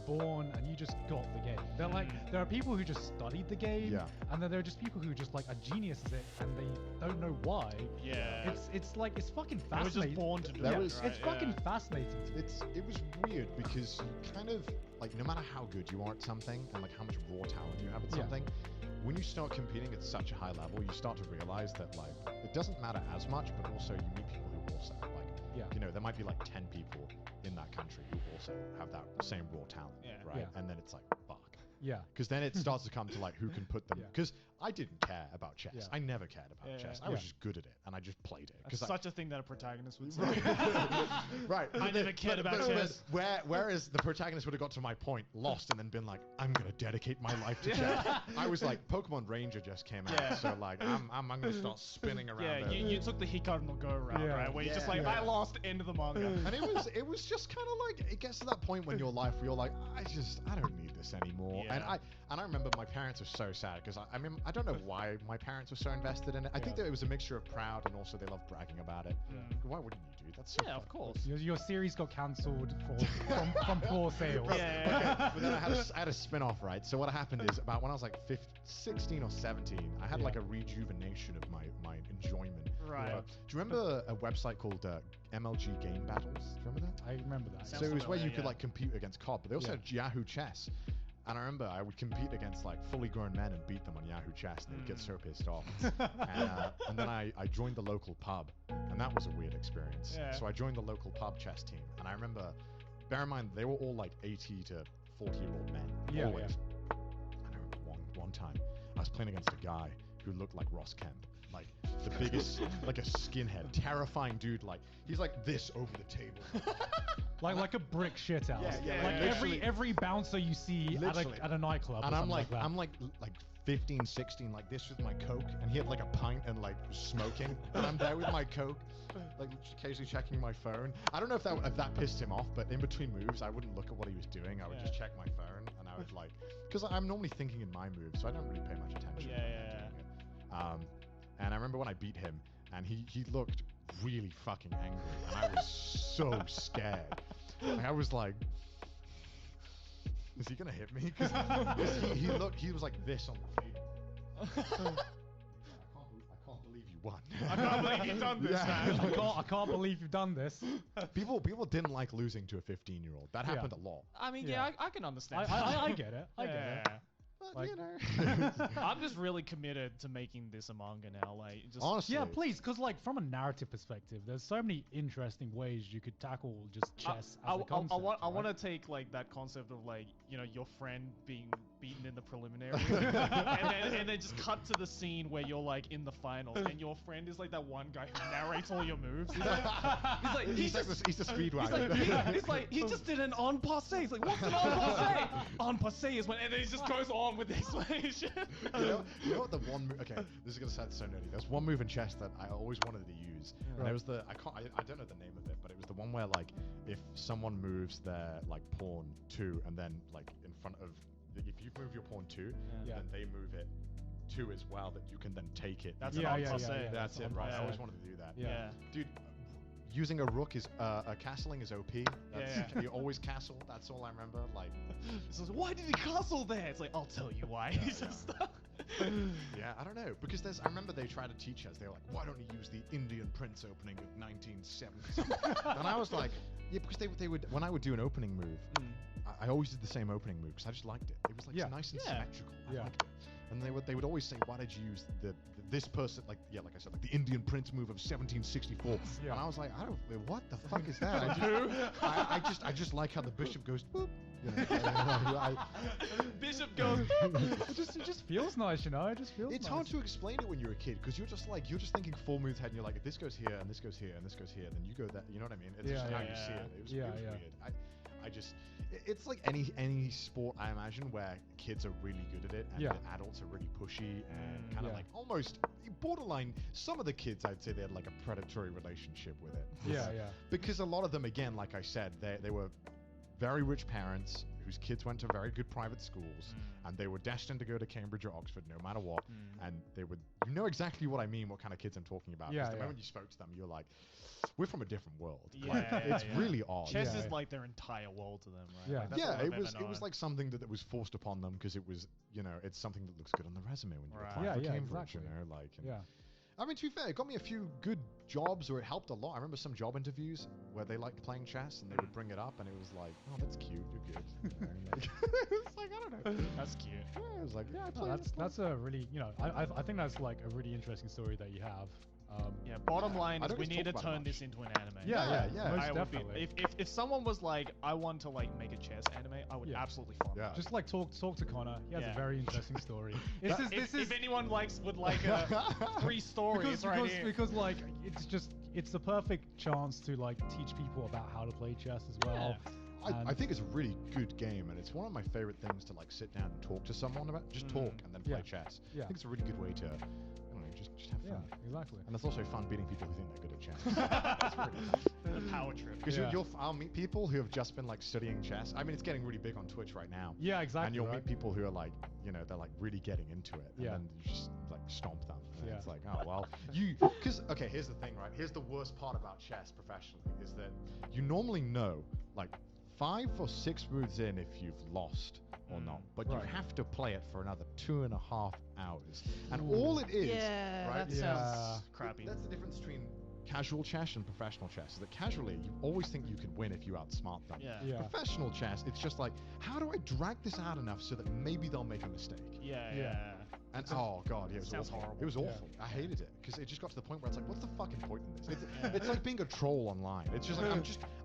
born and you just got the game. There are people who just studied the game, and then there are just people who just are geniuses at it and they don't know why. Yeah. It's fucking I was fascinating. just born to do That it. was- right? It's fucking fascinating to me. It was weird because you kind of no matter how good you are at something and how much raw talent you have at Yeah. something, when you start competing at such a high level, you start to realize that it doesn't matter as much, but also you meet people who also there might be 10 people in that country who also have that same raw talent, Yeah. right? Yeah. And then it's like, fuck. Yeah. Because then it starts to come to who can put them. Yeah. Because I didn't care about chess. Yeah. I never cared about Yeah, chess. yeah. I was Yeah. just good at it, and I just played it. That's such a thing that a protagonist would say. Right. I never cared about chess. Whereas the protagonist would have got to my point, lost, and then been like, I'm gonna dedicate my life to chess. I was like, Pokemon Ranger just came out, Yeah. so I'm gonna start spinning around. Yeah, it. you took the Hikaru no Go route, Yeah. right? Where you're just Yeah. like, Yeah. I lost, end of the manga. And it was just kind of it gets to that point when your life where you're like, I don't need this anymore. Yeah. And I remember my parents were so sad because I don't know why my parents were so invested in it. I think Yeah. that it was a mixture of proud and also they love bragging about it. Why wouldn't you, dude? That's so Yeah, of fun. course. Your series got cancelled from poor sales. Yeah. Okay, but then I had a spin-off, right? So what happened is about when I was 16 or 17, I had Yeah. a rejuvenation of my enjoyment. Right. Do you remember a website called MLG Game Battles? Do you remember that? I remember that. Sounds So it was where familiar, you could yeah. compete against COD, but they also Yeah. had Yahoo Chess. And I remember I would compete against fully grown men and beat them on Yahoo Chess, and they'd get so pissed off. And then I joined the local pub, and that was a weird experience. Yeah. So I joined the local pub chess team, and I remember, bear in mind, they were all 80 to 40-year-old men, Yeah, always. And I remember one time I was playing against a guy who looked like Ross Kemp. The biggest, a skinhead, terrifying dude. He's this over the table. like a brick shit house. Yeah, like literally. every bouncer you see Literally. at a nightclub. And or I'm something I'm that. 15, 16, this with my Coke, and he had a pint and smoking, and I'm there with my Coke, occasionally checking my phone. I don't know if that pissed him off, but in between moves, I wouldn't look at what he was doing. I would just check my phone, and I would because I'm normally thinking in my moves, so I don't really pay much attention. Yeah, when yeah, I'm doing it. And I remember when I beat him, and he looked really fucking angry, and I was so scared. I was like, Is he gonna hit me? Because he was like this on the table. I can't believe you won. I can't believe you've done this, man. I can't believe you've done this. People didn't like losing to a 15-year-old. That happened a lot. I mean, Yeah. I can understand. I get it. I get it. Yeah. But, Like- you know. I'm just really committed to making this a manga now. Like, just Honestly. Yeah, please, because like from a narrative perspective, there's so many interesting ways you could tackle just chess as a concept. I right? want to take like that concept of like, you know, your friend being beaten in the preliminary, and then just cut to the scene where you're like in the finals, and your friend is like that one guy who narrates all your moves. He's He's the speedway. he's like he just did an en passé. He's like, what's an en passé? En passé is when, and then he just goes on with the explanation. You know what the one move? Okay, this is gonna sound so nerdy. There's one move in chess that I always wanted to use, and it was the I don't know the name of it, but it was the one where like if someone moves their like pawn 2 and then like in front of if you move your pawn 2, Yeah. then they move it 2 as well, that you can then take it. That's Yeah, an en yeah, passé. yeah. That's it, right? I Yeah. always wanted to do that. Yeah. Yeah. Dude, using a rook is castling is OP. That's, Yeah. You always castle. That's all I remember. Like, So why did he castle there? It's like, I'll tell you why. He's just yeah, I don't know, because I remember they tried to teach us. They were like, why don't you use the Indian Prince opening of 1970? And I was like, yeah, because they would when I would do an opening move, I always did the same opening move because I just liked it. It was like Yeah. nice and Yeah. symmetrical. I Yeah. liked it. And they would always say, why did you use this person, like I said, like the Indian Prince move of 1764? Yeah. And I was like, what the fuck is that? I just like how the bishop goes boop. You know, Bishop goes. it just feels nice, you know. It just feels. it's nice. hard to explain it when you're a kid because you're just thinking 4 moves ahead and you're like, if this goes here and this goes here and this goes here, then you go that. You know what I mean? It's just Yeah, how yeah, you see yeah. it. It was Yeah. weird. I just, it's like any sport I imagine where kids are really good at it and Yeah. the adults are really pushy and kind of Yeah. like almost borderline. Some of the kids, I'd say they had like a predatory relationship with it. Yeah, yeah. Because a lot of them, again, like I said, they were very rich parents whose kids went to very good private schools, and they were destined to go to Cambridge or Oxford no matter what. And they would, you know exactly what I mean, what kind of kids I'm talking about. Yeah, Because the yeah. moment you spoke to them, you're like, we're from a different world. Yeah, Like, yeah, it's yeah. really odd. Chess Yeah. is like their entire world to them, right? Yeah. Like, that's all Yeah, they've it was ever known. like something that was forced upon them because it was, you know, it's something that looks good on the resume when you Right. apply Yeah, for yeah, Cambridge, exactly. you know, like. And Yeah. I mean, to be fair, it got me a few good jobs, or it helped a lot. I remember some job interviews where they liked playing chess, and they would bring it up, and it was like, oh, that's cute, you're good. You know, and like, it's like, I don't know. That's cute. Yeah, it was like, yeah, I No, play. that's a really, you know, I think that's like a really interesting story that you have. Yeah. Bottom Yeah, line I is don't we get to need to talk about it turn much. this into an anime. Yeah, most I would be, definitely. if someone was like, I want to like make a chess anime, I would Yeah. absolutely fund Yeah. that. Just like talk to Connor. He has Yeah. a very interesting story. If anyone would like 3 stories because like it's the perfect chance to like teach people about how to play chess as well. I think it's a really good game, and it's one of my favorite things to like sit down and talk to someone about. Just talk and then play Yeah. chess. Yeah. I think it's a really good way to, I don't know, just have Yeah, fun. exactly. And it's also fun beating people who think they're good at chess. the power trip. Because Yeah. I'll meet people who have just been like studying chess. I mean, it's getting really big on Twitch right now. Yeah, exactly. And you'll right? meet people who are like, you know, they're like really getting into it. And Yeah. then you just like stomp them. And Yeah. it's like, oh, well, because, okay, here's the thing, right? Here's the worst part about chess professionally is that you normally know like 5 or 6 moves in if you've lost or not. But Right. you have to play it for another 2.5 hours. And all it is, right? that Yeah. sounds crappy. That's the difference between casual chess and professional chess. Is that casually, you always think you can win if you outsmart them. Yeah. Yeah. Professional chess, it's just like, how do I drag this out enough so that maybe they'll make a mistake? Yeah. Yeah. And oh god, yeah, it was Sounds awful. horrible. It was Yeah. awful. I hated it because it just got to the point where it's like, what's the fucking point in this? It's like being a troll online. It's just like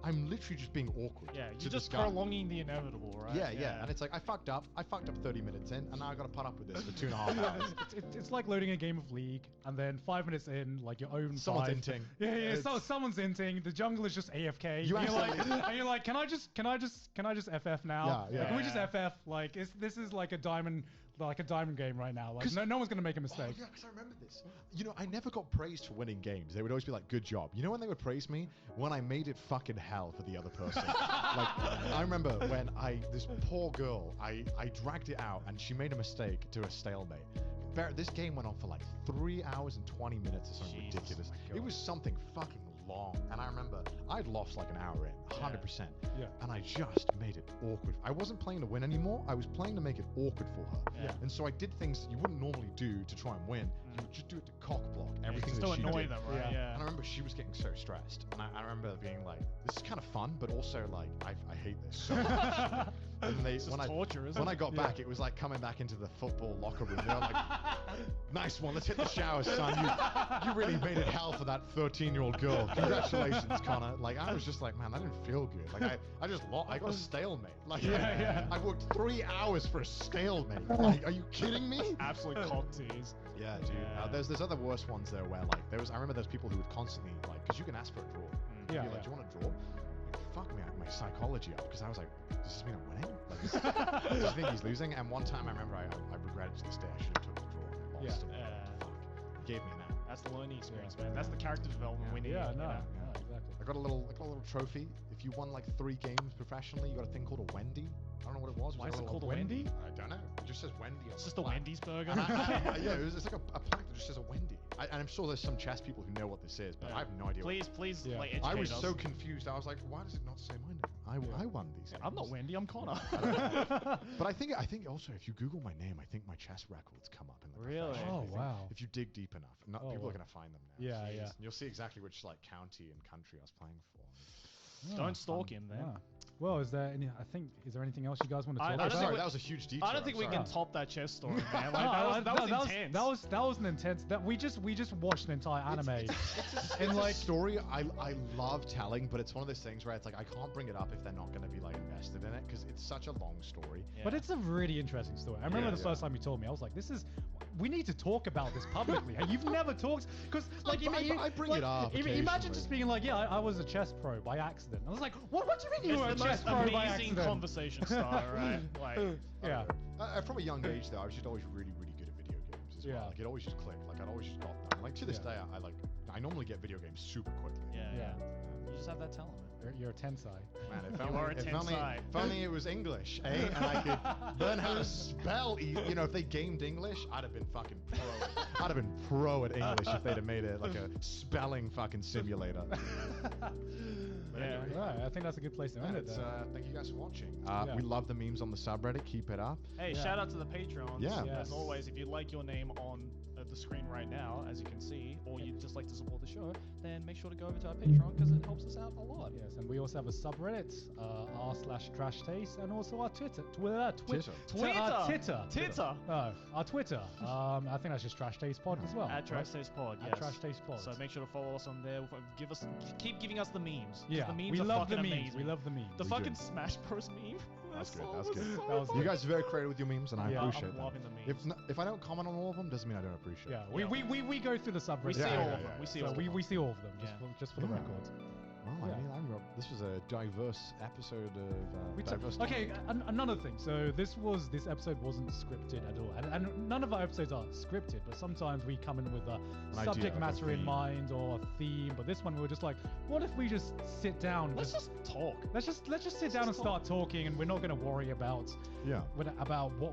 I'm literally just being awkward. Yeah, to you're this just guy. prolonging the inevitable, right? Yeah, and it's like I fucked up 30 minutes in, and now I got to put up with this for 2.5 hours. It's like loading a game of League, and then 5 minutes in, like your own Someone's 5. inting. Yeah. So It's- someone's inting. The jungle is just AFK. You and you're like, accidentally- and you're like, can I just FF now? Yeah, Like, can we yeah. just FF? Like, this is like a diamond game right now. Like, 'Cause- no one's gonna make a Oh, mistake. yeah, because I remember this. You know, I never got praised for winning games. They would always be like, good job. You know when they would praise me? When I made it fucking hell for the other person. Like, I remember when this poor girl, I dragged it out and she made a mistake to a stalemate. This game went on for like 3 hours and 20 minutes or something Jesus, ridiculous. my It God. was something fucking long, and I remember I'd lost like an hour in, 100%. Yeah. And I just made it awkward. I wasn't playing to win anymore. I was playing to make it awkward for her. Yeah. And so I did things that you wouldn't normally do to try and win. You would just do it to cock block everything Just that to she annoy did. them, right? Yeah. And I remember she was getting so stressed, and I remember being like, "This is kind of fun, but also like I hate this so much." And they, It's just when I torture, isn't when it? I got back, it was like coming back into the football locker room. They were like, "Nice one, let's hit the showers, son. You really made it hell for that 13-year-old girl. Congratulations, Connor." Like I was just like, man, that didn't feel good. Like I just I got a stalemate. Like I worked 3 hours for a stalemate. Like, are you kidding me? Absolute cock tease. Yeah, dude. Yeah. There's other worse ones there where like I remember there's people who would constantly like, because you can ask for a draw. Yeah, You're like, yeah. do you want a draw? Like, fuck me, I had my psychology up because I was like, does this mean I'm winning? Like, does he think he's losing? And one time I remember I regretted to this day I should have took the draw and I lost. Yeah. And Yeah. fuck. He gave me an out. That's the learning experience, man. That's the character development we need. Yeah, you no, know? no, exactly. I got a little trophy. If you won like 3 games professionally, you got a thing called a Wendy. I don't know what it was. Why Was is a it little- called a Wendy? I don't know. It just says Wendy on It's the just a plaque. Wendy's burger. And yeah, it's like a plaque that just says a Wendy. And I'm sure there's some chess people who know what this is, but I have no idea. Please, Yeah. like, educate I was us. so confused. I was like, why does it not say my name? I won these. I'm not games. Wendy, I'm Connor. But I think also if you Google my name, I think my chess records come up in the Really? profession. Oh, I think wow. If you dig deep enough, Oh, people wow. are gonna find them now. Yeah, yeah. And you'll see exactly which like county and country I was playing for. Don't stalk him, then. Ah. Well, is there anything else you guys want to I talk don't about? think Sorry, we- that was a huge detour. I don't think we I'm can sorry. top that chess story, man. No, Like, that was intense. that was an intense. That we just watched an entire anime, It's and a like story I love telling, but it's one of those things where it's like I can't bring it up if they're not going to be like invested in it because it's such a long story. Yeah. But it's a really interesting story. I remember Yeah, the first time you told me, I was like, we need to talk about this publicly. And you've never talked, because like I bring it up Imagine occasionally. just being like, yeah, I was a chess pro by accident. I was like, what do you mean you were a It's the chess most pro by amazing accident? conversation starter, right? Like, Yeah. From a young age though, I was just always really good at video games as Yeah. well. Like it always just clicked. Like I'd always just got them. Like to this Yeah. day, I normally get video games super quickly. yeah. Yeah. You just have that talent. You're a tensai. Man, if You only, are a if only it was English, eh? And I could learn how to spell. You know, if they gamed English, I'd have been fucking pro. I'd have been pro at English if they'd have made it like a spelling fucking simulator. But Yeah. anyway, Right, I think that's a good place to end man, it. it's, then. thank you guys for watching. Yeah. We love the memes on the subreddit. Keep it up. Hey, Yeah. shout out to the Patreons. Yeah. Yes. As always, if you'd like your name on the screen right now, as you can see, or you'd just like to support the show, then make sure to go over to our Patreon because it helps us out a lot. Yes, and we also have a subreddit, r/TrashTaste, and also our Twitter. Twitter. No, our Twitter. I think that's just Trash Taste Pod as well. At Trash Taste Pod, yes. At Trash Taste Pod. So make sure to follow us on there. Keep giving us the memes. 'cause Yeah, the memes we are love the fucking memes. amazing. We love the memes. The We fucking do. Smash Bros meme. That's good. song That's was good. so That was funny. You guys are very creative with your memes, and I Yeah, appreciate I'm that. loving the memes. If I don't comment on all of them, doesn't mean I don't appreciate Yeah, it. we go through the subreddit. We see Yeah, all yeah, of them. yeah. We see So all of them. we see all of them, Yeah. just for the Yeah. record. Well, Yeah. I mean, this was a diverse episode of We took, diverse. okay, another thing. So this episode wasn't scripted at all, and none of our episodes are scripted. But sometimes we come in with a idea, subject like a matter in theme. mind or a theme. But this one we were just like, what if we just sit down? And Let's just talk. let's just sit down and start talking, and we're not going to worry about Yeah. what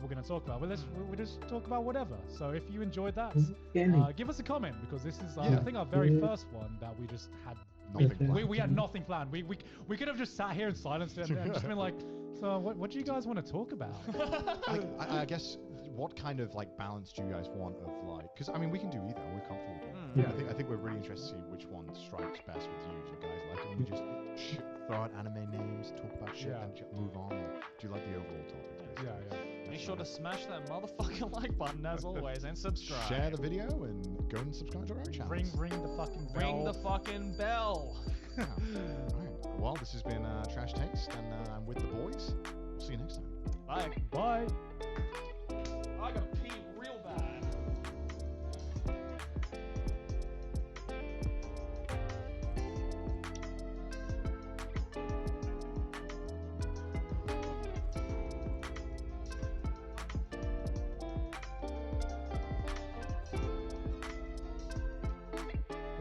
we're going to talk about. But we just talk about whatever. So if you enjoyed that, Kenny. give us a comment because this is Yeah. I think our very first one that we just had. Nothing Yeah. We had nothing planned. We could have just sat here in silence and just been like, so what do you guys want to talk about? I guess what kind of like balance do you guys want of like? Because I mean, we can do either. We're comfortable with it. Yeah. I think we're really interested to see which one strikes best with you. Do you guys like it when we just throw out anime names, talk about shit, Yeah. and move on? Or do you like the overall topic? Yeah, yeah. Make sure to smash that motherfucking like button as always and subscribe. Share the video and go and subscribe to our own channel. Ring the fucking bell. Ring the fucking bell. Yeah. Right. Well, this has been Trash Taste, and I'm with the boys. We'll see you next time. Bye. Bye. I gotta pee real bad.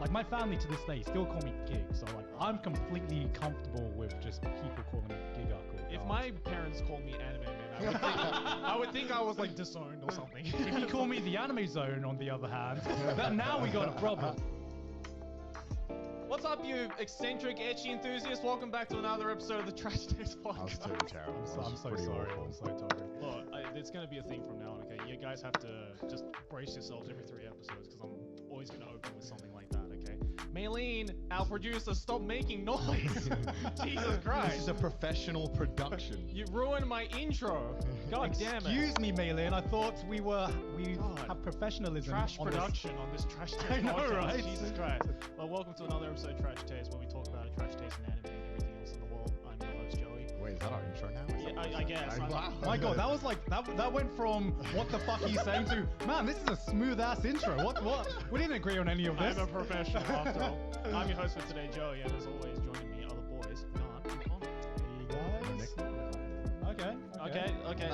Like my family to this day still call me Gig, so like I'm completely comfortable with just people calling me Gigaku. If my parents called me anime man, I would think I was like disowned or something. if you call me the Anime Zone, on the other hand, then now we got a problem. What What's up, you eccentric, etchy enthusiasts? Welcome back to another episode of the Trash Taste That was Podcast. totally terrible. I'm so Pretty sorry. awful. I'm so sorry. Look, it's gonna be a thing from now on, okay? You guys have to just brace yourselves every 3 episodes, because I'm always gonna open with something like that, okay? Maylene, our producer, stop making noise! Jesus Christ! This is a professional production. You ruined my intro! God damn it! Excuse me, Maylin. I thought we God. have professionalism. Trash on this. production on this Trash Taste I know, podcast. right? Jesus Christ. Well, welcome to another episode of Trash Taste, where we talk about a trash taste in anime and everything else in the world. I'm your host, Joey. Wait, is that our intro now? Is Yeah, that what I we're guess. saying? I'm- My God, that was like that went from what the fuck are you saying to man, this is a smooth ass intro. What? We didn't agree on any of this. I'm a professional after all. I'm your host for today, Joey, and as always, joining me are the boys, Grant and Connor. Hey guys. Okay. Okay.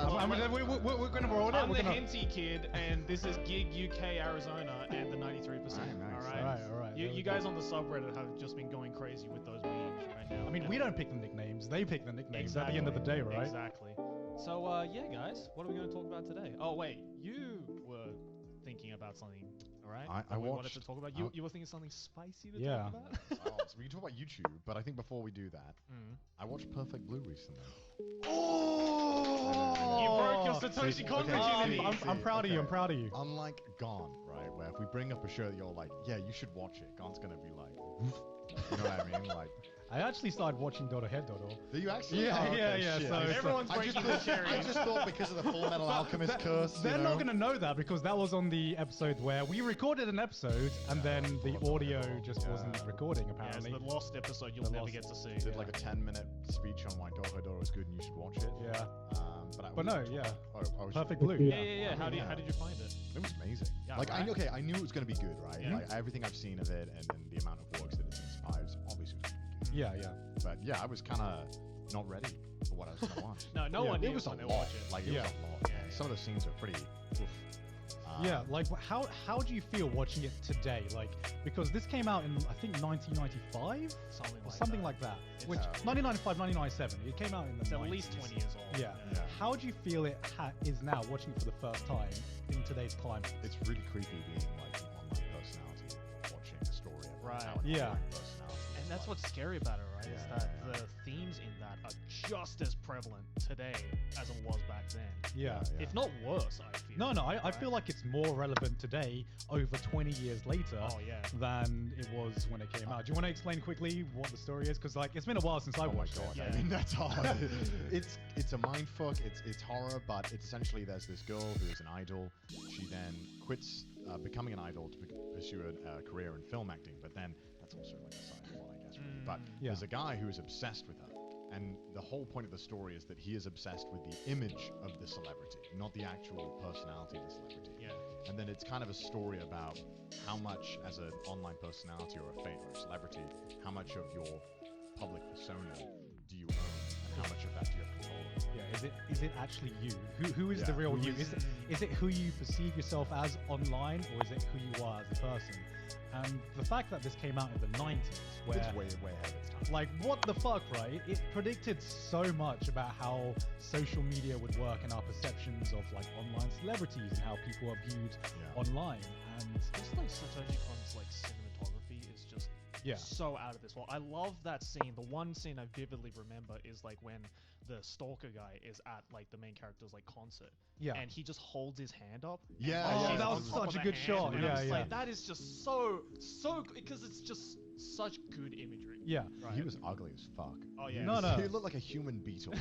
We're gonna roll it. I'm We're the gonna... Henty kid, and this is Gig UK Arizona and the 93%. Nice. Alright? All right. You guys on the subreddit have just been going crazy with those memes right now. I mean, we don't pick the nicknames. They pick the nicknames at the end of the day, right? Exactly. So, yeah, guys, what are we going to talk about today? Oh, wait, you were thinking about something, all right? I that we wanted watched- to talk about. I- You were thinking something spicy to Yeah. talk about? Oh, so we can talk about YouTube, but I think before we do that, I watched Perfect Blue recently. Oh! You broke your Satoshi Kon Okay, virginity. I'm proud of you. I'm proud of you. Unlike Gone, right, where if we bring up a show that you're like, yeah, you should watch it, Gone's gonna be like, woof. You know what I mean? Like, I actually started watching Dodo Head Dodo. do you actually? Yeah, Oh, okay, yeah. shit. So Everyone's I just breaking the thought- cherry. I just thought because of the Full Metal Alchemist curse. They're you not know? gonna know that because that was on the episode where we recorded an episode and then the audio just wasn't recording Yeah, it's apparently. the lost episode you'll The never lost- get to see. Did like a 10-minute speech on why Dodo Dodo is good and you should watch it. Yeah. But no, was- yeah. I was Perfect Blue. Yeah. How did you find it? It was amazing. Yeah, like right? I knew it was gonna be good, right? Yeah. Like everything I've seen of it, and then the amount of works that it inspires, obviously. Was Yeah. but yeah, I was kind of not ready for what I was gonna watch. No Yeah. one knew It was a when they lot. watch it. Like it Yeah. was a lot. Yeah, And some of the scenes are pretty. Oof. Yeah, like how do you feel watching it today? Like because this came out in I think 1995 or something like that. It's, Which 1995, 1997. It came out in the It's 90s. at least 20 years old. Yeah. Yeah. How do you feel it is now watching it for the first time in today's climate? It's really creepy being like an online personality watching a story about Right. how an Yeah. online personality. And that's what's scary about it, right? Is Yeah. that the themes in that are just as prevalent today as it was back then. Yeah. If not worse, I feel. No, I right? feel like it's more relevant today, over 20 years later, Oh, yeah. than it was when it came out. Do you want to explain quickly what the story is? Because like it's been a while since I Oh my watched god! it. Yeah. I mean, that's hard. it's a mind fuck. It's horror, but it's essentially there's this girl who is an idol. She then quits becoming an idol to pursue a career in film acting. But then that's also like a side plot, I guess. Really. But Yeah. there's a guy who is obsessed with her, and the whole point of the story is that he is obsessed with the image of the celebrity, not the actual personality of the celebrity. Yeah. And then it's kind of a story about how much, as an online personality or a fame or a celebrity, how much of your public persona do you own, and how much of that do you have control over? Yeah, is it actually you? Who is the Yeah, real who you? is- Is it who you perceive yourself as online, or is it who you are as a person? And the fact that this came out in the 90s, where It's way ahead of its time. like what the fuck, right? It predicted so much about how social media would work and our perceptions of like online celebrities and how people are viewed Yeah. online. And Just like Satoshi Kon's like cinematography is just yeah, so out of this world. I love that scene. The one scene I vividly remember is like when the stalker guy is at like the main character's like concert. yeah. And he just holds his hand up. Yeah, Oh, she's that on was top of such a the good hand, shot. and I'm Yeah, just yeah. like, that is just so because it's just such good imagery. Yeah. Right. He was ugly as fuck. Oh yeah. No, no. He looked like a human beetle.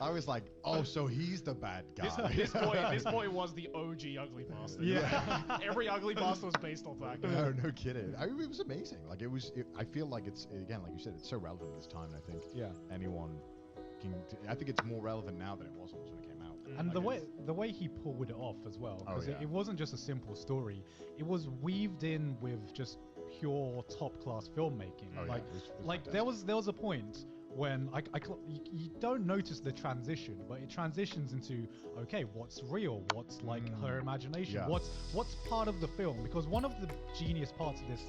I was like, oh, so he's the bad guy. This boy was the OG ugly bastard. Yeah. Every ugly bastard was based off that guy. No kidding. I mean, it was amazing. Like I feel like it's again, like you said, it's so relevant this time. And I think Yeah. anyone can. I think it's more relevant now than it was when it came out. And Like, the way he pulled it off as well, Oh, because yeah. it wasn't just a simple story. It was weaved in with just pure top class filmmaking. Oh, yeah, like it was like fantastic. there was a point when you don't notice the transition, but it transitions into okay, what's real, what's like her imagination, Yeah. what's part of the film. Because one of the genius parts of this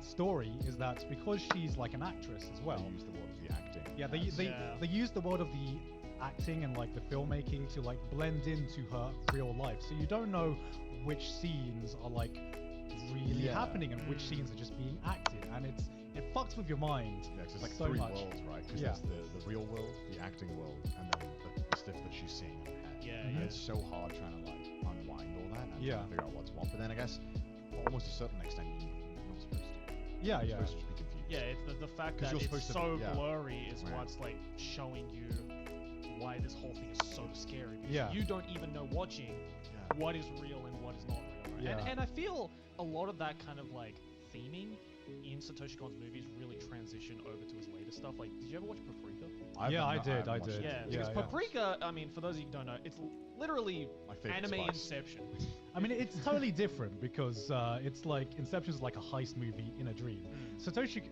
story is that because she's like an actress as well. They use the word of the acting. Yeah, Yeah. they use the world of the acting and like the filmmaking to like blend into her real life. So you don't know which scenes are like really Yeah. happening and which scenes are just being acted, and it fucks with your mind. Yeah, 'cause there's like so three much. worlds, right? Because Yeah. there's the real world, the acting world, and then the stuff that she's seeing in her head. Yeah, And yeah. it's so hard trying to like unwind all that and Yeah. trying to figure out what's what. But then I guess, almost to a certain extent, you're not supposed to. Yeah, You're yeah. supposed to just be confused. Yeah, it's the fact 'Cause that you're it's supposed to so be- yeah. blurry is Right. what's like showing you why this whole thing is so scary. Because Yeah. you don't even know watching Yeah. what is real and what is not real. Right? Yeah. And I feel a lot of that kind of like theming in Satoshi Kon's movies really transition over to his later stuff. Like, did you ever watch Paprika? Yeah, I did, haven't I watched did. it. Yeah, Yeah, because yeah. Paprika, I mean, for those of you who don't know, it's literally My favorite anime spice. Inception. I mean, it's totally different because it's like Inception's like a heist movie in a dream. Satoshi,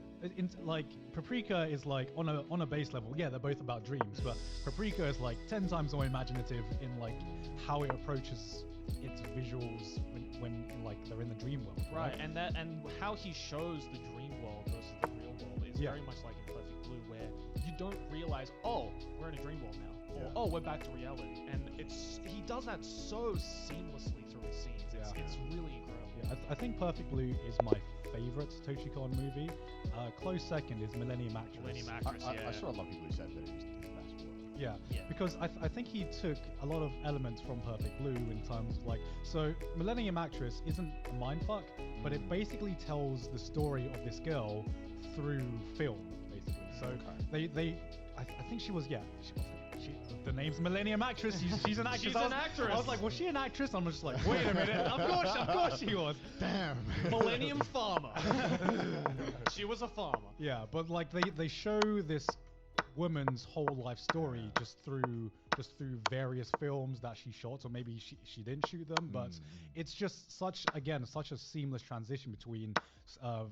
like Paprika is like on a base level. Yeah, they're both about dreams, but Paprika is like 10 times more imaginative in like how it approaches its visuals when like they're in the dream world. Right, and how he shows the dream world versus the real world is Yeah. very much like in Perfect Blue, where you don't realize, oh, we're in a dream world now, or Yeah. oh, we're back to reality, and he does that so seamlessly through his scenes. Yeah. It's really incredible. Yeah, I think Perfect Blue is my favorite Satoshi Kon movie. Close second is Millennium Actress. Millennium Actress, I yeah. saw a lot of people who said that it was his best work. Yeah, Yeah. because I think he took a lot of elements from Perfect Blue in terms of like, so Millennium Actress isn't a mindfuck, but it basically tells the story of this girl through film, basically. So I think she was, the name's Millennium Actress. She's an actress. She's I an was- actress. I was like, was she an actress? I'm just like, wait a minute. Of course she was. Damn. Millennium Farmer. She was a farmer. Yeah, but like they show this woman's whole life story just through various films that she shot, or maybe she didn't shoot them, but it's just such a seamless transition between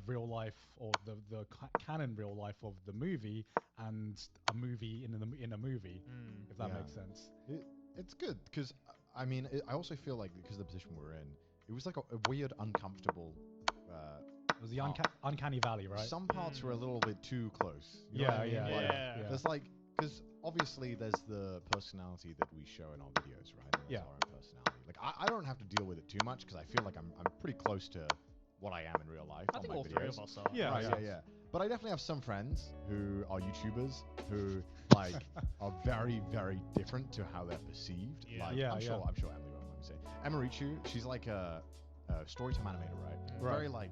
real life or the canon real life of the movie and a movie in a movie, if that Yeah. makes sense. It's good because I mean I also feel like because of the position we're in, it was like a weird, uncomfortable. It was the uncanny valley, right? Some parts were a little bit too close. You know what I mean? Yeah. Like, Yeah. There's like because obviously there's the personality that we show in our videos, right? And Yeah. there's our own personality. Like I don't have to deal with it too much because I feel like I'm pretty close to what I am in real life. I on think my all videos. three of us are. Yeah. Right, yeah. But I definitely have some friends who are YouTubers who like are very, very different to how they're perceived. Yeah. Like, Yeah, I'm yeah. sure Emily won't let me say. Emirichu, she's like a storytime animator, right? Right. Very like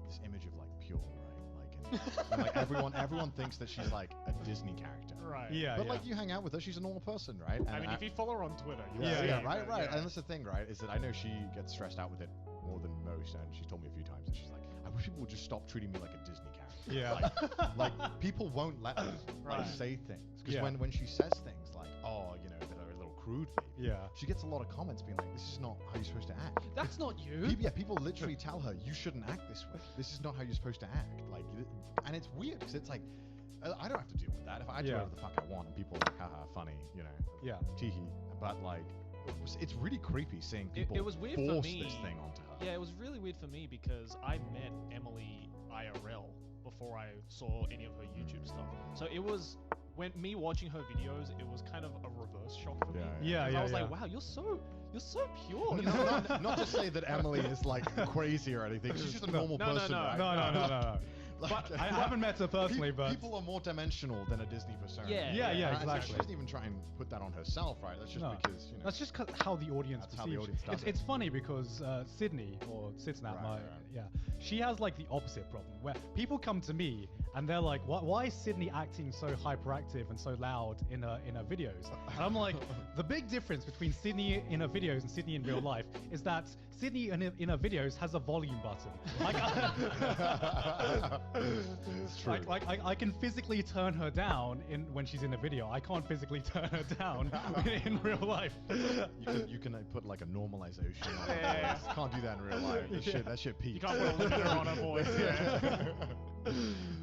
this image of like pure, right? Like and like everyone thinks that she's like a Disney character. Right. Yeah, But yeah. like you hang out with her, she's a normal person, right? And I mean, if you follow her on Twitter, you yeah, Yeah, right. Yeah. And that's the thing, right? Is that I know she gets stressed out with it more than most, and she's told me a few times that she's like, I wish people would just stop treating me like a Disney character. Yeah. Like people won't let her like Right. say things because Yeah. when she says things like, oh, you know, that are a little crude, maybe, Yeah. she gets a lot of comments being like, this is not how you're supposed to act. That's not you. People literally tell her you shouldn't act this way. This is not how you're supposed to act. Like, and it's weird because it's like, I don't have to deal with that. If I do Yeah. whatever the fuck I want, and people are like, haha, funny, you know, Yeah. teehee. But like, it's really creepy seeing people it was weird for force me. this thing onto her. Yeah, it was really weird for me because I met Emily IRL before I saw any of her YouTube stuff. So it was when me watching her videos, it was kind of a reverse shock for me. Yeah, 'Cause yeah, I was yeah. like, wow, you're so pure. No, you know? not to say that Emily is like crazy or anything. She's just a normal No, person, no. right? No. Like, But I haven't met her personally, but people are more dimensional than a Disney persona. Yeah, Yeah, yeah, And exactly. She doesn't even try and put that on herself, right? That's just No. because you know. That's just how the audience That's how the perceives. audience does It's funny because Sydney or Sitnap, Right. yeah, she has like the opposite problem where people come to me and they're like, why is Sydney acting so hyperactive and so loud in her videos? And I'm like, the big difference between Sydney in her videos and Sydney in real life is that Sydney in her videos has a volume button. It's true. I can physically turn her down when she's in a video. I can't physically turn her down in real life. You can put like a normalization on her Yeah. voice. Can't do that in real life. That shit peaks. You can't put a limiter on her voice. Yeah.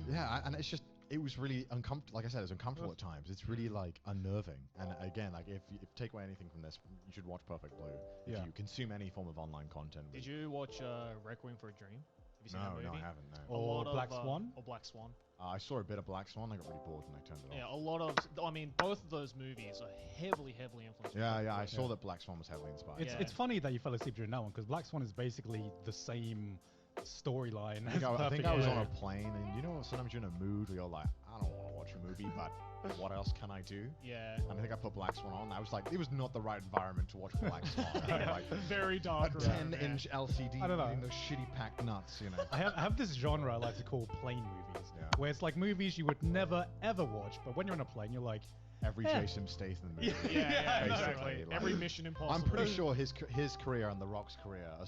Yeah, and it's just it was really uncomfortable. Like I said, it's uncomfortable at times. It's really like unnerving. And again, like if you take away anything from this, you should watch Perfect Blue. If Yeah. you consume any form of online content. Did you watch Requiem for a Dream? Have you seen No, that movie? no, I haven't. No. Or A lot Black of, Swan? Or Black Swan. I saw a bit of Black Swan. I got really bored when I turned it Yeah, off. a lot of. I mean, both of those movies are heavily influenced. Yeah, by yeah. I Black saw Swan. that Black Swan was heavily inspired. It's Yeah. it's funny that you fell asleep during that one because Black Swan is basically the same storyline. I think, as I Perfect was Blue. on a plane, and you know, sometimes you're in a mood where you're like, I don't want to watch a movie, but what else can I do? Yeah. And I think I put Black Swan on. I was like, it was not the right environment to watch Black Swan. Like Very a dark. room, yeah. 10-inch LCD I don't know. eating those shitty packed nuts, you know. I have this genre I like to call plane movies, Yeah. where it's like movies you would never ever watch, but when you're on a plane, you're like, Every Yeah. Jason Statham movie. Yeah, basically, exactly. like- Every Mission Impossible. I'm pretty sure his career and The Rock's career are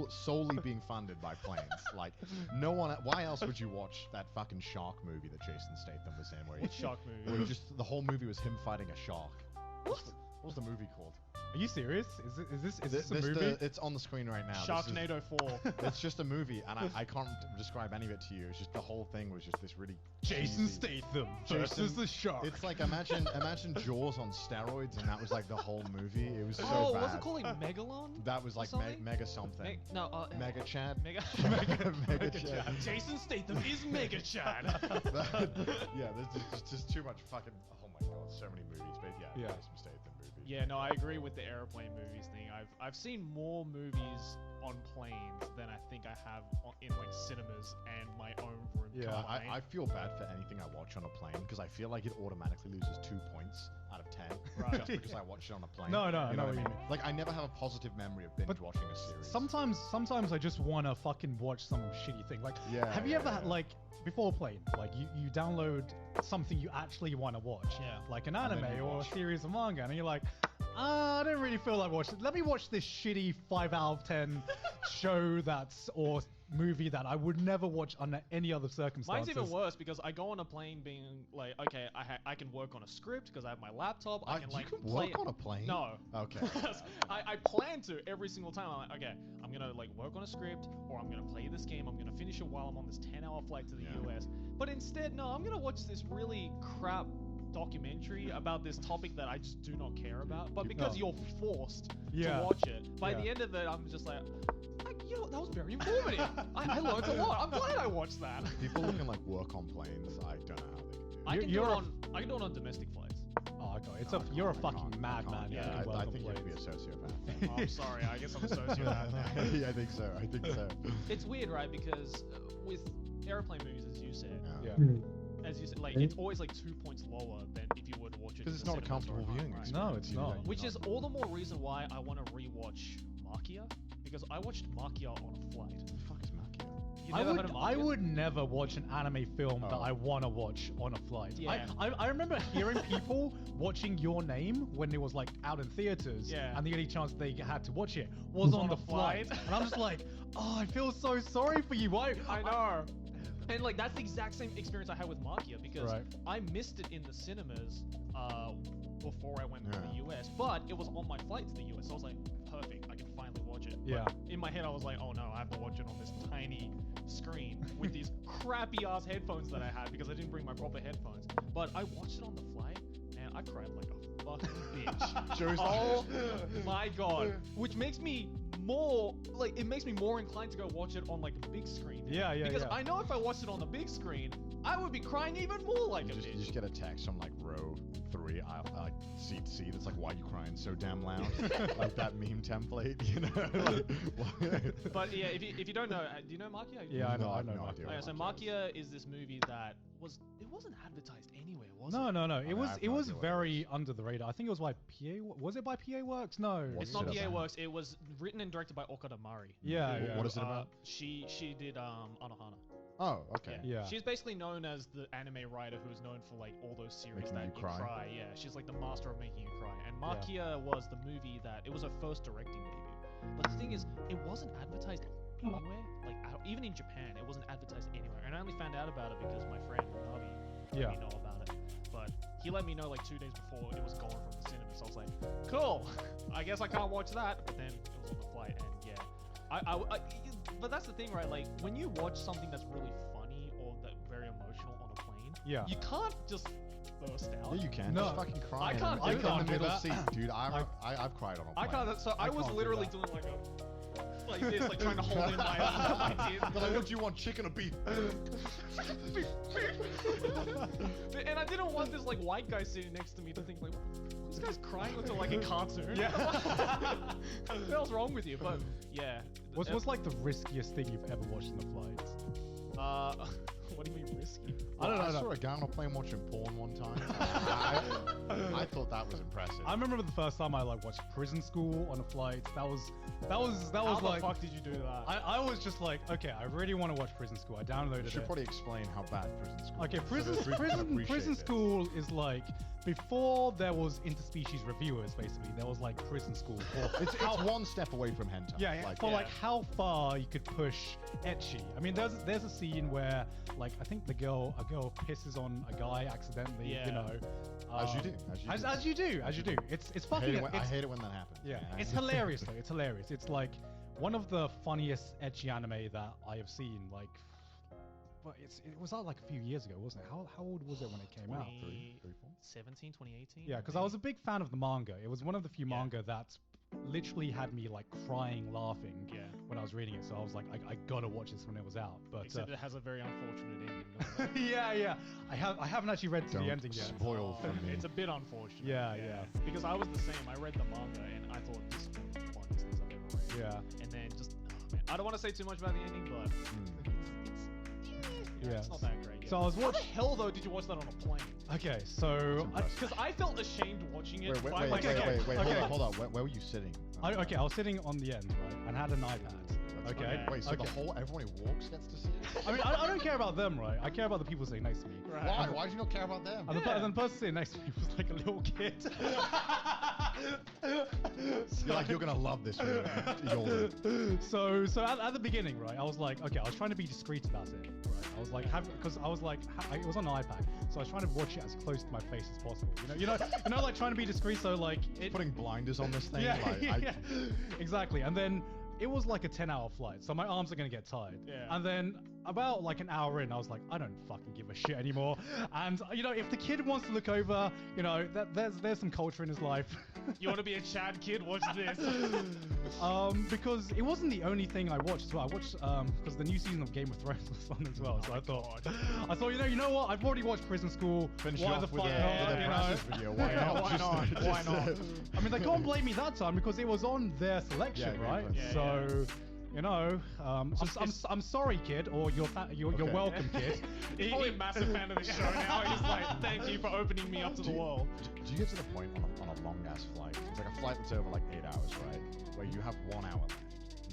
solely being funded by planes. Like, no one. Why else would you watch that fucking shark movie that Jason Statham was in, where he, Which shark where movie? he just the whole movie was him fighting a shark? What was the movie called? "Are you serious? Is this a movie?" It's on the screen right now. This is- Sharknado 4. It's just a movie, and I can't describe any of it to you. It's just the whole thing was just this really Jason cheesy- Statham versus Jason- the shark. It's like imagine Jaws on steroids, and that was like the whole movie. It was so Oh, bad. what's it called? Like Megalon? That was like something? Mega something. Mega Chad. Mega. Mega Chad. Jason Statham is Mega Chad. Yeah, there's just too much fucking. Oh my god, so many movies. But yeah, Yeah. Jason Statham movie. Yeah, no, I agree with the airplane movies thing. I've seen more movies on planes than I think I have in like cinemas and my own room. Yeah, combined. I feel bad for anything I watch on a plane because I feel like it automatically loses 2 points out of 10 Right. just because I watched it on a plane. No, I you know know what you mean. Like I never have a positive memory of binge But watching a series. Sometimes I just wanna fucking watch some shitty thing. Like, Yeah, have you yeah, ever yeah. like before a plane, like you download something you actually want to watch, Yeah. like an And then anime you or a watch. series of manga, and you're like, I don't really feel like watching. Let me watch this shitty 5 out of 10 show or movie that I would never watch under any other circumstances. Mine's even worse because I go on a plane being like, okay, I can work on a script because I have my laptop. I can you like can play work on a plane? No. Okay. I plan to every single time. I'm like, okay, I'm gonna like work on a script, or I'm gonna play this game. I'm gonna finish it while I'm on this 10-hour flight to the Yeah. US. But instead, no, I'm gonna watch this really crap documentary about this topic that I just do not care about. But because you're forced Yeah. to watch it, by the Yeah. end of it, I'm just like, you know, that was very informative. I learned a lot. I'm glad I watched that. People who can like work on planes, I don't know how they can do it. I can do You're it a- on. I can do it on domestic flights. Oh, okay. No, I You're a can't, I fucking can't, I madman. can't. if Yeah, you I work on think you have to be a planes. sociopath. Oh, I'm sorry. I guess I'm a sociopath now. yeah, I think so. I think so. It's weird, right? Because with airplane movies, as you said, Yeah. as you said, like it's always like 2 points lower than if you were to watch it. Because in it's the not a cinemas or comfortable at home, viewing right? experience. No, it's You not. don't- Which you're is not- all the more reason why I want to rewatch Makia, because I watched Makia on a flight. What the fuck is Makia? You I never heard would, of I Makia? would never watch an anime film that Oh. I want to watch on a flight. Yeah. I remember hearing people watching Your Name when it was like out in theaters, Yeah. and the only chance they had to watch it was on the flight. And I'm just like, oh, I feel so sorry for you. Why? I know. And like that's the exact same experience I had with Makia because Right. I missed it in the cinemas before I went to the Yeah. US, but it was on my flight to the US. So I was like, perfect, I can finally watch it. Yeah. But in my head, I was like, oh no, I have to watch it on this tiny screen with these crappy ass headphones that I had because I didn't bring my proper headphones. But I watched it on the flight and I cried like a fucking bitch. Joe's Oh my god. Which makes me more like it makes me more inclined to go watch it on like a big screen. Yeah, yeah, Because yeah. I know if I watched it on the big screen, I would be crying even more like You a just, bitch. you just get a text from like row 3, like seat C. That's like, why are you crying so damn loud? Like that meme template, you know? Like, why- But yeah, if you don't know, do you know Makia? Yeah, I know. No, I I have know. no Makia. idea. Okay, so Makia is this movie that wasn't advertised anywhere, was No, it? no, no. I It was have it no was idea what it very under the radar. I think it was by PA. Was it by PA Works? No. What's It's not it PA about? Works. It was written and directed by Okada Mari. Yeah, who, yeah. What is it about? She did Anohana. Oh, okay. Yeah. She's basically known as the anime writer who's known for like all those series Making that you cry. Yeah, she's like the master of making you cry. And Makia was the movie that it was her first directing debut. But the thing is, it wasn't advertised anywhere. Like even in Japan, it wasn't advertised anywhere. And I only found out about it because my friend Navi let Yeah. me know about it. But he let me know like 2 days before it was gone from the cinema. So I was like, cool. I guess I can't watch that. But then it was on the flight, and yeah, but that's the thing, right? Like when you watch something that's really funny or that very emotional on a plane, Yeah. you can't just burst out. Yeah, you can. No. Just fucking cry. I can't in do the that. middle that. seat, dude. I've cried on a I plane. can't. So I was can't do literally that. doing like like this, like trying to hold in my tears. They're like, what do you want, chicken or beef? And I didn't want this like white guy sitting next to me to think like, this guy's crying onto like a cartoon. Yeah. What the hell's wrong with you? But yeah. What's like the riskiest thing you've ever watched in a flight? What do you mean risky? I don't know. I saw a guy on a plane watching porn one time. I thought that was impressive. I remember the first time I like watched Prison School on a flight. That was How like the fuck did you do that? I was just like, okay, I really want to watch Prison School. I downloaded You should it. probably explain how bad Prison School Okay, is, so that we can appreciate Prison it. School is like before there was interspecies reviewers. Basically, there was like Prison School. It's one step away from hentai. Yeah, yeah, Like, for like how far you could push etchy. I mean, there's a scene where like I think a girl pisses on a guy accidentally. You Yeah. know, As you do. as you do. It's I fucking. hate, I it's, hate it when that happens. yeah, it's hilarious though. It's hilarious. It's like one of the funniest etchy anime that I have seen. Like, but it was out like a few years ago, wasn't it? How old was it when it came out? 2017, 2018? Yeah, because I was a big fan of the manga. It was one of the few Yeah. manga that literally had me like crying, laughing Yeah. when I was reading it. So I was like, I gotta watch this when it was out. But Except it has a very unfortunate ending. yeah, I haven't actually read to Don't the ending yet. spoil for me. It's a bit unfortunate. Yeah, yeah. Because I was the same. I read the manga and I thought this was one of the funniest things I've ever read. Yeah, And then just, oh man, I don't want to say too much about the ending, but Yeah. it's not that great. So I was How the watching. hell though did you watch that on a plane? Okay, so Because I felt ashamed watching it. Wait, by wait, myself. okay. hold on. Where were you sitting? I was sitting on the end, right, and had an iPad. That's Okay. okay. Wait, so Okay. everyone who walks gets to see it? I mean, I don't care about them, right? I care about the people sitting next to me. Right. Why? Why do you not care about them? And Yeah. the person sitting next to me was like a little kid. You're like, you're gonna love this movie. So at the beginning, right, I was like, okay, I was trying to be discreet about it, right? I was like, because I was like, it was on an iPad, so I was trying to watch it as close to my face as possible. You know, like trying to be discreet, so like it. Putting blinders on this thing. Yeah, like, yeah, exactly. And then it was like a 10-hour flight, so my arms are gonna get tired. Yeah. And then about like an hour in, I was like, I don't fucking give a shit anymore. And you know, if the kid wants to look over, you know, there's some culture in his life. You want to be a Chad kid? Watch this. Because it wasn't the only thing I watched as well. I watched because the new season of Game of Thrones was on as well. So I thought, you know what? I've already watched Prison School. Finish Why off the with fuck a, not? with a You Brazos know? video. Why not? Why not? Why not? I mean, they can't blame me that time because it was on their selection, Yeah, right? yeah, So, you know, I'm sorry, kid, or you're Okay. welcome, kid. He's probably a massive fan of the show now. He's like, thank you for opening me up to the world. Do you get to the point on a long ass flight? It's like a flight that's over like 8 hours, right? Where you have 1 hour left.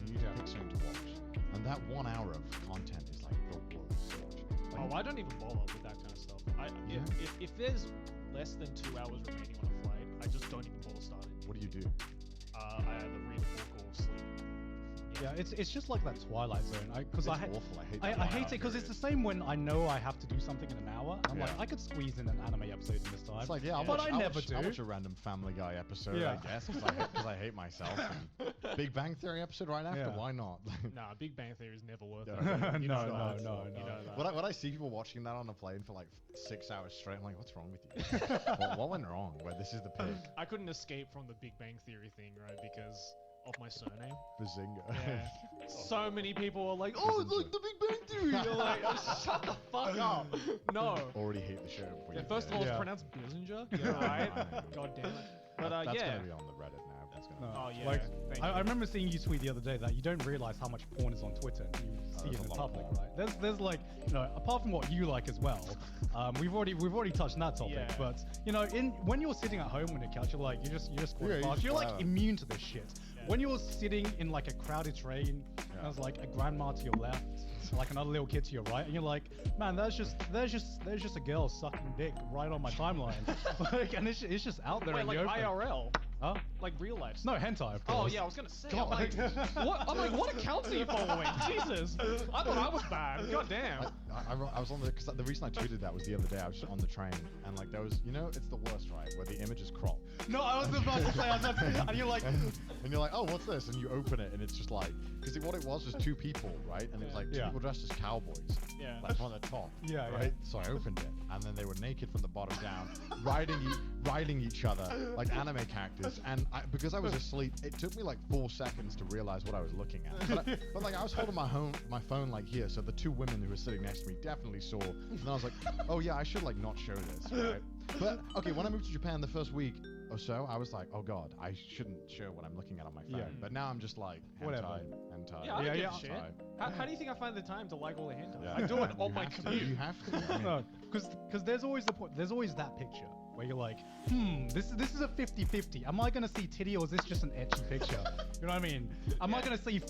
You need to pick something to watch. And that 1 hour of content is like the worst to watch. Like, Oh, I don't even bother with that kind of stuff. Yeah. If there's less than 2 hours remaining on a flight, I just don't even bother starting. what do you do? I either read a book or sleep. Yeah, it's just like that Twilight Zone. Because It's I awful. I hate I that hate it because period. it's the same when I know I have to do something in an hour. I'm like, Yeah. I could squeeze in an anime episode in this time. It's like, yeah, I'll but watch, I never do. I'll watch a random Family Guy episode, Yeah. I guess, because I hate myself. And Big Bang Theory episode right after, Yeah. why not? Nah, Big Bang Theory is never worth No. it. You No, know that. no. You know that. When I see people watching that on a plane for like 6 hours straight, I'm like, what's wrong with you? what went wrong? Where this is the peak. I couldn't escape from the Big Bang Theory thing, right? Because of my surname. Bazinga. Yeah. So many people are like, oh, it's like the Big Bang Theory. You're like, oh, shut the fuck up. No. Already hate the show. before Yeah, you first of get all, it. it's Yeah. pronounced Bissinger. Yeah, right. God damn it. But That's yeah. gonna be on the Reddit now. That's gonna No. Oh yeah. Like, thank I you. remember seeing you tweet the other day that you don't realize how much porn is on Twitter until you see there's it in a lot of public, porn. right? There's like, you know, apart from what you like as well, we've already touched on that topic. Yeah. But you know, when you're sitting at home on your couch, you're like, you're just Yeah, scrolling you past. just You're like whatever. immune to this shit. Yeah. When you're sitting in like a crowded train, Yeah. there's like a grandma to your left, like another little kid to your right, and you're like, man, there's just a girl sucking dick right on my timeline, like, and it's just out there Wait, in like the open. IRL, Huh? like real life. No, hentai, of Oh course. yeah, I was gonna say. God. I'm like, what accounts are you following? Jesus, I thought I was bad. God damn. I was on the, because the reason I tweeted that was the other day I was on the train and like there was, you know, it's the worst, right, where the image is cropped. No, I was about to say, and you're like, and you're like, oh, what's this? And you open it and it's just like, because what it was two people, right? And it was like two Yeah. people dressed as cowboys, Yeah. like from the top, Yeah, yeah. right? So I opened it and then they were naked from the bottom down, riding each other like anime characters was, and because I was asleep, it took me like 4 seconds to realize what I was looking at. But like I was holding my phone like here, so the 2 women who were sitting next to me definitely saw. And I was like, oh yeah, I should like not show this, right? But okay, when I moved to Japan the first week or so, I was like, oh god, I shouldn't show what I'm looking at on my phone. Yeah. But now I'm just like, Whatever. hentai. Yeah, I don't Yeah, give yeah. a shit. hentai. How do you think I find the time to like all the hentai? Yeah, I do it you on my have to, commute. You have to. I mean, No, because there's always the point. There's always that picture where you're like, this is a 50-50. Am I gonna see titty or is this just an etchy picture? You know what I mean? Am I gonna see?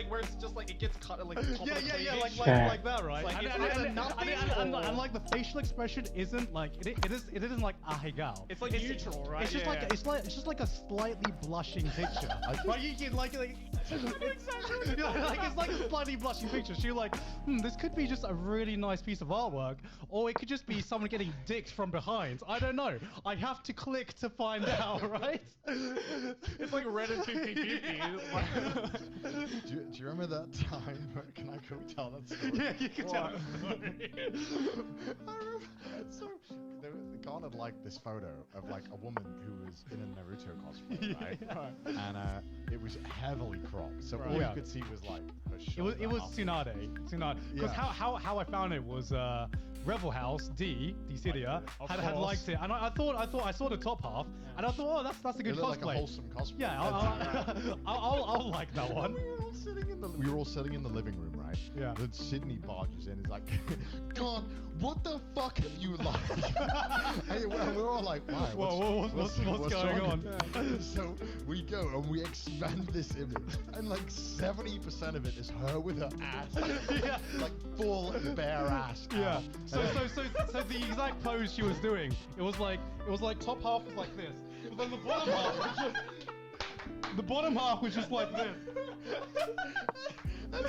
Where it's just like it gets cut at like the top Yeah, of the yeah, cleavage. like that, right? It's like And- it's and- either and- nothing and or- like the facial expression isn't like it isn't like ahegao. It's like neutral, right? It's just Yeah, it's just like a slightly blushing picture. Right? You can like Exactly. you know, like it's like a slightly blushing picture. So you're like, this could be just a really nice piece of artwork, or it could just be someone getting dicked from behind. I don't know. I have to click to find out, right? It's like Reddit 50-50. do you remember that time? Can I go tell that story? Yeah, you can tell. I remember, so Khan had liked this photo of like a woman who was in a Naruto cosplay, right? And it was heavily cropped, so all Yeah. you could see was like her It was shoulder up. Tsunade. Because Yeah. how I found it was Revel House D Cydia Of had course. liked it, and I thought I saw the top half, and I thought, oh, that's a It good looked like a cosplay. wholesome cosplay. Yeah, I'll like that one. We were all sitting in the living room, right? Yeah. Then Sydney barges in. He's like, God, what the fuck have you liked? And we're all like, why? Whoa, what's going on? So we go and we expand this image, and like 70% of it is her with her ass, Yeah. like full bare ass. Yeah. out. So the exact pose she was doing, it was like top half was like this, but then the bottom half was just like this. And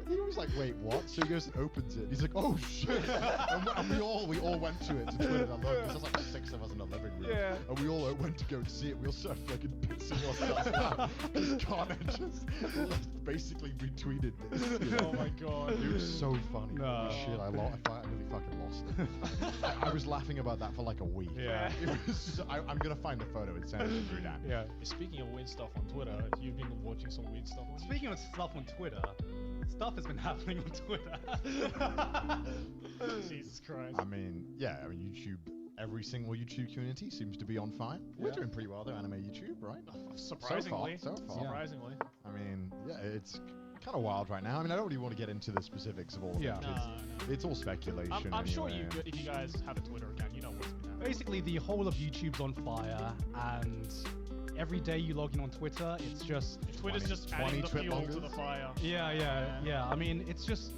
he was like, wait, what? So he goes and opens it. He's like, oh shit! and we all went to it to Twitter. There's like 6 of us in the living room. Yeah. And we all went to go see it. We all started fucking pissing ourselves out. Because Connor just basically retweeted this. You know? Oh my god. It was so funny. No. Holy shit, I really fucking lost it. I was laughing about that for like a week. Yeah. It was. I'm gonna find a photo and send it to Dan. Yeah. Speaking of weird stuff on Twitter, you've been watching some weird stuff on Speaking of stuff on Twitter, stuff has been happening on Twitter. Jesus Christ. I mean, yeah, I mean, YouTube, every single YouTube community seems to be on fire. We're Yeah. doing pretty well there, anime YouTube, right? Surprisingly. So far. Surprisingly. I mean, yeah, it's kind of wild right now. I mean, I don't really want to get into the specifics of all of Yeah. it. No, 'cause no. It's all speculation. I'm sure anyway. if you guys have a Twitter account, you know what's been happening. Basically, the whole of YouTube's on fire, and every day you log in on Twitter, it's just Twitter's 20 just adding the 20 fuel to twitmongers? the fire. yeah. I mean, it's just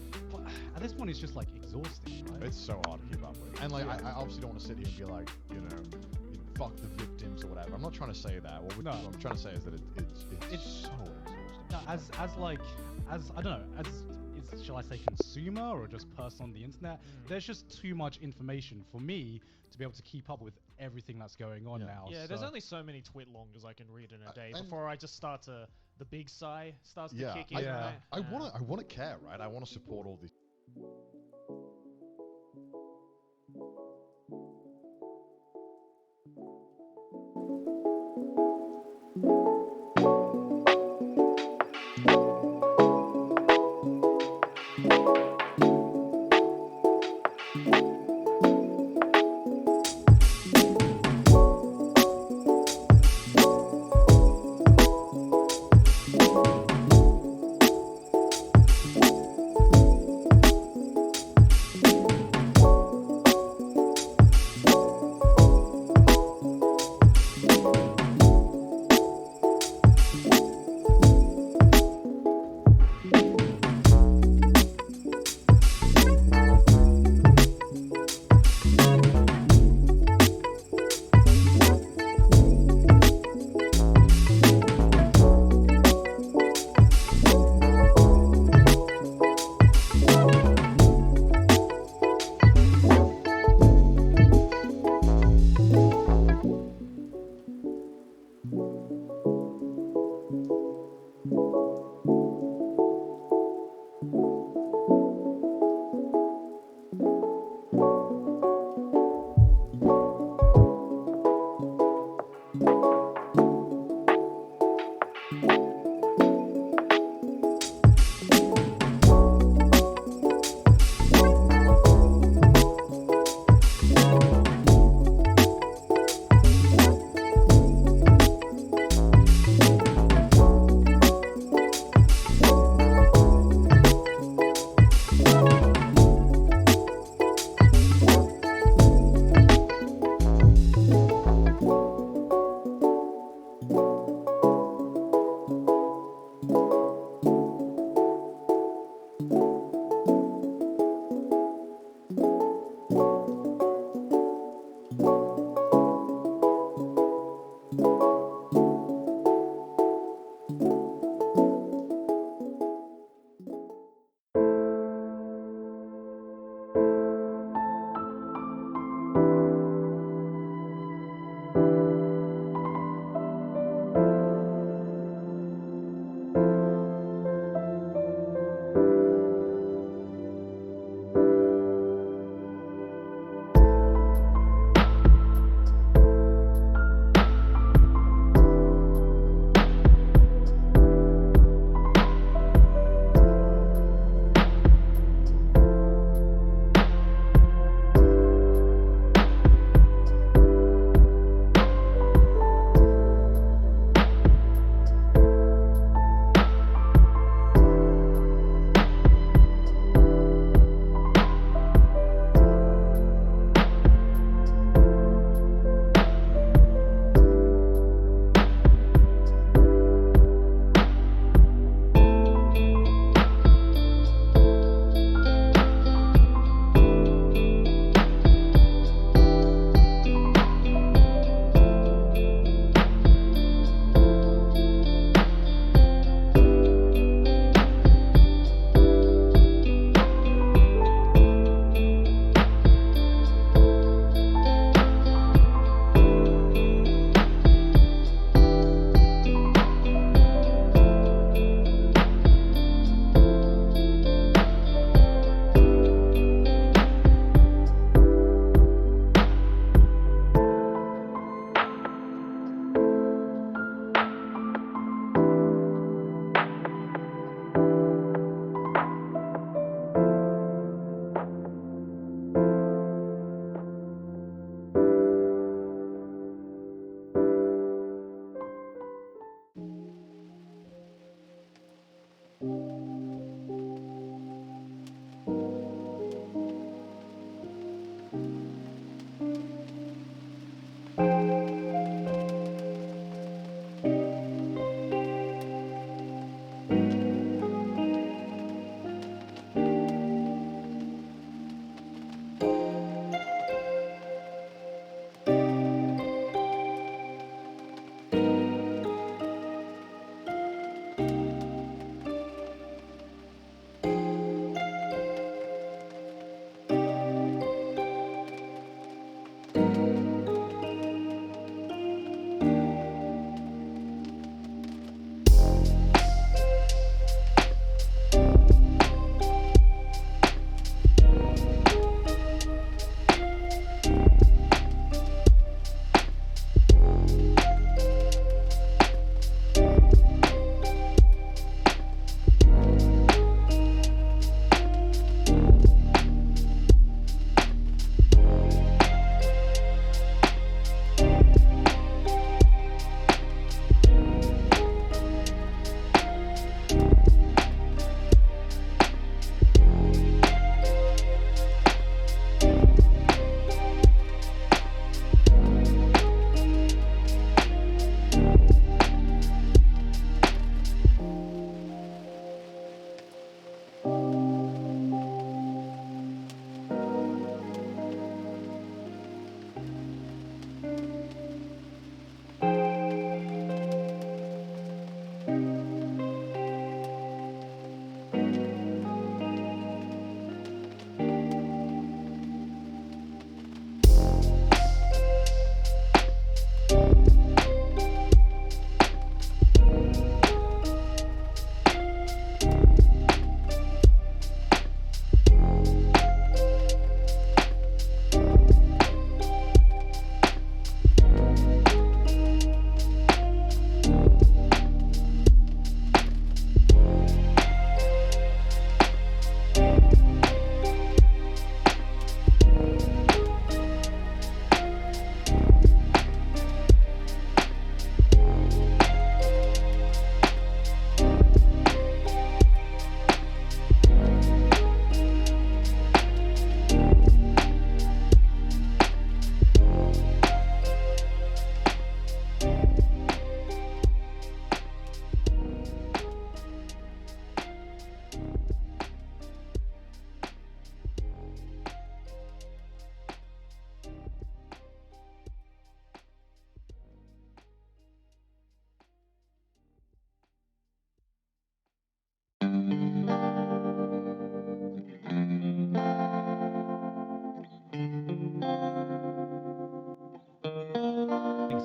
at this point, it's just like exhausting, right? It's so hard to keep up with. And like, I obviously don't want to sit here and be like, you know, fuck the victims or whatever. I'm not trying to say that. No. What I'm trying to say is that it's so exhausting. No, as I don't know, shall I say consumer or just person on the internet, there's just too much information for me to be able to keep up with everything that's going on Yeah. now. Yeah, there's so- only so many twit-longers I can read in a day and- before I just start to the big sigh starts to Yeah, kick in. Yeah. Right? I want to care, right? I want to support all these.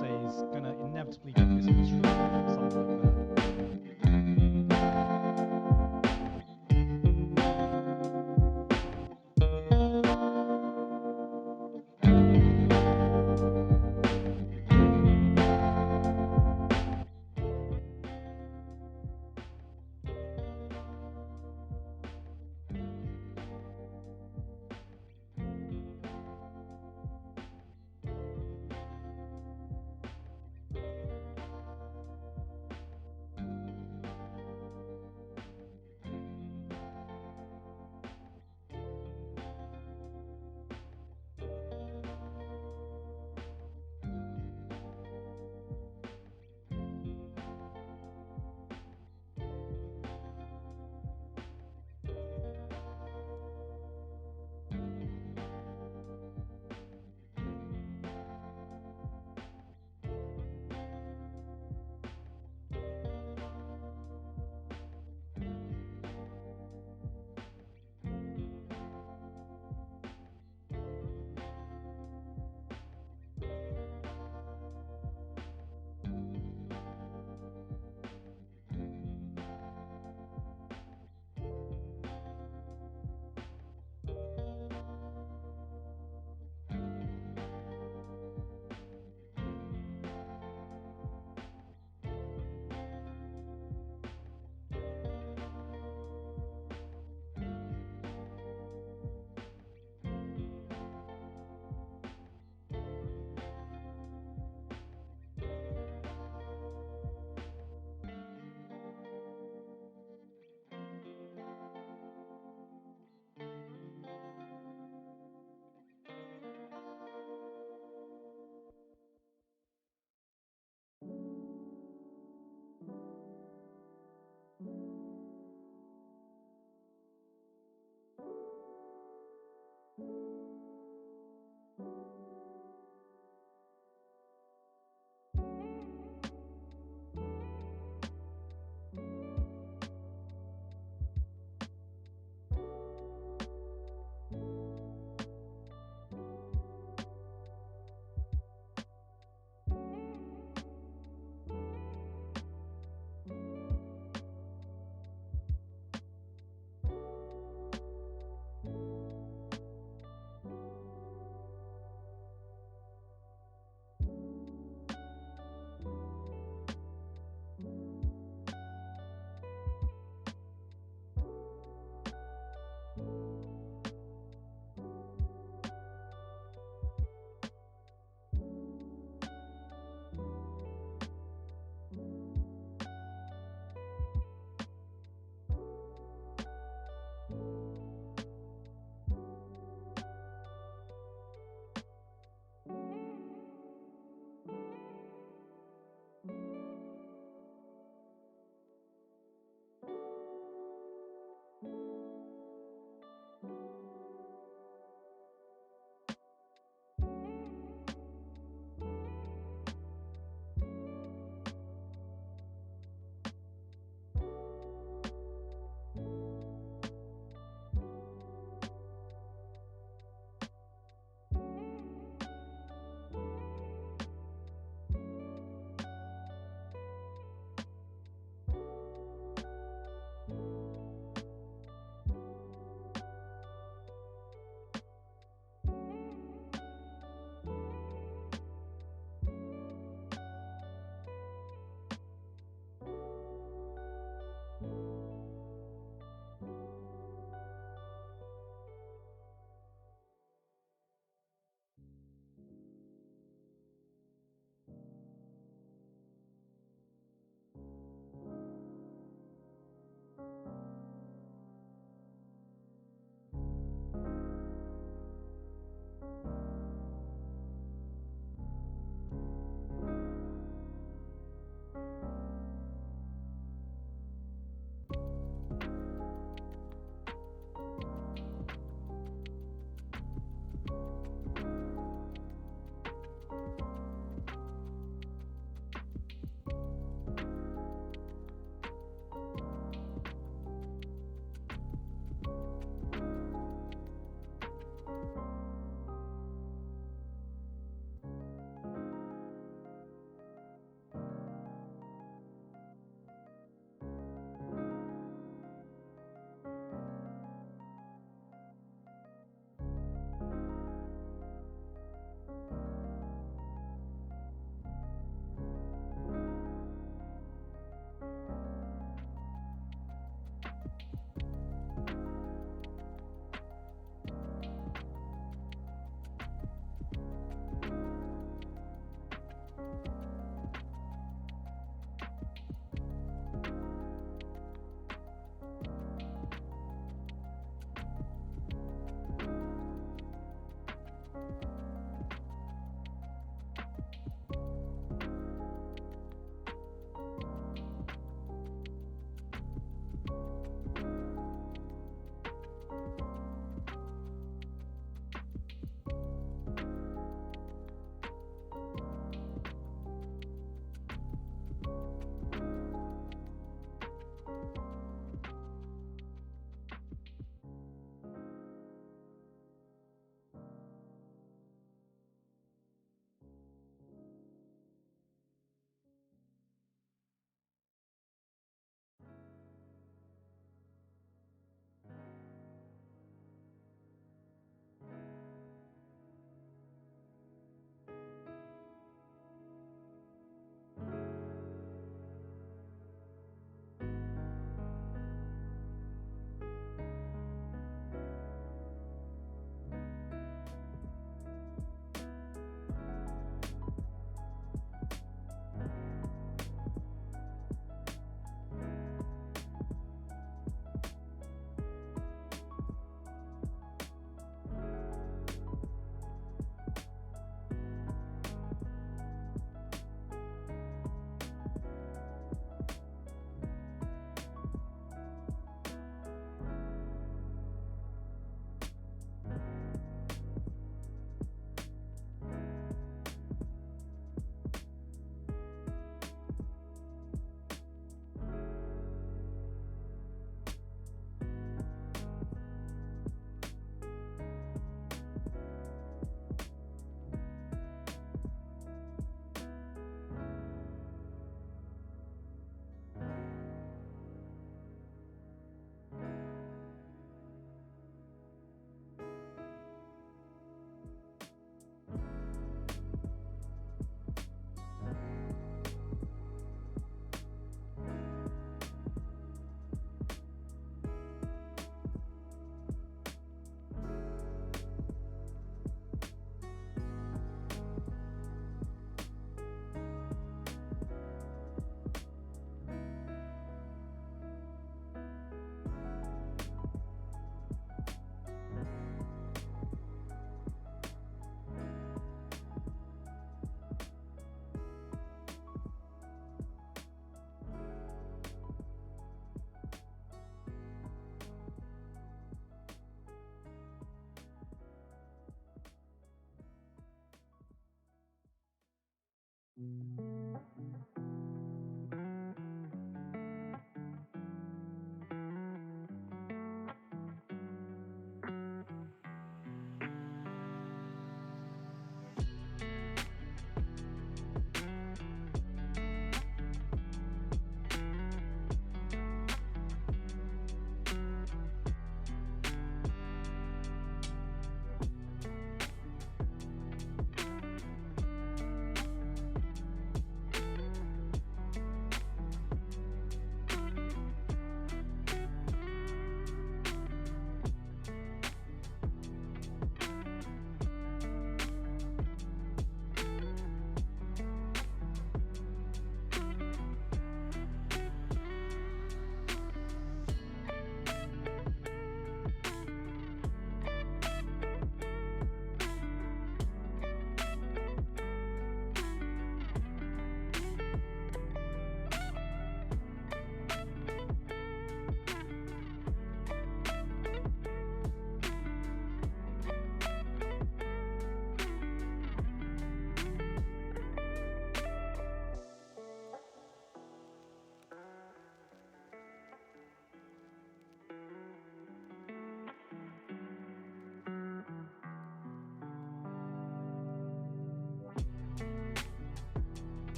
Say is gonna inevitably get misconstrued, something like that.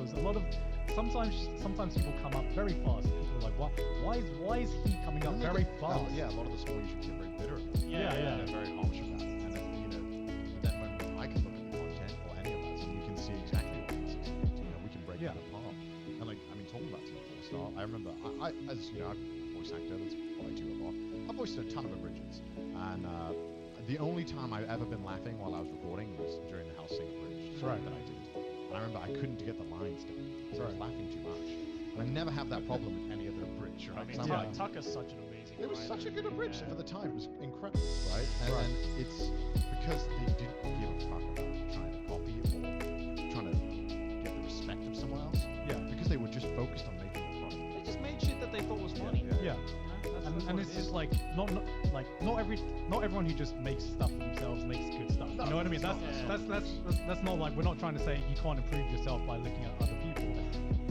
because sometimes people come up very fast. People are like, why is he coming up And they very get- fast? Yeah, a lot of the small YouTubers get very bitter about it. Yeah. They're very harsh about it. And then, but then when I can look at the content, or any of us, and we can see exactly what it is, we can break Yeah. it apart. And talking about Team 4-Star, I remember, I as you know, I'm a voice actor, that's what I do a lot. I've voiced a ton of abridgeds, and the only time I've ever been laughing while I was recording was during the House Singer Bridge Right. that I did. And I remember I couldn't get the lines down because I was laughing too much. And I never have that problem with any other abridge, right? I mean, So I'm Yeah. like, Tucker's such an amazing. it was writer. such a good abridge Yeah. for the time. It was incredible, right? And Right. then it's because they didn't give a fuck about trying to copy or trying to get the respect of someone else. Yeah. Because they were just focused on making the product. They just made shit that they thought was funny. Yeah. And it's just like not everyone who just makes stuff for themselves makes good stuff. No, you know what I mean? it's That's not like we're not trying to say you can't improve yourself by looking at other people.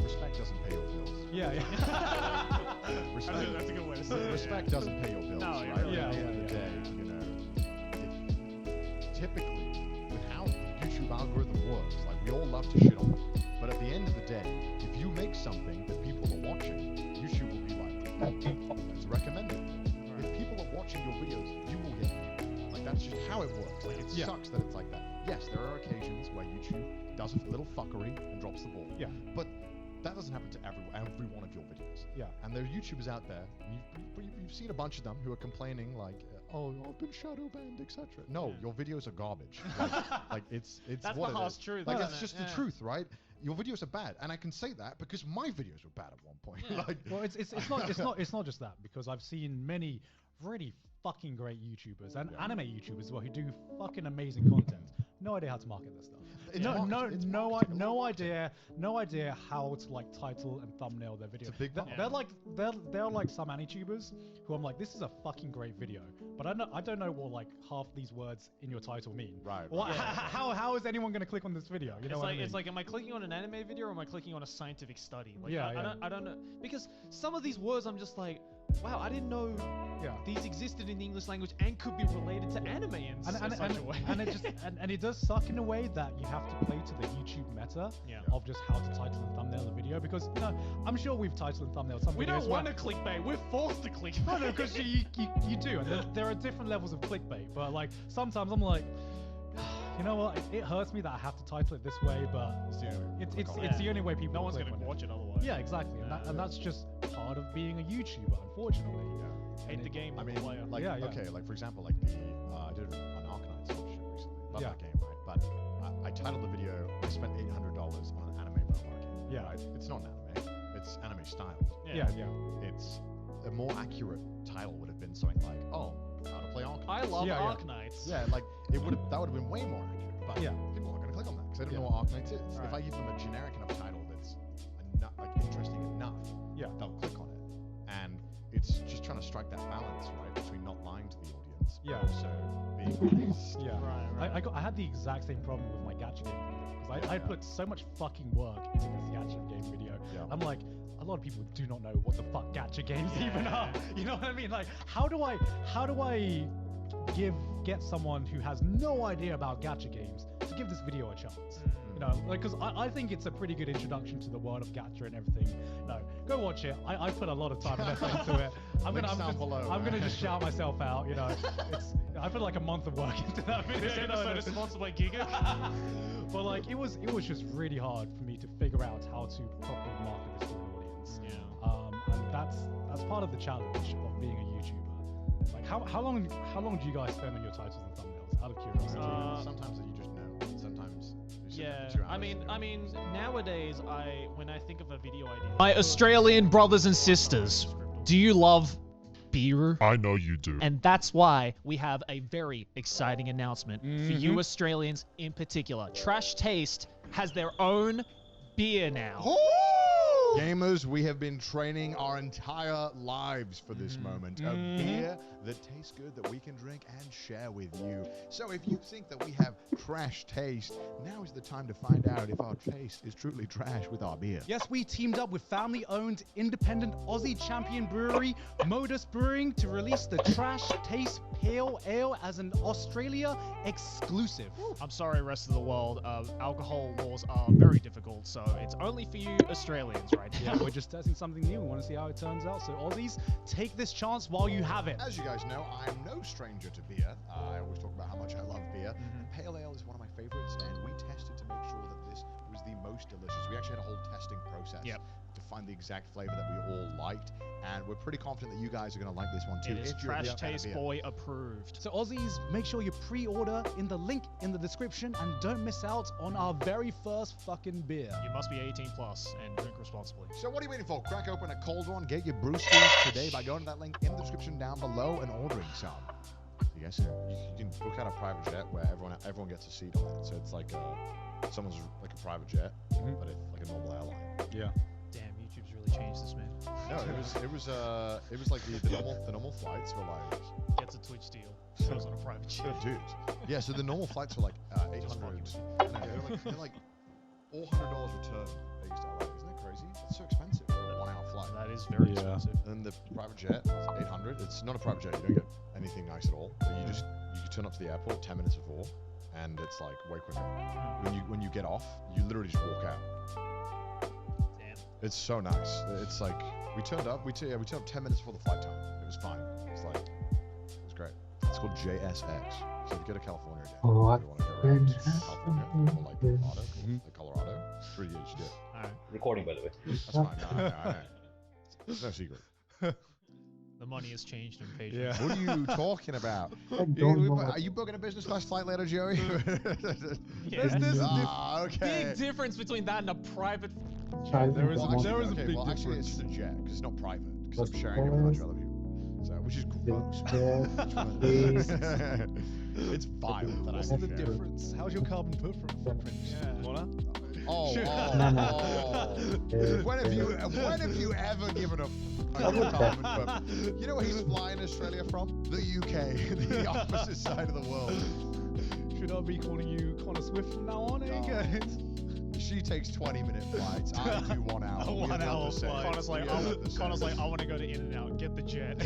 Respect doesn't pay your bills. Yeah, yeah. Respect, That's a good way to say it. respect doesn't pay your bills, No, it right? really At the doesn't. end of the day, typically with how the YouTube algorithm works, like we all love to shit on it, but at the end of the day, if you make something that people are watching, YouTube will be like, let's recommend it. If people are watching your videos, you will get paid. Like that's just how it works. Like it Yeah. sucks that it's like that. Yes, there are occasions where YouTube does a little fuckery and drops the ball. Yeah. But that doesn't happen to every one of your videos. Yeah. And there are YouTubers out there, and you've seen a bunch of them who are complaining like, oh, I've been shadow banned, etc. No, Yeah. your videos are garbage. Like it's That's what the it harsh is. truth, Like isn't it's it? just Yeah. the truth, right? Your videos are bad, and I can say that because my videos were bad at one point. Yeah. like, Well, it's not just that, because I've seen many really fucking great YouTubers and Yeah. anime YouTubers as well who do fucking amazing content. No idea how to market their stuff. It's No, marketing, it's no, marketing, a no lot of marketing. idea, no idea how to like title and thumbnail their video. It's a big They're, part. they're like they're like some YouTubers who I'm like, this is a fucking great video, but I don't know what like half these words in your title mean. Right, Well, right. how is anyone going to click on this video? You know It's what like I mean? it's like, am I clicking on an anime video or am I clicking on a scientific study? Like, Yeah, I yeah. don't know, because some of these words I'm just like, wow, I didn't know yeah. these existed in the English language and could be related to anime in such a way. And it just and it does suck in a way that you have to play to the YouTube meta Yeah. of just how to title and thumbnail a video, because I'm sure we've titled and thumbnailed some We videos don't where- want to clickbait. We're forced to clickbait. No, because you do, and there are different levels of clickbait. But like sometimes I'm like, you know what? It hurts me that I have to title it this way, but It's the only way it's people it's, click it's on the it. only way people. No one's click gonna on it. watch it otherwise. Yeah, exactly, and that's just part of being a YouTuber, unfortunately. Hate And the it- game, I not the mean, player. like, Yeah, yeah. okay, like for example, like the I did an Arknights sponsorship recently. Love Yeah. that game, right? But I titled the video, I spent $800 on an anime mobile game. Yeah. Right? It's not an anime. It's anime styled. Yeah, yeah. It's a more accurate title would have been something like, oh, how to play Arknights. I love Yeah, yeah. Arknights. Yeah, like that would have been way more accurate. But Yeah. people aren't gonna click on that because they don't Yeah. know what Arknights is. If Right. I give them a generic enough title that's like interesting enough, Yeah. they'll click on it. And it's just trying to strike that balance, right, between not lying to the audience, Yeah. but also being honest. Yeah, Right. I had the exact same problem with my gacha game video, because I Yeah. put so much fucking work into this gacha game video. Yeah. I'm like, a lot of people do not know what the fuck gacha games even are. You know what I mean? Like, how do I get someone who has no idea about gacha games to give this video a chance? You know, like, because I think it's a pretty good introduction to the world of gacha and everything. No, go watch it. I put a lot of time and effort into it. Links down below, I'm gonna man. just shout myself out. You know, I put like a month of work into that video. This you know, episode and is it's- sponsored by Giga. but like it was just really hard for me to figure out how to properly market this to an audience. And that's part of the challenge of being a YouTuber. Like how long do you guys spend on your titles and thumbnails? Out of curiosity. Sometimes you just know. Sometimes you sit Yeah, for 2 I hours mean, and nowadays, when I think of a video idea, my Australian brothers and sisters, do you love beer? I know you do. And that's why we have a very exciting announcement for you Australians in particular. Trash Taste has their own beer now. Gamers, we have been training our entire lives for this moment. A beer that tastes good, that we can drink and share with you. So if you think that we have trash taste, now is the time to find out if our taste is truly trash with our beer. Yes, we teamed up with family-owned, independent Aussie champion brewery, Modus Brewing, to release the Trash Taste pale ale as an Australia exclusive. I'm sorry, rest of the world. Alcohol laws are very difficult, so it's only for you Australians right now. Yeah, we're just testing something new. We want to see how it turns out. So Aussies, take this chance while you have it. As you guys know, I'm no stranger to beer. I always talk about how much I love beer. Pale ale is one of my favorites, and we tested to make sure that this was the most delicious. We actually had a whole testing process to find the exact flavor that we all liked, and we're pretty confident that you guys are going to like this one too. It is if you're a Trash big fan of Taste beer. Boy approved. So Aussies, make sure you pre-order in the link in the description and don't miss out on our very first fucking beer. You must be 18 plus and drink responsibly. So what are you waiting for? Crack open a cold one, get your brewskis today by going to that link in the description down below and ordering some. Yes, sir. You can book out a private jet where everyone gets a seat on it. So it's like someone's like a private jet, but it's like a normal airline. Yeah. Damn, YouTube's really changed this, man. No, it was like the normal flights were like Gets a Twitch deal. Shows on a private jet. dude. Yeah, so the normal flights were like 800. Just fucking No, they're like $400 return based on. Isn't that crazy? It's so expensive for a 1 hour flight. That is very Yeah. expensive. And then the private jet, it's 800. It's not a private jet. You don't get anything nice at all. But you turn up to the airport 10 minutes before, and it's like way quicker. When you get off, you literally just walk out. Damn. It's so nice. It's like we turned up 10 minutes before the flight time. It was fine. It was great. It's called JSX. So if you go to California again, if you want to go around California or like Colorado, like Colorado, it's pretty easy to do. Alright. Recording, by the way. That's fine. No, I know. It's no secret. The money has changed in patience. What are you talking about? Are you booking a business class flight later, Joey? There's this okay. big difference between that and a private. There is Well, a okay, big well, actually, it's difference. just a jet because it's not private. Because I'm sharing it with a bunch of other people, so which is gross. It's vile that What's I the share. difference? How's your carbon footprint? Wanna? Oh. When have you ever given a carbon footprint? You know where he's flying Australia from? The UK, the opposite side of the world. Should I be calling you Connor Swift from now on, eh, Oh. guys? She takes 20-minute flights. I do 1 hour. A We are 1 not hour the same. flight. Connor's like, We are not the same. I want to go to In-N-Out. Get the jet.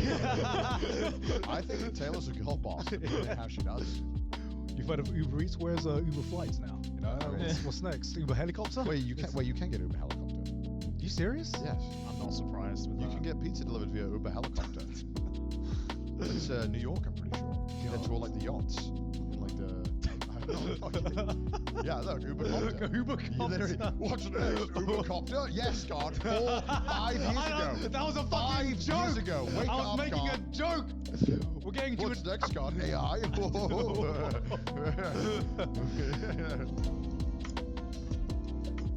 I think that Taylor's a girl boss. I don't know how she does it. You've heard of Uber Eats? Where's Uber Flights now? You know, what's next? Uber helicopter? Wait, you can get Uber helicopter. You serious? Yes. I'm not surprised with You that. can get pizza delivered via Uber helicopter. It's New York, I'm pretty sure. They tour like the yachts. And like the... I don't know. Yeah, look, Uber copter. Uber You literally, what's next? Uber copter? Yes, God. 5 years ago. That was a fucking 5 joke. years ago. Wake I was up, making God. a joke. We're getting to What's next, God? AI?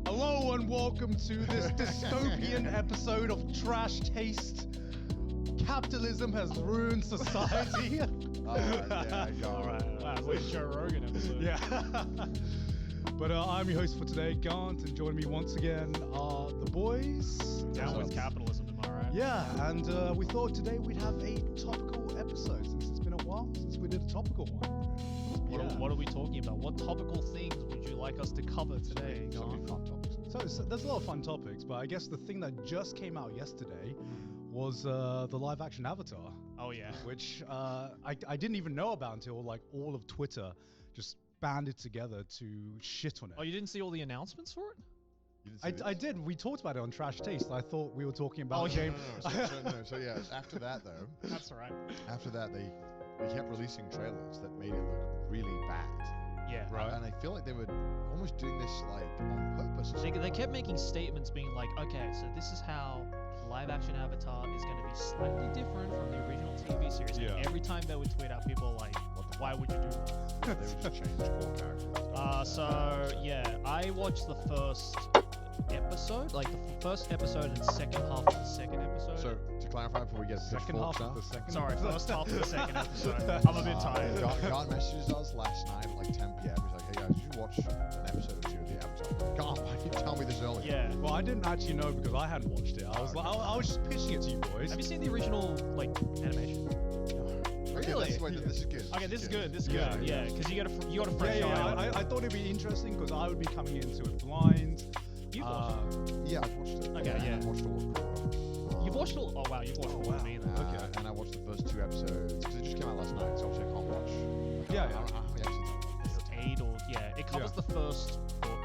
Hello and welcome to this dystopian episode of Trash Taste. Capitalism has ruined society. Alright. It's like a Joe Rogan episode. Yeah. But I'm your host for today, Gant, and joining me once again are the boys. Down with capitalism, am I right? Yeah, and we thought today we'd have a topical episode since it's been a while since we did a topical one. What are we talking about? What topical things would you like us to cover today? So many fun topics. So there's a lot of fun topics, but I guess the thing that just came out yesterday was the live action Avatar, Oh yeah. which I didn't even know about until like all of Twitter just banded together to shit on it. Oh, you didn't see all the announcements for it? You didn't see I this? did. We talked about it on Trash Taste. I thought we were talking about Oh, the yeah. game. So yeah, after that though, That's all right. after that they kept releasing trailers that made it look really bad. Yeah. Right. And I feel like they were almost doing this like on purpose. They kept making statements being like, okay, so this is how live action Avatar is going to be slightly different from the original TV series. Yeah. And every time they would tweet out, people were like, why would you do that? They would just change core characters. So yeah, I watched the first episode, like the first episode and second half of the second episode. So to clarify before we get Second half of the second. Sorry, first half of the second episode. I'm a bit tired. God messages us last night at like 10 p.m. He's like, hey guys, you should watch an episode or two of the Avatar. God, why didn't you tell me this earlier? Yeah. Well, I didn't actually know because I hadn't watched it. I was like, I was just pitching it to you boys. Have you seen the original like animation? Okay, Really? this is good. Okay, this is good. This is good. Yeah, because you got a Yeah, fresh eye. yeah, on it. I thought it'd be interesting because I would be coming into it blind. You watched it. Yeah, I've watched it. Okay, yeah. I've watched all of Korra. You've watched all. Oh wow, you've watched all of me then. Okay. And I watched the first 2 episodes because it just came out last night, so obviously I can't watch. Yeah, I don't know how many episodes are there? It's 8 or yeah, it covers the first book.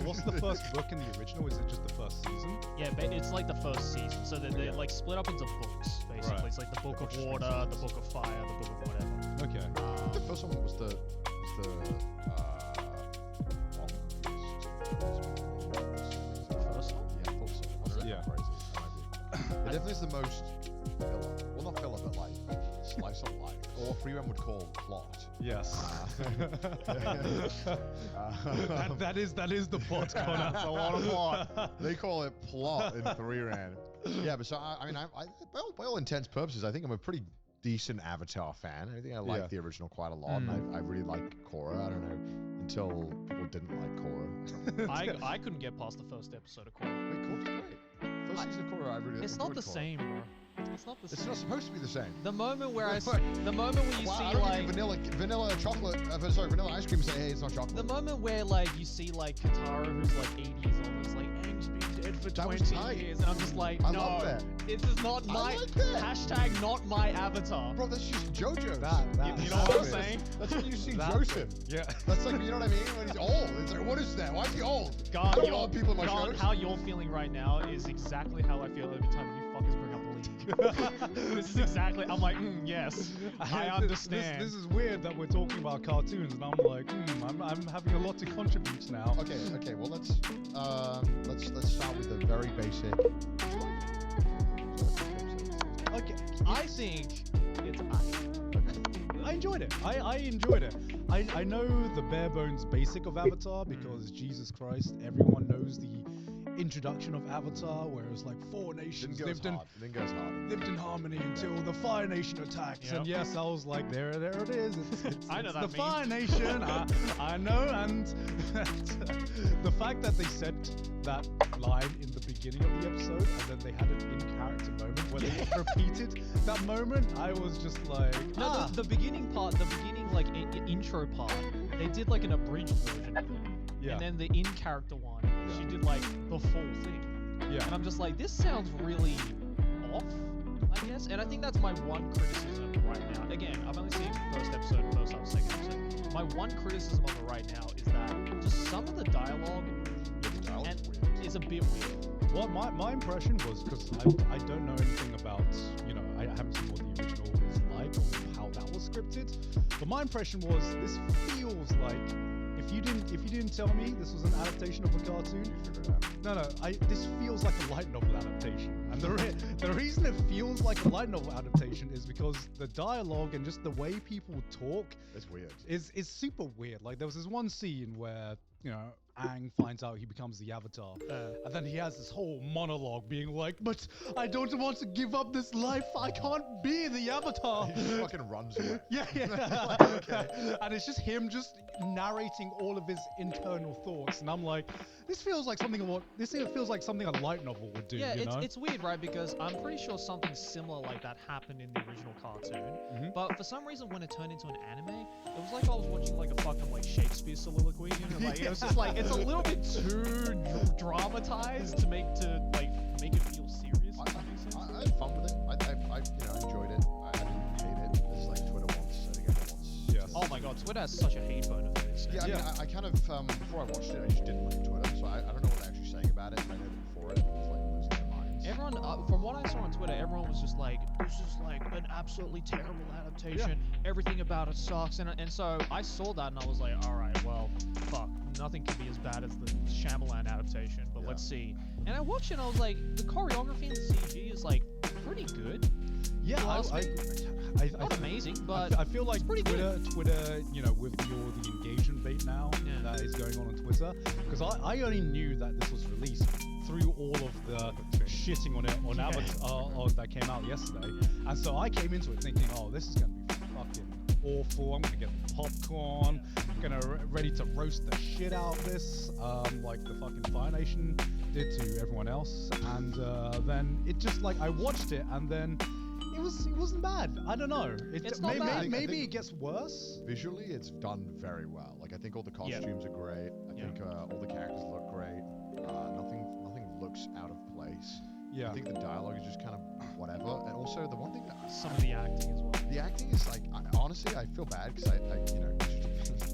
What's the first book in the original? Is it just the first season? Yeah, but it's like the first season, so they're like split up into books basically. Right. It's like the book of water, the book of fire, the book of whatever. Okay. The first one was the First one? yeah, I thought so. I don't know Yeah. how crazy it might be. It definitely is the most filler. Well, not filler, but like slice of life, or Freeman would call plot. Yes. That that is the plot, Connor. That's a lot of plot. They call it plot in 3 Ran. Yeah, but so I mean, by all intents and purposes, I think I'm a pretty decent Avatar fan. I think I like Yeah. the original quite a lot, and I really like Korra. I don't know until people didn't like Korra. I couldn't get past the first episode of Korra. Wait, Korra's great. First season of Korra, I really It's not enjoyed the Korra. same, bro. It's not the It's same. not supposed to be the same. The moment where The moment where you Well, see I don't like give you vanilla chocolate. Vanilla ice cream. And say, hey, it's not chocolate. the moment where like you see like Katara who's like 80 years old, it's like Aang's been dead for That was 20 tight. years, and I'm just like, I no, love that. this is not I my like that. hashtag not my avatar. Bro, that's just JoJo's. You know what I'm saying? That's when you see That Joseph. Yeah. That's like, you know what I mean? When he's old. It's like, what is that? Why is he old? I God, don't know old people in my God, shows. how you're feeling right now is exactly how I feel every time you fuckers bring up League. This is exactly. I'm like, yes, I understand. This is weird that we're talking about cartoons, and I'm like, I'm having a lot to contribute now. Okay. Well, let's start with the very basic. Okay. I think it's I enjoyed it. I enjoyed it. I know the bare bones basic of Avatar because Jesus Christ, everyone knows the introduction of Avatar, where it was like 4 nations lived in harmony until the Fire Nation attacked. Yep. And yes, I was like, there it is. I know it's that the meme. Fire Nation. I know, and the fact that they said that line in the beginning of the episode, and then they had an in-character moment where they repeated that moment, I was just like, no, the beginning part, the beginning like intro part. They did like an abridged version of it, yeah, and then the in-character one, she did like the full thing. yeah. And I'm just like, this sounds really off, I guess. And I think that's my one criticism right now. Again, I've only seen first half, second episode. My one criticism of it right now is that just some of the dialogue is a bit weird. Well, my impression was, because I don't know anything about, I haven't seen what the original is like or how that was scripted, but my impression was this feels like if you didn't tell me this was an adaptation of a cartoon, this feels like a light novel adaptation. And the reason it feels like a light novel adaptation is because the dialogue and just the way people talk It's weird. is super weird. Like there was this one scene where Aang finds out he becomes the Avatar, and then he has this whole monologue being like, "But I don't want to give up this life. I can't be the Avatar." He just fucking runs away. Yeah. Okay. And it's just him just narrating all of his internal thoughts, and I'm like, this feels like something a light novel would do. Yeah, you know? it's weird, right? Because I'm pretty sure something similar like that happened in the original cartoon. Mhm. But for some reason, when it turned into an anime, it was like I was watching like a fucking like Shakespeare soliloquy. Like it was just like it's a little bit too dramatized to make it feel serious. If that makes sense. I had fun with it. I enjoyed it. I didn't hate it. It's like Twitter wants. I think everyone wants. Yes. Oh my god, Twitter has such a hate bone of it. Yeah, I mean, I kind of before I watched it, I just didn't look at Twitter, so I don't know what they're actually saying about it. I know that before it was like losing their minds. Everyone, from what I saw on Twitter, everyone was just like, "This is like an absolutely terrible adaptation. Everything about it sucks." And so I saw that and I was like, "All right, well, fuck, nothing can be as bad as the Shyamalan adaptation, but let's see." And I watched it and I was like, the choreography and the CG is like pretty good. Yeah, Last I Not amazing, but I feel like it's pretty Twitter, good. with the engagement bait now Yeah. that is going on Twitter, because I only knew that this was released through all of the shitting on it on Avatar that came out yesterday, and so I came into it thinking, oh, this is gonna be fucking awful. I'm gonna get popcorn, ready to roast the shit out of this, like the fucking Fire Nation did to everyone else, and then it just like I watched it and then. It wasn't bad. I don't know. It's not bad. Maybe it gets worse. Visually, it's done very well. Like I think all the costumes are great. I think all the characters look great. Nothing looks out of place. Yeah. I think the dialogue is just kind of whatever. And also the one thing that Some of the acting as well. the acting is like, honestly, I feel bad because I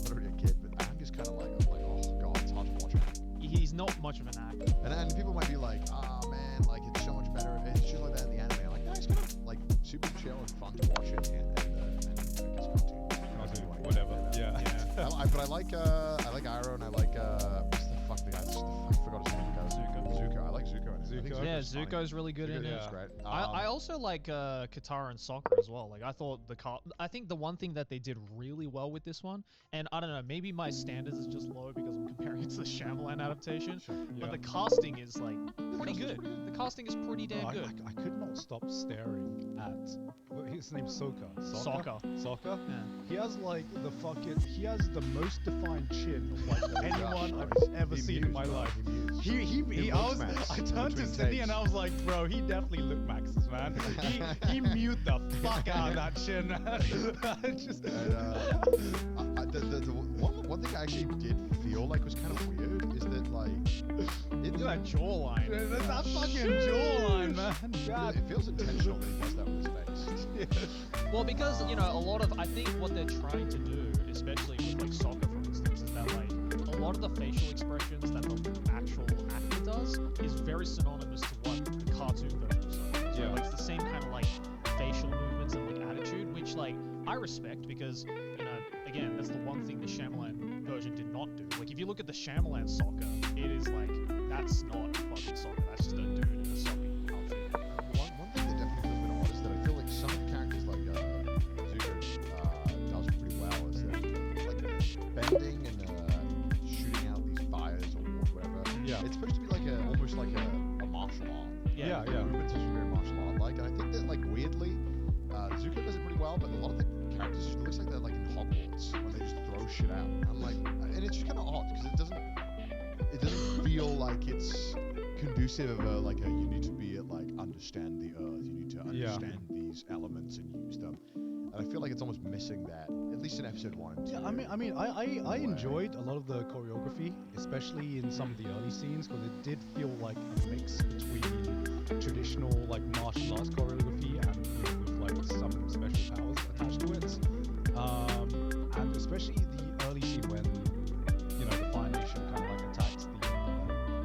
literally a kid, but I'm just kind of like, I'm like, oh god, it's hard to watch. He's not much of an actor. And people might be like, oh man, like it's so much better. It's just like that in the anime. I'm like, no, it's kind of like super chill and fun to watch it. And I guess cartoon. Anyway. Whatever. Yeah. But I like Iroh and I like what's the fuck the guy? I forgot his name. Zuko. I like Zuko. I think Zuko. Yeah, Zuko's funny. Zuko's really good in Zuko's it. great. I also like Katara and Sokka as well. Like I thought I think the one thing that they did really well with this one, and I don't know, maybe my standards is just low because I'm comparing it to the Shyamalan adaptation, but the casting is like pretty good. The casting is pretty damn good. I could not stop staring at his name's Sokka. Sokka. Sokka. Yeah. He has like he has the most defined chin of like anyone gosh, I've ever seen in my life. I turned to Sydney and I was like, bro, he definitely looked Max's, man. he mewed the fuck out of that chin, man. Just One thing I actually did feel like was kind of weird is that like Look at that jawline. that fucking jawline, man. God. it feels intentional that he does that with his face. Well, because a lot of I think what they're trying to do, especially with like Sokka, for instance, is that like a lot of the facial expressions that the actual actor does is very synonymous to what the cartoon version is. So Yeah. like, it's the same kind of like facial movements and like attitude, which like I respect because again that's the one thing the Shyamalan version did not do. Like if you look at the Shyamalan Sokka, it is like that's not fucking Sokka. That's just a dude in a Sokka outfit. One thing that definitely feels a bit odd is that I feel like some of the characters like Zuko does pretty well is that like bending and shooting out these fires or whatever. Yeah. It's supposed to be like almost like a martial art. Yeah. The movements are very martial art like, and I think that like weirdly, Zuko does it pretty well, but a lot of the characters it looks like they're like in Hogwarts when they just throw shit out. I'm like, and it's just kind of odd because it doesn't feel like it's conducive of you need to be understand the earth, you need to understand these elements and use them. And I feel like it's almost missing that, at least in episode 1 and 2. Yeah, I enjoyed a lot of the choreography, especially in some of the early scenes, because it did feel like a mix between traditional like martial arts choreography and with like some special powers attached to it. And especially the early scene when the Fire Nation kind of like attacks the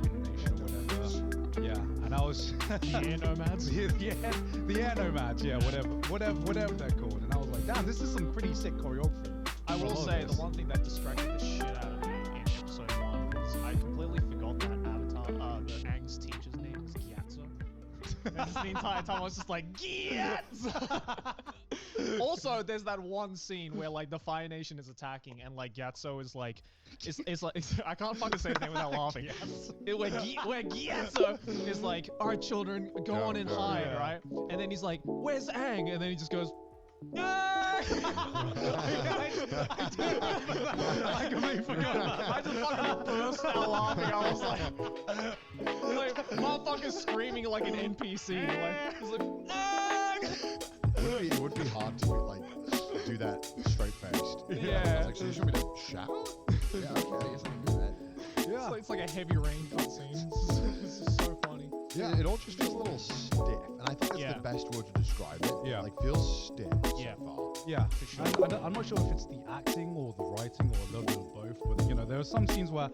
Wind Nation or whatever. Yeah, and I was The air nomads. the air nomads, yeah, whatever they're called. And I was like, damn, this is some pretty sick choreography. I will for a lot say of the this. one thing that distracted the shit out of me in episode 1 was I completely forgot that Avatar, the Aang's teacher's name was Gyatso. And just the entire time I was just like, Gyatso! Also, there's that one scene where like the Fire Nation is attacking and like Gyatso is like, it's like I can't fucking say his name without laughing. Where Gyatso is like, alright children, go on and hide, yeah. right? And then he's like, where's Aang? And then he just goes, I completely forgot about that. I just fucking burst out laughing. I was like motherfucker screaming like an NPC. Like, he's like, It would be hard to do that straight faced. Yeah. I was like, so you should be to shout? Yeah, okay, I guess I can do that. Yeah. it's like a heavy rain cutscene. It's just so funny. Yeah, it all just feels a little stiff, and I think that's Yeah. the best word to describe it. Yeah. Like feels stiff Yeah. so far. Yeah, For sure. I'm not sure if it's the acting or the writing or a little bit of both, but there are some scenes where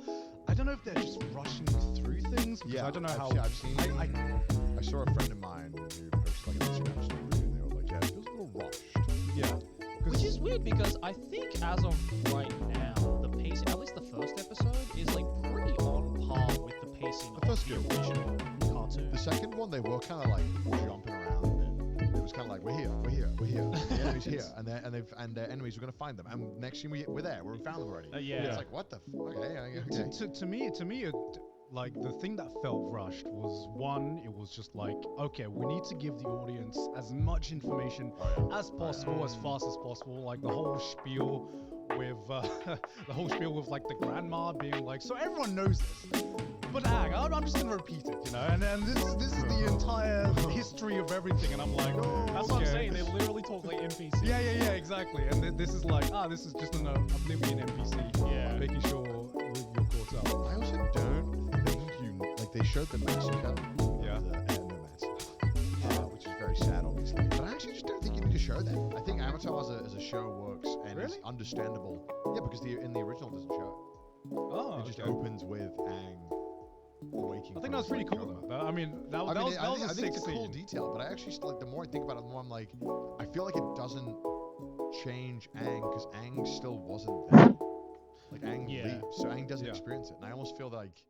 I don't know if they're just rushing through things. Because Yeah, I don't know how. I've seen. I saw a friend of mine who posted like an Instagram story, and they were like, "Yeah, it feels a little rushed." Yeah. Which is weird because I think as of right now, the pacing, at least the first episode, is like pretty on par with the pacing The of first the good. original cartoon. The second one, they were kind of like jumping around. And it was kind of like, "We're here. The enemy's here, and their enemies. We're gonna find them." And next thing we're there. We found them already. Yeah. It's like, what the? Okay. To me, like the thing that felt rushed was one. It was just like, okay, we need to give the audience as much information as possible, as fast as possible. Like the whole spiel with like the grandma being like, so everyone knows this. But I'm just gonna repeat it, and this is the entire history of everything, and I'm like, That's what I'm saying. They literally talk like NPCs. Yeah, exactly. And this is like, this is just an oblivion NPC. Yeah. Making sure you're caught up. I also don't think they showed the Mexico, Yeah. the nomads, which is very sad, obviously. But I actually just don't think you need to show that. I think Avatar as a show works and is Really? understandable. Yeah, because in the original it doesn't show it. Oh, It just okay. opens with Aang waking. I from think that was his, pretty like, cool coma. though. I mean, that was I a think sick it's a cool scene. detail, but I actually like the more I think about it, the more I'm like, I feel like it doesn't change Aang because Aang still wasn't there. Like Aang Yeah. leaves, so Aang doesn't Yeah. experience it, and I almost feel like,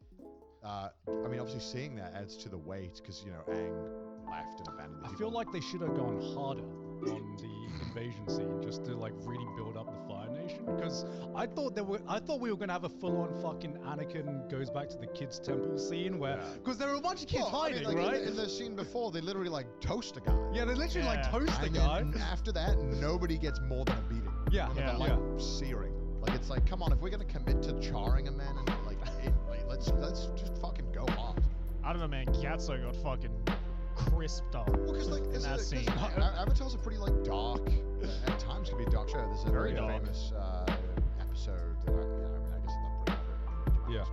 I mean, obviously seeing that adds to the weight because Aang left and abandoned the I people. feel like they should have gone harder on the invasion scene just to like really build up the Fire Nation because I thought we were gonna have a full-on fucking Anakin goes back to the kids' temple scene where Yeah. because there were a bunch of kids Well, I mean, hiding, like, right? in the scene before, they literally like toast a guy. Yeah, they literally like Yeah. toast the And guy. then after that, nobody gets more than a beating. Yeah, When yeah, they're, like, searing. Like it's like, come on, if we're gonna commit to charring a man and let's just fucking go hard. I don't know, man. Gyatso got fucking crisped up. Well, because like In that scene. Avatar's a pretty like dark. At times can be a dark show. There's a Very very dark. famous episode. That I guess it's not pretty. Yeah.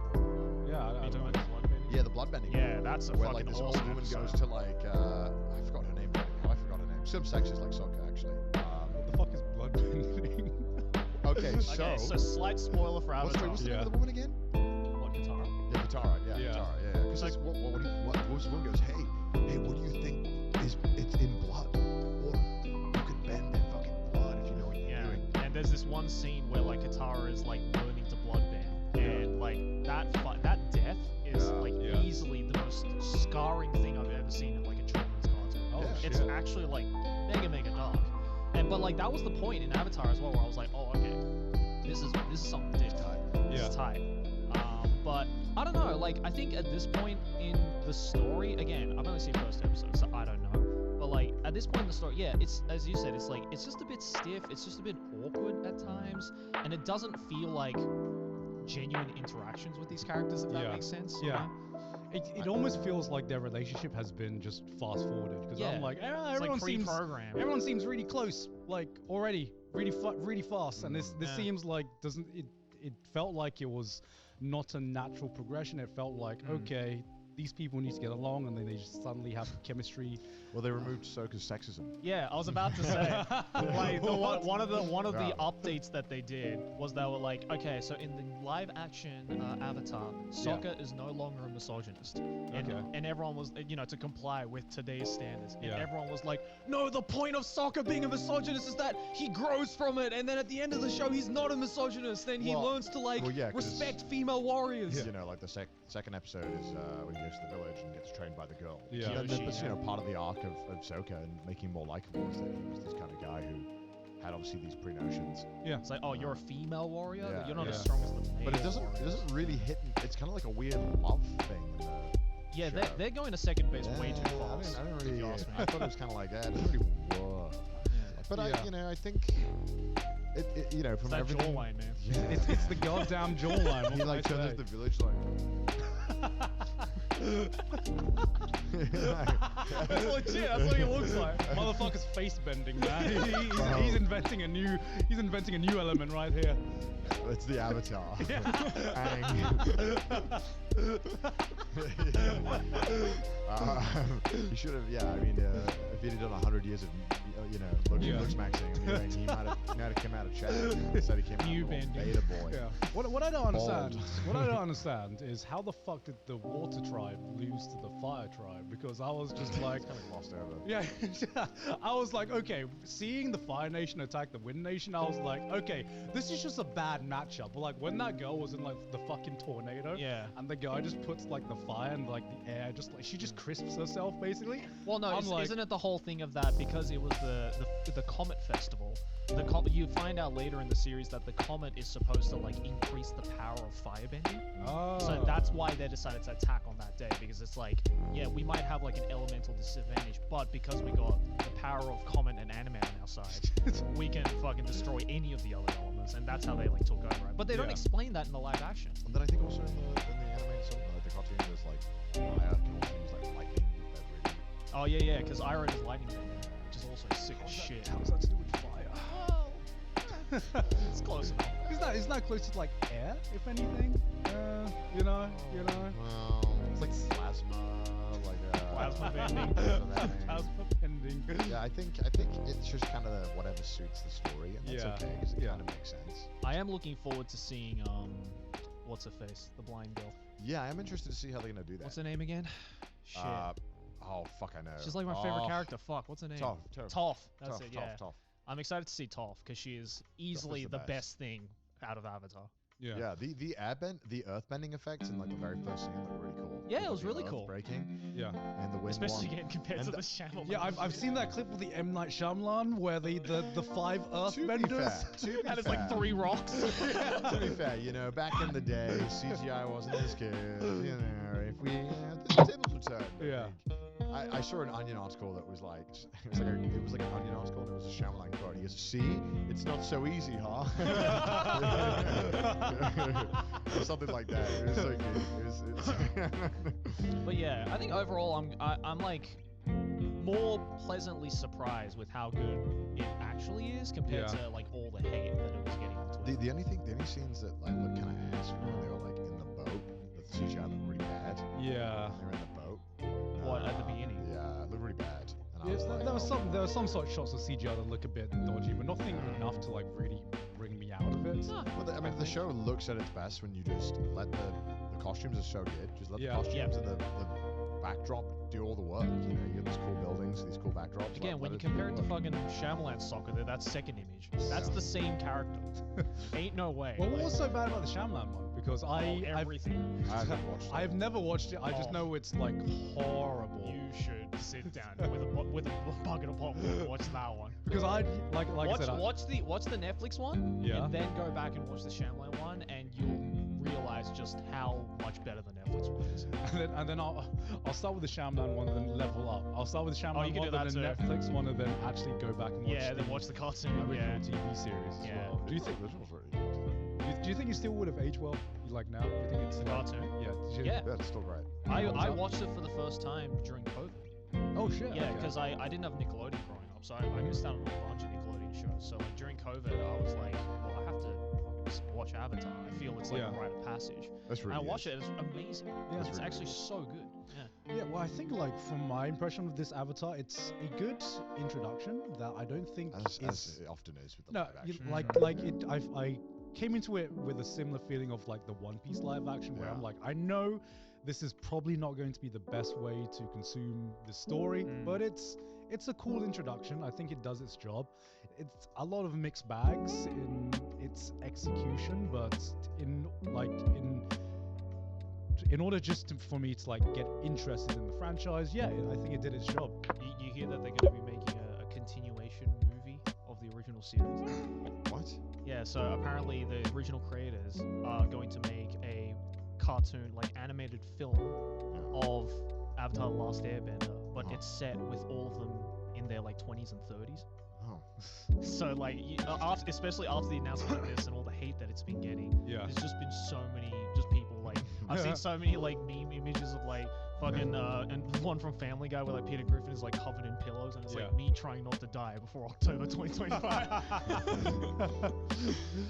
Yeah, Are you talking I- about this one, baby? Yeah, the bloodbending. Yeah, that's a Where fucking like this awesome old woman episode. goes to like I forgot her name. I forgot her name. Some sexist like Sokka actually. what the fuck is bloodbending? Okay, Okay, so slight spoiler for Avatar. what's the name Yeah. of the woman again? What, Katara? Yeah, Katara. Yeah, Yeah. Katara. Yeah. Because Like- what was the woman goes, hey, what do you think it's in blood? Water. You could bend that fucking blood if you know what you're Yeah, doing. and there's this one scene where like Katara is like learning to bloodbend, and like that death is Yeah. like Yeah. easily the most scarring thing I've ever seen in like a children's cartoon. Oh, Yeah. It's shit. actually like mega dark, and but like that was the point in Avatar as well, where I was like, oh okay, this is something different. This Yeah. is tight. But I don't know, like I think at this point in the story, again, I've only seen first episode, so I don't know. But like at this point in the story, yeah, it's as you said, it's like it's just a bit stiff, it's just a bit awkward at times, and it doesn't feel like genuine interactions with these characters, if that Yeah. makes sense. Yeah. It almost feels like their relationship has been just fast forwarded because Yeah. I'm like, It's everyone like seems pre-programmed. everyone seems really close, like already, really fast, and this Yeah. seems like doesn't it felt like it was not a natural progression. It felt like okay, these people need to get along, and then they just suddenly have chemistry. Well, they removed Sokka's sexism. Yeah, I was about to say, like one of the Yeah. updates that they did was they were like, okay, so in the live action Avatar, Sokka is no longer a misogynist, and, Okay. and everyone was, to comply with today's standards, and Yeah. everyone was like, no, the point of Sokka being a misogynist is that he grows from it, and then at the end of the show, he's not a misogynist, and he Well- learns to like well, yeah, 'cause respect female warriors. Like the second episode is when he goes to the village and gets trained by the girl. Yeah. And Kyoshi, that's yeah. part of the arc of Sokka and making him more likable is that he was this kind of guy who had obviously these pre-notions. It's like, oh, you're a female warrior, Yeah, you're not as yeah. strong as the male. But it doesn't really hit. It's kind of like a weird love thing. In the Yeah, show. they're going to second base way too Yeah, fast. I didn't if really. you ask me. I thought it was kind of like that. It didn't really work. But Yeah. I think it from It's that everything. jawline, man. Yeah. It's the goddamn jawline. What He can like I turns say? up the village like. That's legit. That's what he looks like. Motherfucker's face bending, man. He's inventing a new element right here. It's the Avatar. He should have. Yeah, I mean, if he'd have done 100 years of, looks maxing, he might have come out of chat. Instead, he came out New a little bending. beta boy. Yeah. What I don't understand, Bald. what I don't understand is how the fuck did the Water Tribe lose to the Fire Tribe? Because I was just like, Kind of glossed over. yeah, I was like, okay, seeing the Fire Nation attack the Wind Nation, I was like, okay, this is just a bad matchup. But like when that girl was in like the fucking tornado, Yeah. and the guy just puts like the fire in like the air, just like she just crisps herself basically. Well, no, I'm like- isn't it the whole thing of that because it was the Comet Festival? You find out later in the series that the comet is supposed to like increase the power of firebending. Oh. So that's why they decided to attack on that day, because it's like, yeah, we might have like an elemental disadvantage, but because we got the power of comet and anime on our side, we can fucking destroy any of the other elements, and that's how they like took over it. But they don't Yeah. explain that in the live action. And then I think also in the animated something like the cartoon, there's like Maya can also use like lightning. That Oh yeah, because Iron is lightning bending, which is also sick as shit. How's that to do with fire? It's close enough. Isn't that close to like air, if anything? You know. Well, it's like plasma, Plasma bending. Plasma pending. Yeah, I think it's just kind of whatever suits the story, and that's Yeah, okay because it yeah. kind of makes sense. I am looking forward to seeing what's her face, the blind girl. Yeah, I'm interested to see how they're gonna do that. What's her name again? Shit. Oh fuck, I know. She's like my favorite character. Fuck, what's her name? Toph. Toph. That's Toph, it. Yeah. Toph. I'm excited to see Toph because she is easily the the best thing out of Avatar. Yeah, the earthbending effects in like the very first scene look really cool. Yeah, it With was the really earth cool. breaking Yeah. and the wind Especially one. again compared And to the- the Shyamalan. Yeah, I've seen that clip of the M Night Shyamalan where the 5 To be Earthbenders. fair, and it's like 3 rocks. to be fair, you know, back in the day, CGI wasn't as good. You know, if we the tables would turn. I Yeah. think. I saw an Onion article that was like it was like an Onion article and it was a Shyamalan quote. He goes, "See, it's not so easy, huh?" Or something like that. It was so good. But yeah, I think overall I'm like more pleasantly surprised with how good it actually is compared Yeah. to like all the hate that it was getting on Twitter. the only scenes that like look kind of ass were when they were like in the boat. The CGI looked really bad. Yeah. They were in the boat. What, at the beginning? Yeah, it looked really bad. And I Yeah, was like, there oh. were some sort of shots of CGI that look a bit dodgy, but nothing enough to like really bring me out of it. Ah, Well, I mean, the show looks at its best when you just let the costumes are so good. Just let Yeah. the costumes and the backdrop do all the work. You know, you get these cool buildings, these cool backdrops. Again, when you do the compare it to work. fucking Shyamalan Soccer, that's second image. That's Yeah. the same character. Ain't no way. Well, what was so bad about the Shyamalan one? Because I've Everything. I haven't watched it. I've never watched it. I just Oh. know it's like horrible. You should sit down with a bucket of popcorn and watch that one. Because I like I watch, said, watch the Netflix one, Yeah. and then go back and watch the Shyamalan one, and you'll realize just how much better the Netflix one is. and then I'll start with the Shyamalan one and then level up. I'll start with the Shyamalan you can one, do then the that too. Netflix one, and then actually go back and watch Yeah, then watch the cartoon. original Yeah. TV series as Yeah. well. Do you think? Original's really good. Do you think it still would have aged well? Like now? Do you think it's The like, cartoon. Yeah. did you- Yeah. Yeah, it's still great. I watched it for the first time during COVID. Oh shit. Yeah, okay. because I didn't have Nickelodeon growing up, so I missed out on a bunch of Nickelodeon shows. So like during COVID, I was like, well, I have to fucking just watch Avatar. I feel it's like Yeah. a rite of passage. That's And really I watched it, and it's amazing. Yeah, it's really actually good. so good. Yeah. Yeah, well, I think like from my impression of this Avatar, it's a good introduction that I don't think As is. it often is with the No, live action. like it. I came into it with a similar feeling of like the One Piece live action, where Yeah. I'm like, I know this is probably not going to be the best way to consume the story, but it's a cool introduction. I think it does its job. It's a lot of mixed bags in its execution, but in order just for me to like get interested in the franchise, yeah, I think it did its job. You hear that they're going to be making a continuation movie of the original series? What? Yeah, so apparently the original creators are going to make a cartoon, like animated film of Avatar: The Last Airbender, but Oh. it's set with all of them in their like 20s and 30s. Oh. So like, especially after the announcement of this and all the hate that it's been getting, Yeah. there's just been so many just people like I've seen so many like meme images of like fucking and one from Family Guy where like Peter Griffin is like covered in pillows and it's Yeah. like me trying not to die before October 2025.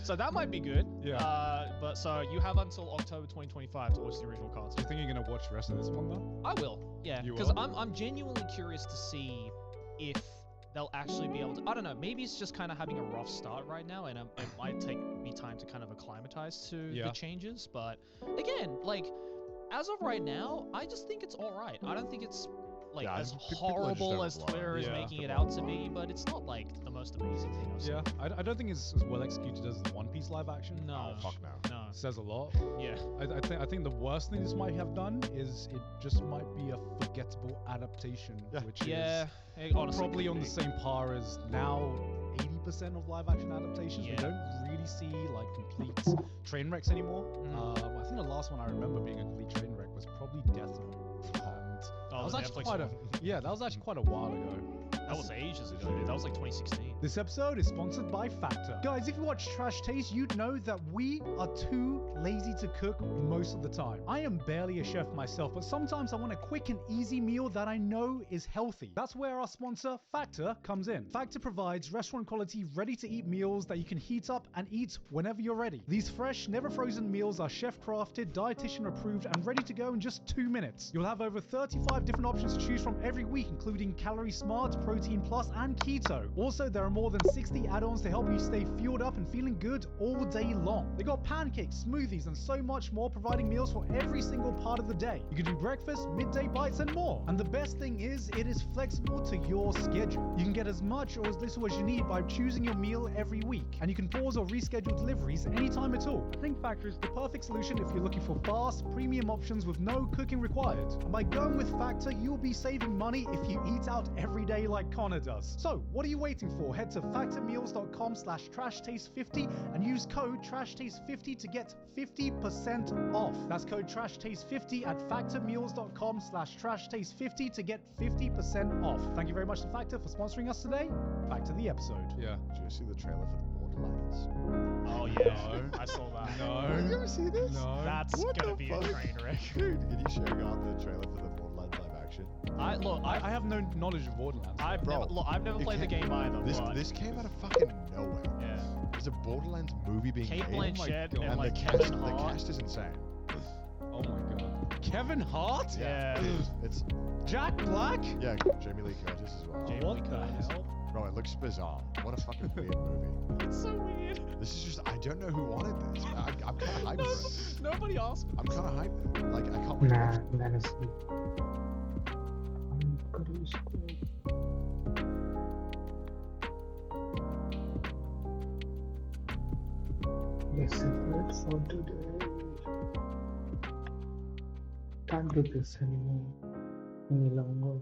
So that might be good. Yeah. But so you have until October 2025 to watch the original Do cartoon. you think you're gonna watch the rest of this one though? I will. Yeah. You Because will? I'm genuinely curious to see if they'll actually be able to. I don't know. Maybe it's just kind of having a rough start right now, and it might take me time to kind of acclimatize to Yeah. the changes. But again, like as of right now, I just think it's all right. I don't think it's like Yeah, as people just horrible don't as love Twitter is Yeah. making it out to be, but it's not like the most amazing thing I've seen. Yeah, I don't think it's as well executed as the One Piece live action. No. Oh, fuck no. No. It says a lot. Yeah. I think the worst thing this might have done is it just might be a forgettable adaptation, Yeah. which Yeah. is Honestly, probably could on the be. same par as now 80% of live action adaptations. We Yeah. don't really see like complete train wrecks anymore. I think the last one I remember being a complete train wreck was probably Death Note. And Oh, that was the actually Netflix quite one. that was actually quite a while ago. That was ages ago, dude. That was like 2016. This episode is sponsored by Factor. Guys, if you watch Trash Taste, you'd know that we are too lazy to cook most of the time. I am barely a chef myself, but sometimes I want a quick and easy meal that I know is healthy. That's where our sponsor, Factor, comes in. Factor provides restaurant quality, ready-to-eat meals that you can heat up and eat whenever you're ready. These fresh, never frozen meals are chef-crafted, dietitian approved, and ready to go in just 2 minutes. You'll have over 35 different options to choose from every week, including Calorie Smart, Protein Plus, and Keto. Also, there are more than 60 add-ons to help you stay fueled up and feeling good all day long. They got pancakes, smoothies, and so much more, providing meals for every single part of the day. You can do breakfast, midday bites, and more. And the best thing is, it is flexible to your schedule. You can get as much or as little as you need by choosing your meal every week. And you can pause or reschedule deliveries anytime at all. I think Factor is the perfect solution if you're looking for fast, premium options with no cooking required. And by going with Factor, you'll be saving money if you eat out every day like Connor does. So, what are you waiting for? Head to factormeals.com/trashtaste50 and use code TRASHTASTE50 to get 50% off. That's code TRASHTASTE50 at factormeals.com/trashtaste50 to get 50% off. Thank you very much to Factor for sponsoring us today. Back to the episode. Yeah. Did you see the trailer for the Borderlands? Oh yeah, I saw that. Did you ever see this? No. That's What gonna the be fuck? a train wreck. Dude, can you show God the trailer for the Borderlands live action? I have no knowledge of Borderlands. I've Bro, never it played the came- game either. but This came out of fucking nowhere. yeah, There's a Borderlands movie being Kate made. Blanchett God. and And like the Kevin Hart. cast is insane. Oh my god. Kevin Hart? Yeah. It's Jack Black? yeah, Jamie Lee Curtis as well. Jamie What Lee the Curtis. hell? Bro, it looks bizarre. What a fucking weird movie. It's so weird. This is just I don't know who wanted this. I'm kind of hyped for it. Nobody asked. I'm kind of hyped. Like I can't wait to watch it. Let us see. Yes, let's for today. Can't do this anymore any longer.